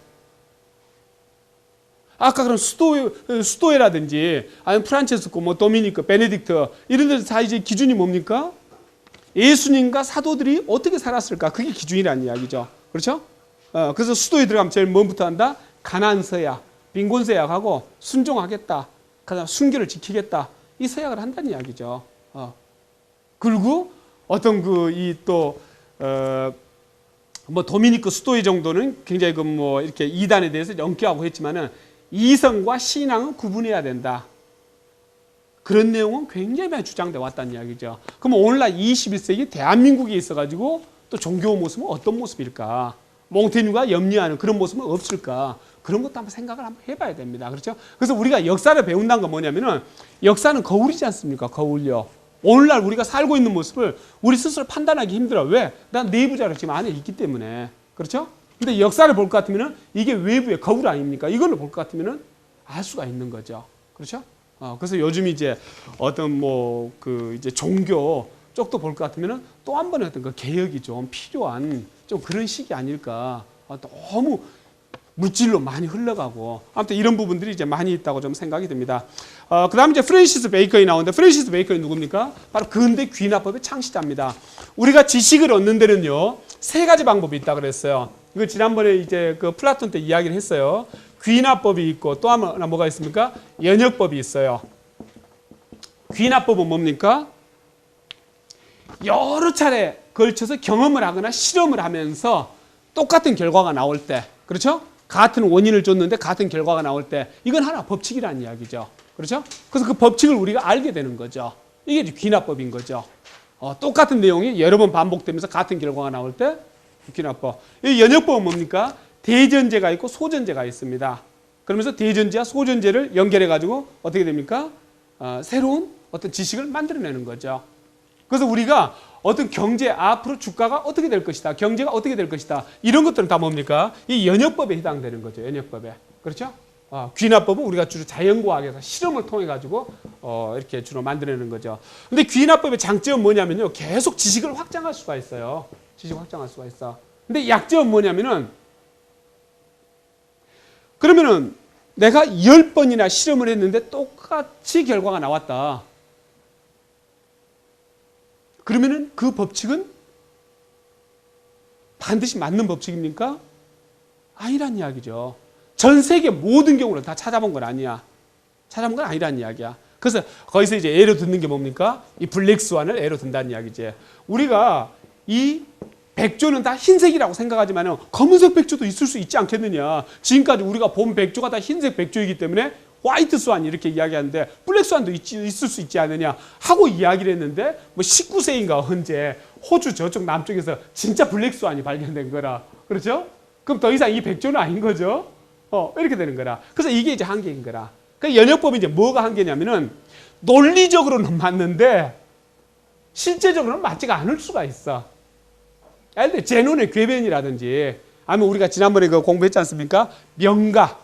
아까 그런 수도회라든지 아니면 프란체스코, 뭐 도미니크, 베네딕트 이런 데서 다 이제 기준이 뭡니까? 예수님과 사도들이 어떻게 살았을까? 그게 기준이라는 이야기죠. 그렇죠? 그래서 수도에 들어가면 제일 뭐부터 한다? 가난서약, 빈곤서약하고 순종하겠다. 그다음 순교를 지키겠다. 이 서약을 한다는 이야기죠. 그리고 어떤 뭐 도미니크 수도회 정도는 굉장히 그 뭐 이렇게 이단에 대해서 연기하고 했지만은 이성과 신앙은 구분해야 된다. 그런 내용은 굉장히 많이 주장돼 왔다는 이야기죠. 그럼 오늘날 21세기 대한민국에 있어가지고 또 종교 모습은 어떤 모습일까? 몽테뉴가 염려하는 그런 모습은 없을까? 그런 것도 한번 생각을 한번 해봐야 됩니다. 그렇죠? 그래서 우리가 역사를 배운다는 건 뭐냐면은 역사는 거울이지 않습니까? 거울요. 오늘날 우리가 살고 있는 모습을 우리 스스로 판단하기 힘들어. 왜? 난 내부자로 지금 안에 있기 때문에. 그렇죠? 근데 역사를 볼 것 같으면 이게 외부의 거울 아닙니까? 이걸로 볼 것 같으면 알 수가 있는 거죠. 그렇죠? 그래서 요즘 이제 어떤 이제 종교 쪽도 볼 것 같으면 또 한 번의 어떤 그 개혁이 좀 필요한 좀 그런 시기 아닐까. 너무 물질로 많이 흘러가고 아무튼 이런 부분들이 이제 많이 있다고 좀 생각이 듭니다. 그 다음에 이제 프랜시스 베이컨이 나오는데 프랜시스 베이컨이 누굽니까? 바로 근대 귀납법의 창시자입니다. 우리가 지식을 얻는 데는요, 세 가지 방법이 있다 그랬어요. 이거 지난번에 이제 그 플라톤 때 이야기를 했어요. 귀납법이 있고 또 하나 뭐가 있습니까? 연역법이 있어요. 귀납법은 뭡니까? 여러 차례 걸쳐서 경험을 하거나 실험을 하면서 똑같은 결과가 나올 때, 그렇죠? 같은 원인을 줬는데 같은 결과가 나올 때 이건 하나 법칙이라는 이야기죠. 그렇죠? 그래서 그 법칙을 우리가 알게 되는 거죠. 이게 귀납법인 거죠. 똑같은 내용이 여러 번 반복되면서 같은 결과가 나올 때 귀납법. 이 연역법은 뭡니까? 대전제가 있고 소전제가 있습니다. 그러면서 대전제와 소전제를 연결해 가지고 어떻게 됩니까? 새로운 어떤 지식을 만들어내는 거죠. 그래서 우리가 어떤 경제, 앞으로 주가가 어떻게 될 것이다, 경제가 어떻게 될 것이다, 이런 것들은 다 뭡니까? 이 연역법에 해당되는 거죠. 연역법에. 그렇죠? 귀납법은 우리가 주로 자연과학에서 실험을 통해 가지고 이렇게 주로 만들어내는 거죠. 근데 귀납법의 장점은 뭐냐면요, 계속 지식을 확장할 수가 있어요. 지식 확장할 수가 있어. 근데 약점은 뭐냐면은, 그러면은 내가 10번이나 실험을 했는데 똑같이 결과가 나왔다. 그러면은 그 법칙은 반드시 맞는 법칙입니까? 아니란 이야기죠. 전 세계 모든 경우를 다 찾아본 건 아니야. 찾아본 건 아니란 이야기야. 그래서 거기서 이제 예로 듣는 게 뭡니까? 이 블랙스완을 예로 든다는 이야기지. 우리가 이 백조는 다 흰색이라고 생각하지만 검은색 백조도 있을 수 있지 않겠느냐. 지금까지 우리가 본 백조가 다 흰색 백조이기 때문에 화이트 스완 이렇게 이야기하는데 블랙 스완도 있을 수 있지 않느냐 하고 이야기를 했는데 19세인가 언제 호주 저쪽 남쪽에서 진짜 블랙 스완이 발견된 거라. 그렇죠? 그럼 더 이상 이 백조는 아닌 거죠. 이렇게 되는 거라. 그래서 이게 이제 한계인 거라. 그 연역법이 이제 뭐가 한계냐면은 논리적으로는 맞는데 실제적으로는 맞지가 않을 수가 있어. 예를 들어 제논의 궤변이라든지 아니면 우리가 지난번에 그 공부했지 않습니까? 명가,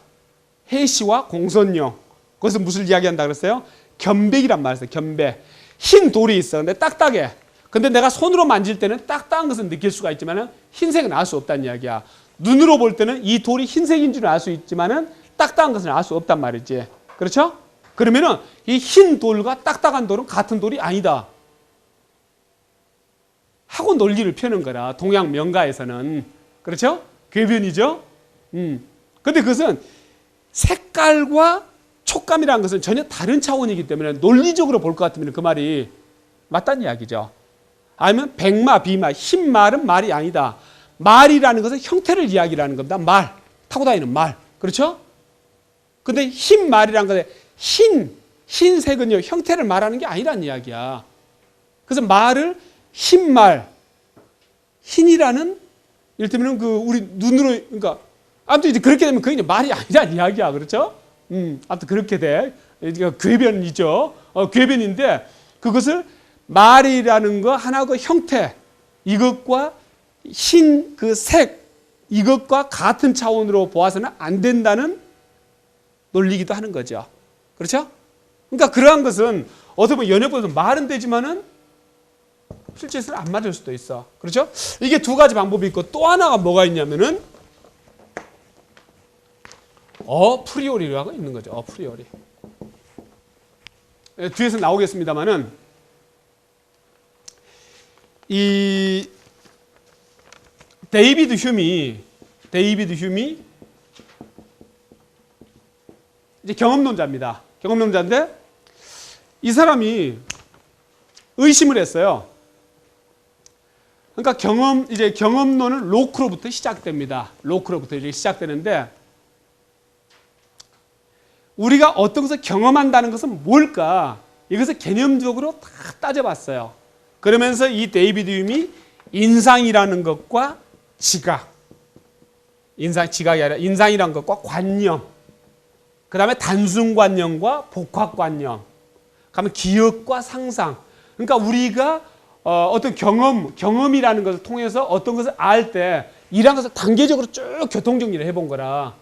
해시와 공선용. 그것은 무슨 이야기한다 그랬어요? 견백이란 말이었어요. 견백. 흰 돌이 있어. 근데 딱딱해. 근데 내가 손으로 만질 때는 딱딱한 것은 느낄 수가 있지만 흰색은 알 수 없다는 이야기야. 눈으로 볼 때는 이 돌이 흰색인 줄은 알 수 있지만 딱딱한 것은 알 수 없단 말이지. 그렇죠? 그러면은 이 흰 돌과 딱딱한 돌은 같은 돌이 아니다 하고 논리를 펴는 거라. 동양 명가에서는. 그렇죠? 궤변이죠? 근데 그것은 색깔과 촉감이라는 것은 전혀 다른 차원이기 때문에 논리적으로 볼 것 같으면 그 말이 맞다는 이야기죠. 아니면 백마, 비마, 흰 말은 말이 아니다. 말이라는 것은 형태를 이야기하는 겁니다. 말, 타고 다니는 말. 그렇죠? 근데 흰 말이라는 것은 흰색은요, 형태를 말하는 게 아니라는 이야기야. 그래서 말을 흰 말, 흰이라는, 이를테면 우리 눈으로, 그러니까, 아무튼 이제 그렇게 되면 그게 말이 아니란 이야기야. 그렇죠? 아무튼 그렇게 돼. 궤변이죠. 궤변인데 그것을 말이라는 거 하나 그 형태, 이것과 흰 그 색, 이것과 같은 차원으로 보아서는 안 된다는 논리기도 하는 거죠. 그렇죠? 그러니까 그러한 것은 어떻게 보면 연역법에서 말은 되지만은 실제로는 안 맞을 수도 있어. 그렇죠? 이게 두 가지 방법이 있고 또 하나가 뭐가 있냐면은 어프리오리라고 있는 거죠. 어프리오리. 뒤에서 나오겠습니다만은 이 데이비드 휴미 이제 경험론자입니다. 경험론자인데 이 사람이 의심을 했어요. 그러니까 경험론은 로크로부터 시작됩니다. 로크로부터 이렇게 시작되는데 우리가 어떤 것을 경험한다는 것은 뭘까? 이것을 개념적으로 다 따져봤어요. 그러면서 이 데이비드 휴미 인상이라는 것과 지각, 지각이 아니라 인상이라는 것과 관념, 그 다음에 단순관념과 복합관념, 그 다음에 기억과 상상, 그러니까 우리가 어떤 경험이라는 것을 통해서 어떤 것을 알 때 이러한 것을 단계적으로 쭉 교통정리를 해본 거라.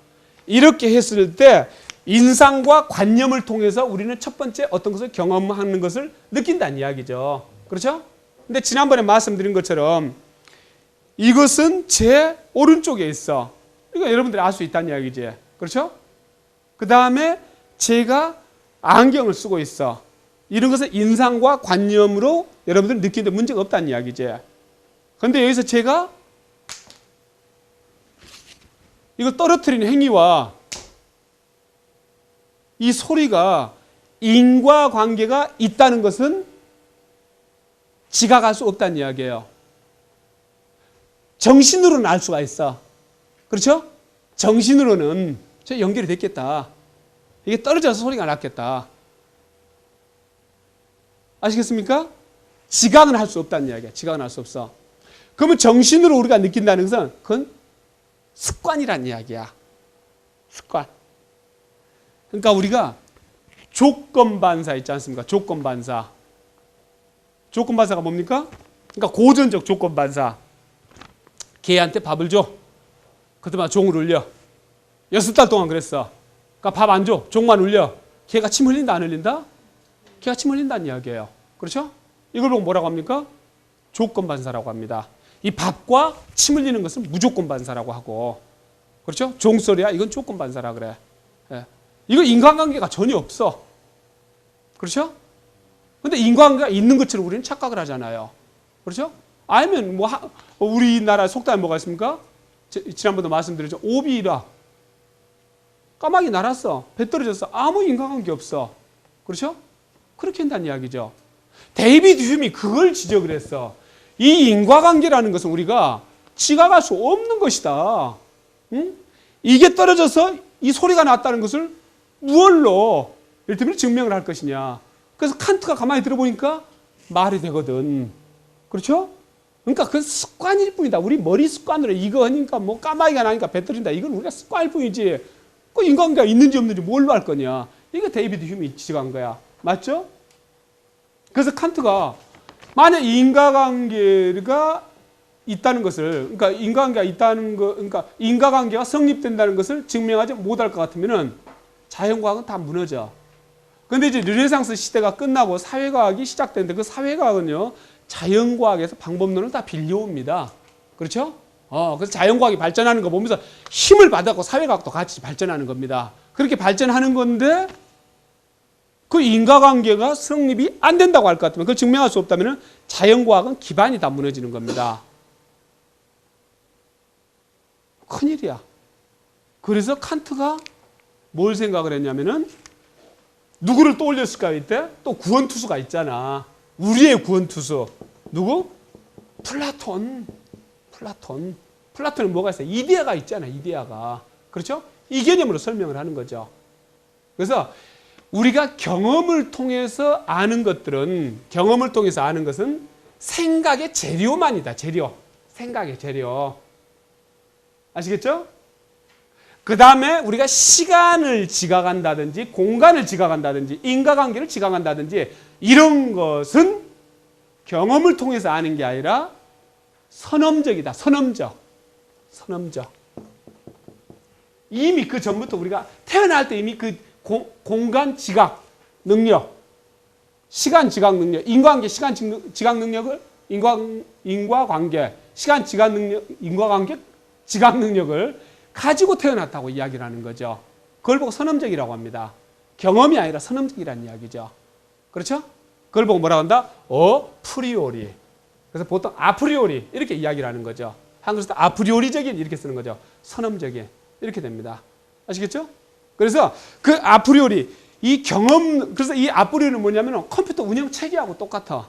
이렇게 했을 때 인상과 관념을 통해서 우리는 첫 번째 어떤 것을 경험하는 것을 느낀다는 이야기죠. 그렇죠? 근데 지난번에 말씀드린 것처럼 이것은 제 오른쪽에 있어. 이거 여러분들이 알 수 있다는 이야기지. 그렇죠? 그 다음에 제가 안경을 쓰고 있어. 이런 것을 인상과 관념으로 여러분들이 느끼는데 문제가 없다는 이야기지. 그런데 여기서 제가 이거 떨어뜨리는 행위와 이 소리가 인과관계가 있다는 것은 지각할 수 없다는 이야기예요. 정신으로는 알 수가 있어. 그렇죠? 정신으로는 저 연결이 됐겠다. 이게 떨어져서 소리가 났겠다. 아시겠습니까? 지각은 할 수 없다는 이야기야. 지각은 할 수 없어. 그러면 정신으로 우리가 느낀다는 것은 그건 습관이란 이야기야. 습관. 그러니까 우리가 조건반사 있지 않습니까? 조건반사. 조건반사가 뭡니까? 그러니까 고전적 조건반사. 개한테 밥을 줘. 그때마다 종을 울려. 6달 동안 그랬어. 그러니까 밥 안 줘. 종만 울려. 개가 침 흘린다 안 흘린다? 개가 침 흘린다는 이야기예요. 그렇죠? 이걸 보고 뭐라고 합니까? 조건반사라고 합니다. 이 밥과 침 흘리는 것은 무조건반사라고 하고, 그렇죠? 종소리야 이건 조건반사라 그래. 예. 이거 인간관계가 전혀 없어. 그렇죠? 근데 인간관계가 있는 것처럼 우리는 착각을 하잖아요. 그렇죠? 알면 뭐 우리나라 속담에 뭐가 있습니까? 지난번도 말씀드렸죠. 오비라. 까마귀 날았어. 배 떨어졌어. 아무 인간관계 없어. 그렇죠? 그렇게 한다는 이야기죠. 데이비드 휴미 그걸 지적을 했어. 이 인과관계라는 것은 우리가 지각할 수 없는 것이다. 응? 이게 떨어져서 이 소리가 났다는 것을 무얼로 이를테면 증명을 할 것이냐. 그래서 칸트가 가만히 들어보니까 말이 되거든. 그렇죠? 그러니까 그건 습관일 뿐이다. 우리 머리 습관으로 이거 하니까 뭐 까마귀가 나니까 배 떨어진다. 이건 우리가 습관일 뿐이지. 그 인과관계가 있는지 없는지 뭘로 할 거냐. 이거 데이비드 휴미 지적한 거야. 맞죠? 그래서 칸트가 만약 인과관계가 있다는 것을, 그러니까 인과관계가 있다는 거, 그러니까 인과관계가 성립된다는 것을 증명하지 못할 것 같으면은 자연과학은 다 무너져. 그런데 이제 르네상스 시대가 끝나고 사회과학이 시작되는데 그 사회과학은요 자연과학에서 방법론을 다 빌려옵니다. 그렇죠? 그래서 자연과학이 발전하는 거 보면서 힘을 받았고 사회과학도 같이 발전하는 겁니다. 그렇게 발전하는 건데 그 인과관계가 성립이 안 된다고 할 것 같으면 그걸 증명할 수 없다면 자연과학은 기반이 다 무너지는 겁니다. 큰일이야. 그래서 칸트가 뭘 생각을 했냐면은 누구를 또 올렸을까요? 이때 또 구원투수가 있잖아. 우리의 구원투수. 누구? 플라톤. 플라톤은 뭐가 있어요? 이데아가 있잖아. 이데아가. 그렇죠? 이 개념으로 설명을 하는 거죠. 그래서 우리가 경험을 통해서 아는 것들은, 경험을 통해서 아는 것은 생각의 재료만이다. 재료. 생각의 재료. 아시겠죠? 그 다음에 우리가 시간을 지각한다든지 공간을 지각한다든지 인과관계를 지각한다든지 이런 것은 경험을 통해서 아는 게 아니라 선험적이다. 선험적. 이미 그 전부터 우리가 태어날 때 이미 그 공간 지각 능력, 시간 지각 능력, 인과관계 시간 지각 능력을 인과관계 시간 지각 능력, 인과관계 지각 능력을 가지고 태어났다고 이야기를 하는 거죠. 그걸 보고 선험적이라고 합니다. 경험이 아니라 선험적이라는 이야기죠. 그렇죠? 그걸 보고 뭐라고 한다? 프리오리. 그래서 보통 아프리오리 이렇게 이야기를 하는 거죠. 한글에서 아프리오리적인 이렇게 쓰는 거죠. 선험적인 이렇게 됩니다. 아시겠죠? 그래서 그 아프리오리 이 경험, 그래서 이 아프리오리는 뭐냐면 컴퓨터 운영 체계하고 똑같아.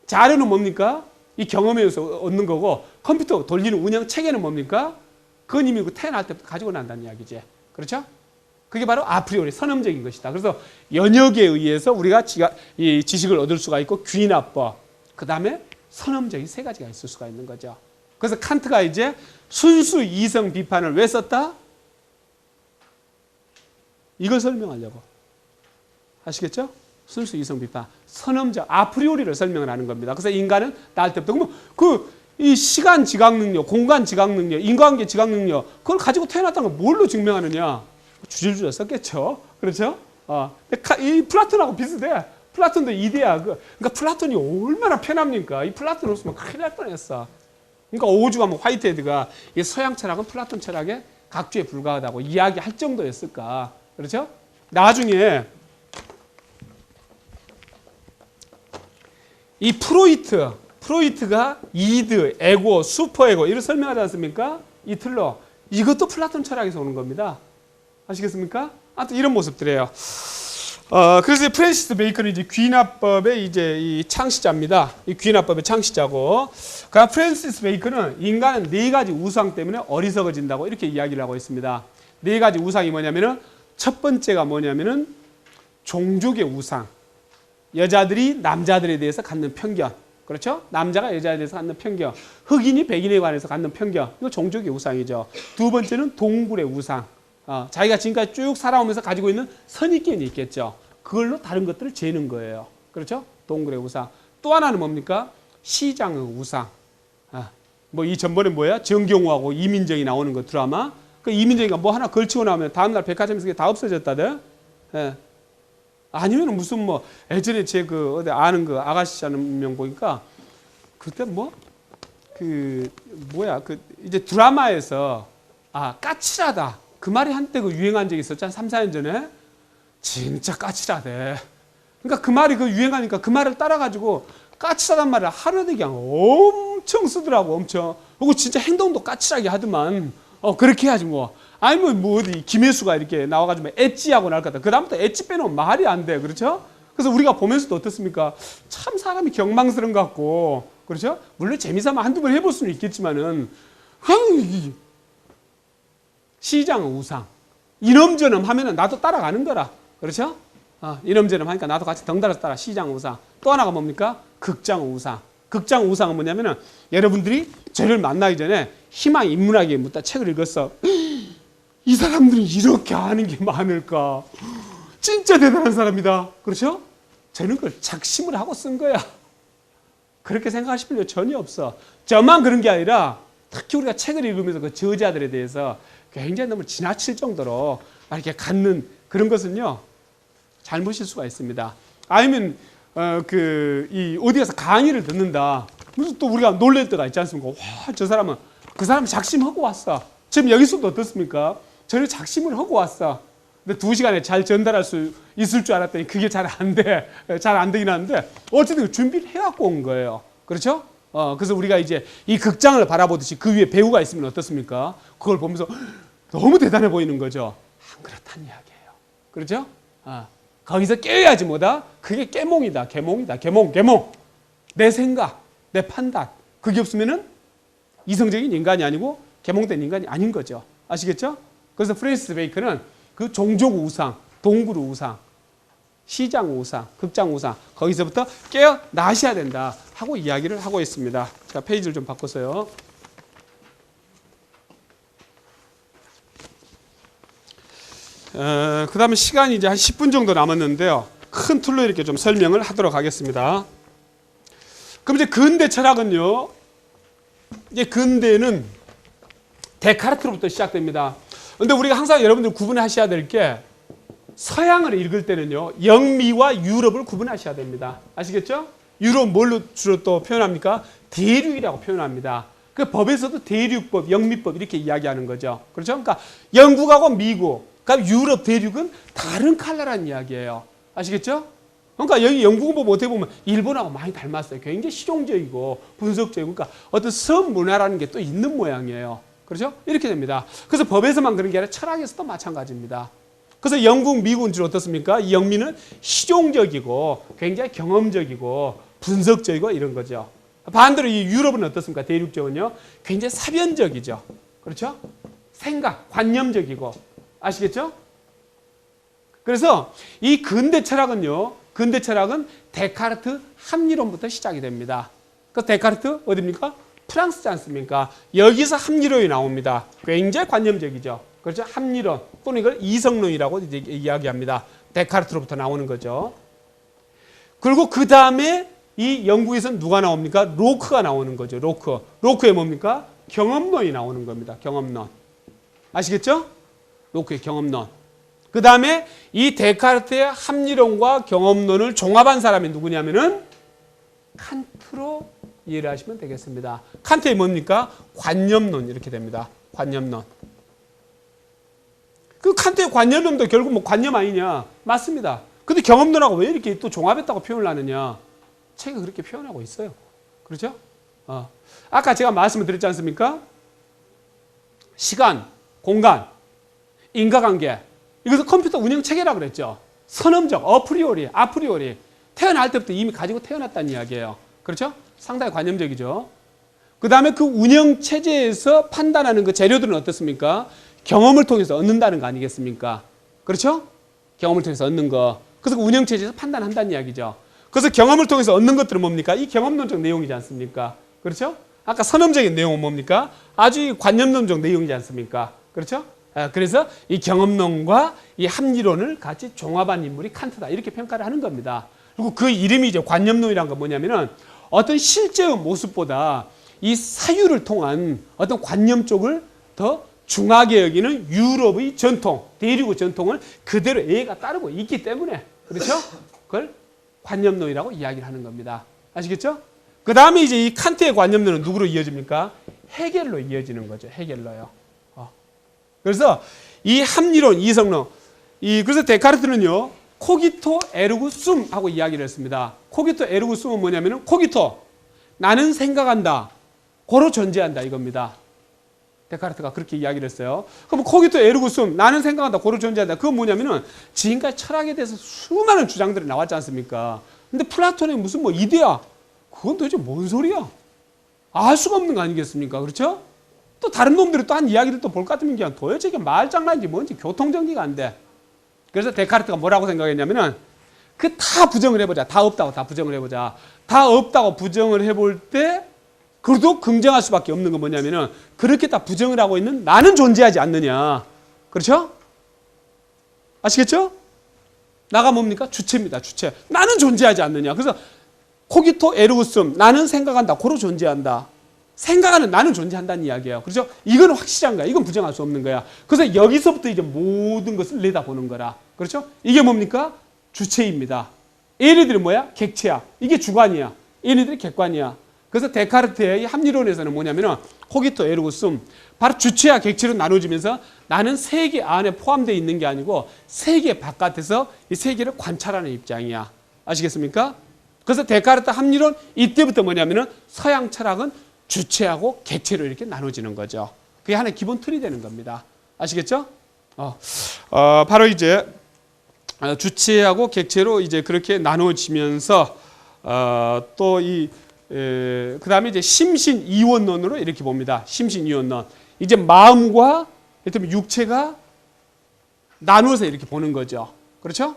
자료는 뭡니까? 이 경험에서 얻는 거고 컴퓨터 돌리는 운영 체계는 뭡니까? 그건 이미 태어날 때부터 가지고 난다는 이야기지. 그렇죠? 그게 바로 아프리오리 선험적인 것이다. 그래서 연역에 의해서 우리가 이 지식을 얻을 수가 있고 귀납법, 그 다음에 선험적인 세 가지가 있을 수가 있는 거죠. 그래서 칸트가 이제 순수 이성 비판을 왜 썼다? 이걸 설명하려고. 아시겠죠? 순수 이성 비판, 선험적 아프리오리를 설명을 하는 겁니다. 그래서 인간은 낳을 때부터 그러면 이 시간 지각 능력, 공간 지각 능력, 인과관계 지각 능력 그걸 가지고 태어났다는 걸 뭘로 증명하느냐? 주질주질 썼겠죠. 그렇죠? 이 플라톤하고 비슷해. 플라톤도 이데아. 그러니까 플라톤이 얼마나 편합니까? 이 플라톤 없으면 큰일 날 뻔했어. 그러니까 오즈가 화이트헤드가 이 서양 철학은 플라톤 철학의 각주에 불과하다고 이야기할 정도였을까? 그렇죠? 나중에 이 프로이트가 이드, 에고, 슈퍼에고 이를 설명하지 않습니까? 이 틀로 이것도 플라톤 철학에서 오는 겁니다. 아시겠습니까? 아무튼 이런 모습들이에요. 그래서 프랜시스 베이컨은 이제 귀납법의 이제 이 창시자입니다. 이 귀납법의 창시자고, 그 프랜시스 베이컨은 인간은 네 가지 우상 때문에 어리석어진다고 이렇게 이야기를 하고 있습니다. 네 가지 우상이 뭐냐면은 첫 번째가 뭐냐면은 종족의 우상. 여자들이 남자들에 대해서 갖는 편견. 그렇죠? 남자가 여자에 대해서 갖는 편견. 흑인이 백인에 관해서 갖는 편견. 이거 종족의 우상이죠. 두 번째는 동굴의 우상. 자기가 지금까지 쭉 살아오면서 가지고 있는 선입견이 있겠죠. 그걸로 다른 것들을 재는 거예요. 그렇죠? 동굴의 우상. 또 하나는 뭡니까? 시장의 우상. 뭐 이 전번에 뭐야? 정경호하고 이민정이 나오는 거 드라마. 그 이민정이가 뭐 하나 걸치고 나오면 다음날 백화점에서 그게 다 없어졌다대. 예. 아니면 무슨 뭐 예전에 제 어디 아는 그 아가씨 하는 명 보니까 그때 이제 드라마에서 까칠하다. 그 말이 한때 유행한 적이 있었잖아. 3, 4년 전에. 진짜 까칠하대. 그러니까 그 말이 유행하니까 그 말을 따라가지고 까칠하단 말을 하루도 그냥 엄청 쓰더라고. 엄청. 그리고 진짜 행동도 까칠하게 하더만. 그렇게 해야지 뭐. 아니면 어디 김혜수가 이렇게 나와가지고 엣지하고 나올 것 같다. 그 다음부터 엣지 빼놓으면 말이 안 돼. 그렇죠? 그래서 우리가 보면서도 어떻습니까? 참 사람이 경망스러운 것 같고. 그렇죠? 물론 재미삼아 한두 번 해볼 수는 있겠지만은 시장 우상. 이놈저놈 하면은 나도 따라가는 거라. 그렇죠? 이놈저놈 하니까 나도 같이 덩달아서 따라. 시장 우상. 또 하나가 뭡니까? 극장 우상. 극장 우상은 뭐냐면은 여러분들이 저를 만나기 전에 희망 인문학에 묻다 책을 읽었어. 이 사람들이 이렇게 아는 게 많을까? 진짜 대단한 사람이다. 그렇죠? 저는 그걸 작심을 하고 쓴 거야. 그렇게 생각하실 필요 전혀 없어. 저만 그런 게 아니라 특히 우리가 책을 읽으면서 그 저자들에 대해서 굉장히 너무 지나칠 정도로 이렇게 갖는 그런 것은요, 잘못일 수가 있습니다. 아니면 어디 가서 강의를 듣는다. 무슨 또 우리가 놀랄 때가 있지 않습니까? 와, 저 사람은 그 사람은 작심하고 왔어. 지금 여기서도 어떻습니까? 저를 작심을 하고 왔어. 근데 2시간에 잘 전달할 수 있을 줄 알았더니 그게 잘 안 돼. 잘 안 되긴 하는데 어쨌든 준비를 해갖고 온 거예요. 그렇죠? 그래서 우리가 이제 이 극장을 바라보듯이 그 위에 배우가 있으면 어떻습니까? 그걸 보면서 너무 대단해 보이는 거죠. 안 그렇다는 이야기예요. 그렇죠? 거기서 깨어야지 뭐다? 그게 깨몽이다. 개몽이다. 개몽. 내 생각, 내 판단. 그게 없으면은 이성적인 인간이 아니고 개몽된 인간이 아닌 거죠. 아시겠죠? 그래서 프랜시스 베이컨은 그 종족 우상, 동굴 우상, 시장 우상, 극장 우상 거기서부터 깨어나셔야 된다 하고 이야기를 하고 있습니다. 자, 페이지를 좀 바꿔서요. 그 다음에 시간이 이제 한 10분 정도 남았는데요. 큰 틀로 이렇게 좀 설명을 하도록 하겠습니다. 그럼 이제 근대 철학은요. 이제 근대는 데카르트로부터 시작됩니다. 근데 우리가 항상 여러분들 구분하셔야 될 게 서양을 읽을 때는요. 영미와 유럽을 구분하셔야 됩니다. 아시겠죠? 유럽 뭘로 주로 또 표현합니까? 대륙이라고 표현합니다. 그 법에서도 대륙법, 영미법 이렇게 이야기하는 거죠. 그렇죠? 그러니까 영국하고 미국, 그러니까 유럽 대륙은 다른 컬러라는 이야기예요. 아시겠죠? 그러니까 여기 영국은 뭐 어떻게 보면 일본하고 많이 닮았어요. 굉장히 실용적이고 분석적이고, 그러니까 어떤 섬 문화라는 게 또 있는 모양이에요. 그렇죠? 이렇게 됩니다. 그래서 법에서만 그런 게 아니라 철학에서도 마찬가지입니다. 그래서 영국, 미국은 주로 어떻습니까? 이 영미는 실용적이고 굉장히 경험적이고 분석적이고 이런 거죠. 반대로 이 유럽은 어떻습니까? 대륙적은요. 굉장히 사변적이죠. 그렇죠? 생각, 관념적이고. 아시겠죠? 그래서 이 근대 철학은요. 근대 철학은 데카르트 합리론부터 시작이 됩니다. 그래서 데카르트 어디입니까? 프랑스지 않습니까? 여기서 합리론이 나옵니다. 굉장히 관념적이죠. 그렇죠? 합리론 또는 이걸 이성론이라고 이제 이야기합니다. 데카르트로부터 나오는 거죠. 그리고 그 다음에 이 연구에서는 누가 나옵니까? 로크가 나오는 거죠. 로크에 뭡니까? 경험론이 나오는 겁니다. 경험론. 아시겠죠? 로크의 경험론. 그 다음에 이 데카르트의 합리론과 경험론을 종합한 사람이 누구냐면은 칸트로 이해를 하시면 되겠습니다. 칸트의 뭡니까? 관념론 이렇게 됩니다. 관념론. 그 칸트의 관념론도 결국 뭐 관념 아니냐? 맞습니다. 근데 경험론하고 왜 이렇게 또 종합했다고 표현을 하느냐? 책이 그렇게 표현하고 있어요. 그렇죠? 아까 제가 말씀을 드렸지 않습니까? 시간, 공간, 인과관계. 이것을 컴퓨터 운영 체계라고 그랬죠. 선언적, 아프리오리. 태어날 때부터 이미 가지고 태어났다는 이야기예요. 그렇죠? 상당히 관념적이죠. 그 다음에 그 운영 체제에서 판단하는 그 재료들은 어떻습니까? 경험을 통해서 얻는다는 거 아니겠습니까? 그렇죠? 경험을 통해서 얻는 거. 그래서 그 운영 체제에서 판단한다는 이야기죠. 그래서 경험을 통해서 얻는 것들은 뭡니까? 이 경험론적 내용이지 않습니까? 그렇죠? 아까 선험적인 내용은 뭡니까? 아주 관념론적 내용이지 않습니까? 그렇죠? 그래서 이 경험론과 이 합리론을 같이 종합한 인물이 칸트다. 이렇게 평가를 하는 겁니다. 그리고 그 이름이 이제 관념론이란 건 뭐냐면은 어떤 실제의 모습보다 이 사유를 통한 어떤 관념 쪽을 더 중하게 여기는 유럽의 전통, 대륙의 전통을 그대로 애가 따르고 있기 때문에 그렇죠? 그걸 관념론이라고 이야기를 하는 겁니다. 아시겠죠? 그 다음에 이제 이 칸트의 관념론은 누구로 이어집니까? 헤겔로 이어지는 거죠. 헤겔로요. 그래서 이 합리론, 이성론, 그래서 데카르트는요, 코기토 에르고 숨 하고 이야기를 했습니다. 코기토 에르고 숨은 뭐냐면은 코기토, 나는 생각한다, 고로 존재한다 이겁니다. 데카르트가 그렇게 이야기를 했어요. 그럼 코기토 에르고 숨, 나는 생각한다, 고로 존재한다. 그건 뭐냐면은 지금까지 철학에 대해서 수많은 주장들이 나왔지 않습니까? 근데 플라톤의 무슨 뭐 이데아, 그건 도대체 뭔 소리야? 알 수가 없는 거 아니겠습니까? 그렇죠? 또 다른 놈들이 또 한 이야기를 또 볼 것 같으면 그냥 도대체 이게 말장난인지 뭔지 교통정리가 안 돼. 그래서 데카르트가 뭐라고 생각했냐면은 그 다 부정을 해보자. 다 없다고 다 부정을 해보자. 다 없다고 부정을 해볼 때 그래도 긍정할 수밖에 없는 건 뭐냐면은 그렇게 다 부정을 하고 있는 나는 존재하지 않느냐. 그렇죠? 아시겠죠? 나가 뭡니까? 주체입니다. 주체. 나는 존재하지 않느냐. 그래서 코기토 에르고 숨, 나는 생각한다. 고로 존재한다. 생각하는 나는 존재한다는 이야기예요. 그렇죠? 이건 확실한 거야. 이건 부정할 수 없는 거야. 그래서 여기서부터 이제 모든 것을 내다보는 거라. 그렇죠? 이게 뭡니까? 주체입니다. 얘네들이 뭐야? 객체야. 이게 주관이야. 얘네들이 객관이야. 그래서 데카르트의 이 합리론에서는 뭐냐면은 코기토 에르고 숨, 바로 주체와 객체로 나눠지면서 나는 세계 안에 포함되어 있는 게 아니고 세계 바깥에서 이 세계를 관찰하는 입장이야. 아시겠습니까? 그래서 데카르트 합리론 이때부터 뭐냐면은 서양 철학은 주체하고 객체로 이렇게 나눠지는 거죠. 그게 하나의 기본 틀이 되는 겁니다. 아시겠죠? 바로 이제 주체하고 객체로 이제 그렇게 나눠지면서 또 그 다음에 이제 심신 이원론으로 이렇게 봅니다. 심신 이원론. 이제 마음과 육체가 나누어서 이렇게 보는 거죠. 그렇죠?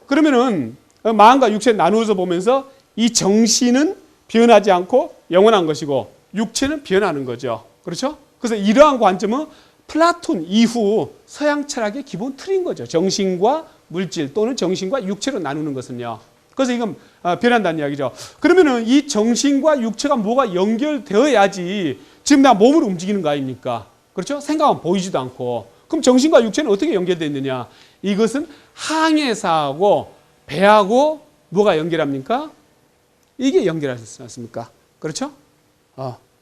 그러면은 마음과 육체 나누어서 보면서 이 정신은 변하지 않고 영원한 것이고 육체는 변하는 거죠. 그렇죠? 그래서 이러한 관점은 플라톤 이후 서양 철학의 기본 틀인 거죠. 정신과 물질 또는 정신과 육체로 나누는 것은요. 그래서 이건 변한다는 이야기죠. 그러면은 이 정신과 육체가 뭐가 연결되어야지 지금 나 몸을 움직이는 거 아닙니까? 그렇죠? 생각은 보이지도 않고. 그럼 정신과 육체는 어떻게 연결되어 있느냐? 이것은 항해사하고 배하고 뭐가 연결합니까? 이게 연결하지 않습니까? 그렇죠?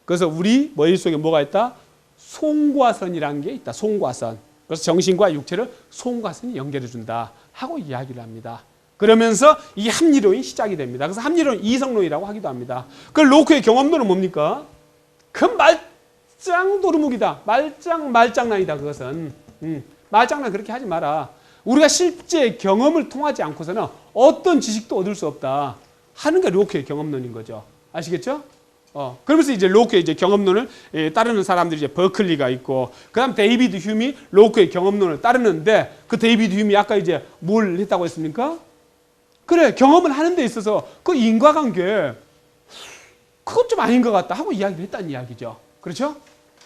그래서 우리 머릿속에 뭐가 있다? 송과선이라는 게 있다. 송과선. 그래서 정신과 육체를 송과선이 연결해 준다 하고 이야기를 합니다. 그러면서 이 합리론이 시작이 됩니다. 그래서 합리론 이성론이라고 하기도 합니다. 그 로크의 경험론은 뭡니까? 그 말짱 도루묵이다. 말장난이다. 그것은. 말장난 그렇게 하지 마라. 우리가 실제 경험을 통하지 않고서는 어떤 지식도 얻을 수 없다 하는 게 로크의 경험론인 거죠. 아시겠죠? 그러면서 이제 로크의 이제 경험론을 따르는 사람들이 이제 버클리가 있고, 그 다음 데이비드 휴미 로크의 경험론을 따르는데, 그 데이비드 휴미 아까 이제 뭘 했다고 했습니까? 그래, 경험을 하는 데 있어서 그 인과관계, 그건 좀 아닌 것 같다 하고 이야기를 했다는 이야기죠. 그렇죠?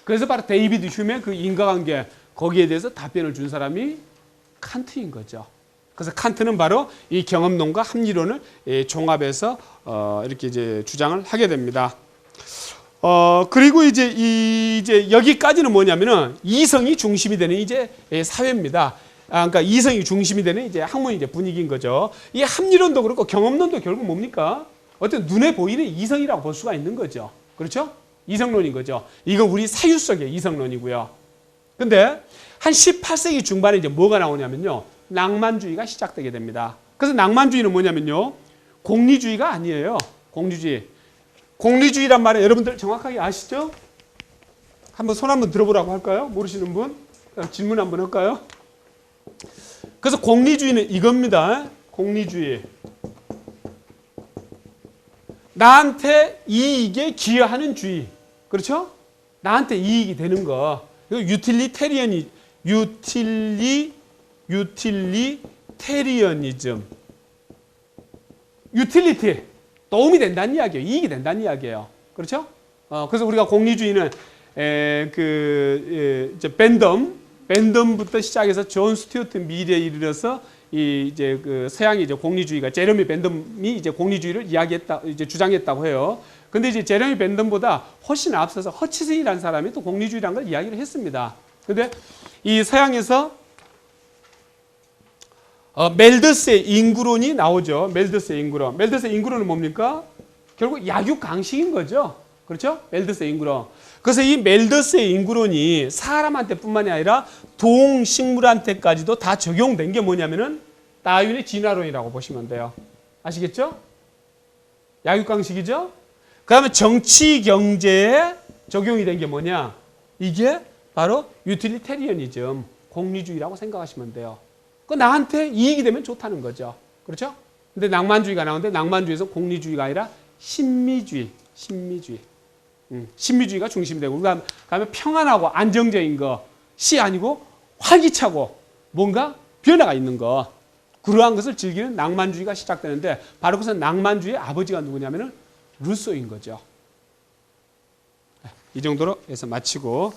그래서 바로 데이비드 휴미의 그 인과관계, 거기에 대해서 답변을 준 사람이 칸트인 거죠. 그래서 칸트는 바로 이 경험론과 합리론을 종합해서 이렇게 이제 주장을 하게 됩니다. 그리고 이제 여기까지는 뭐냐면은 이성이 중심이 되는 이제 사회입니다. 그러니까 이성이 중심이 되는 이제 학문의 이제 분위기인 거죠. 이 합리론도 그렇고 경험론도 결국 뭡니까? 어떤 눈에 보이는 이성이라고 볼 수가 있는 거죠. 그렇죠? 이성론인 거죠. 이건 우리 사유속의 이성론이고요. 근데 한 18세기 중반에 이제 뭐가 나오냐면요. 낭만주의가 시작되게 됩니다. 그래서 낭만주의는 뭐냐면요. 공리주의가 아니에요. 공리주의. 공리주의란 말은 여러분들 정확하게 아시죠? 한번 손 한번 들어보라고 할까요? 모르시는 분? 질문 한번 할까요? 그래서 공리주의는 이겁니다. 공리주의. 나한테 이익에 기여하는 주의. 그렇죠? 나한테 이익이 되는 거. 이거 유틸리테리언이즘. 유틸리티. 도움이 된다는 이야기예요. 이익이 된다는 이야기예요. 그렇죠? 그래서 우리가 공리주의는 벤덤부터 시작해서 존 스튜어트 밀에 이르러서 이제 그 서양의 이제 공리주의가 제레미 벤덤이 이제 공리주의를 이제 주장했다고 해요. 근데 이제 제레미 벤덤보다 훨씬 앞서서 허치슨이라는 사람이 또 공리주의라는 걸 이야기를 했습니다. 근데 이 서양에서 멜더스의 인구론이 나오죠. 멜더스의 인구론. 멜더스의 인구론은 뭡니까? 결국 약육강식인 거죠. 그렇죠? 멜더스의 인구론. 그래서 이 멜더스의 인구론이 사람한테 뿐만이 아니라 동식물한테까지도 다 적용된 게 뭐냐면은 다윈의 진화론이라고 보시면 돼요. 아시겠죠? 약육강식이죠? 그 다음에 정치 경제에 적용이 된 게 뭐냐? 이게 바로 유틸리테리언이즘, 공리주의라고 생각하시면 돼요. 그 나한테 이익이 되면 좋다는 거죠. 그렇죠? 근데 낭만주의가 나오는데 낭만주의에서 공리주의가 아니라 신미주의가 중심이 되고, 그다음에 평안하고 안정적인 것이 아니고 활기차고 뭔가 변화가 있는 것, 그러한 것을 즐기는 낭만주의가 시작되는데, 바로 그것은 낭만주의의 아버지가 누구냐면은 루소인 거죠. 이 정도로 해서 마치고.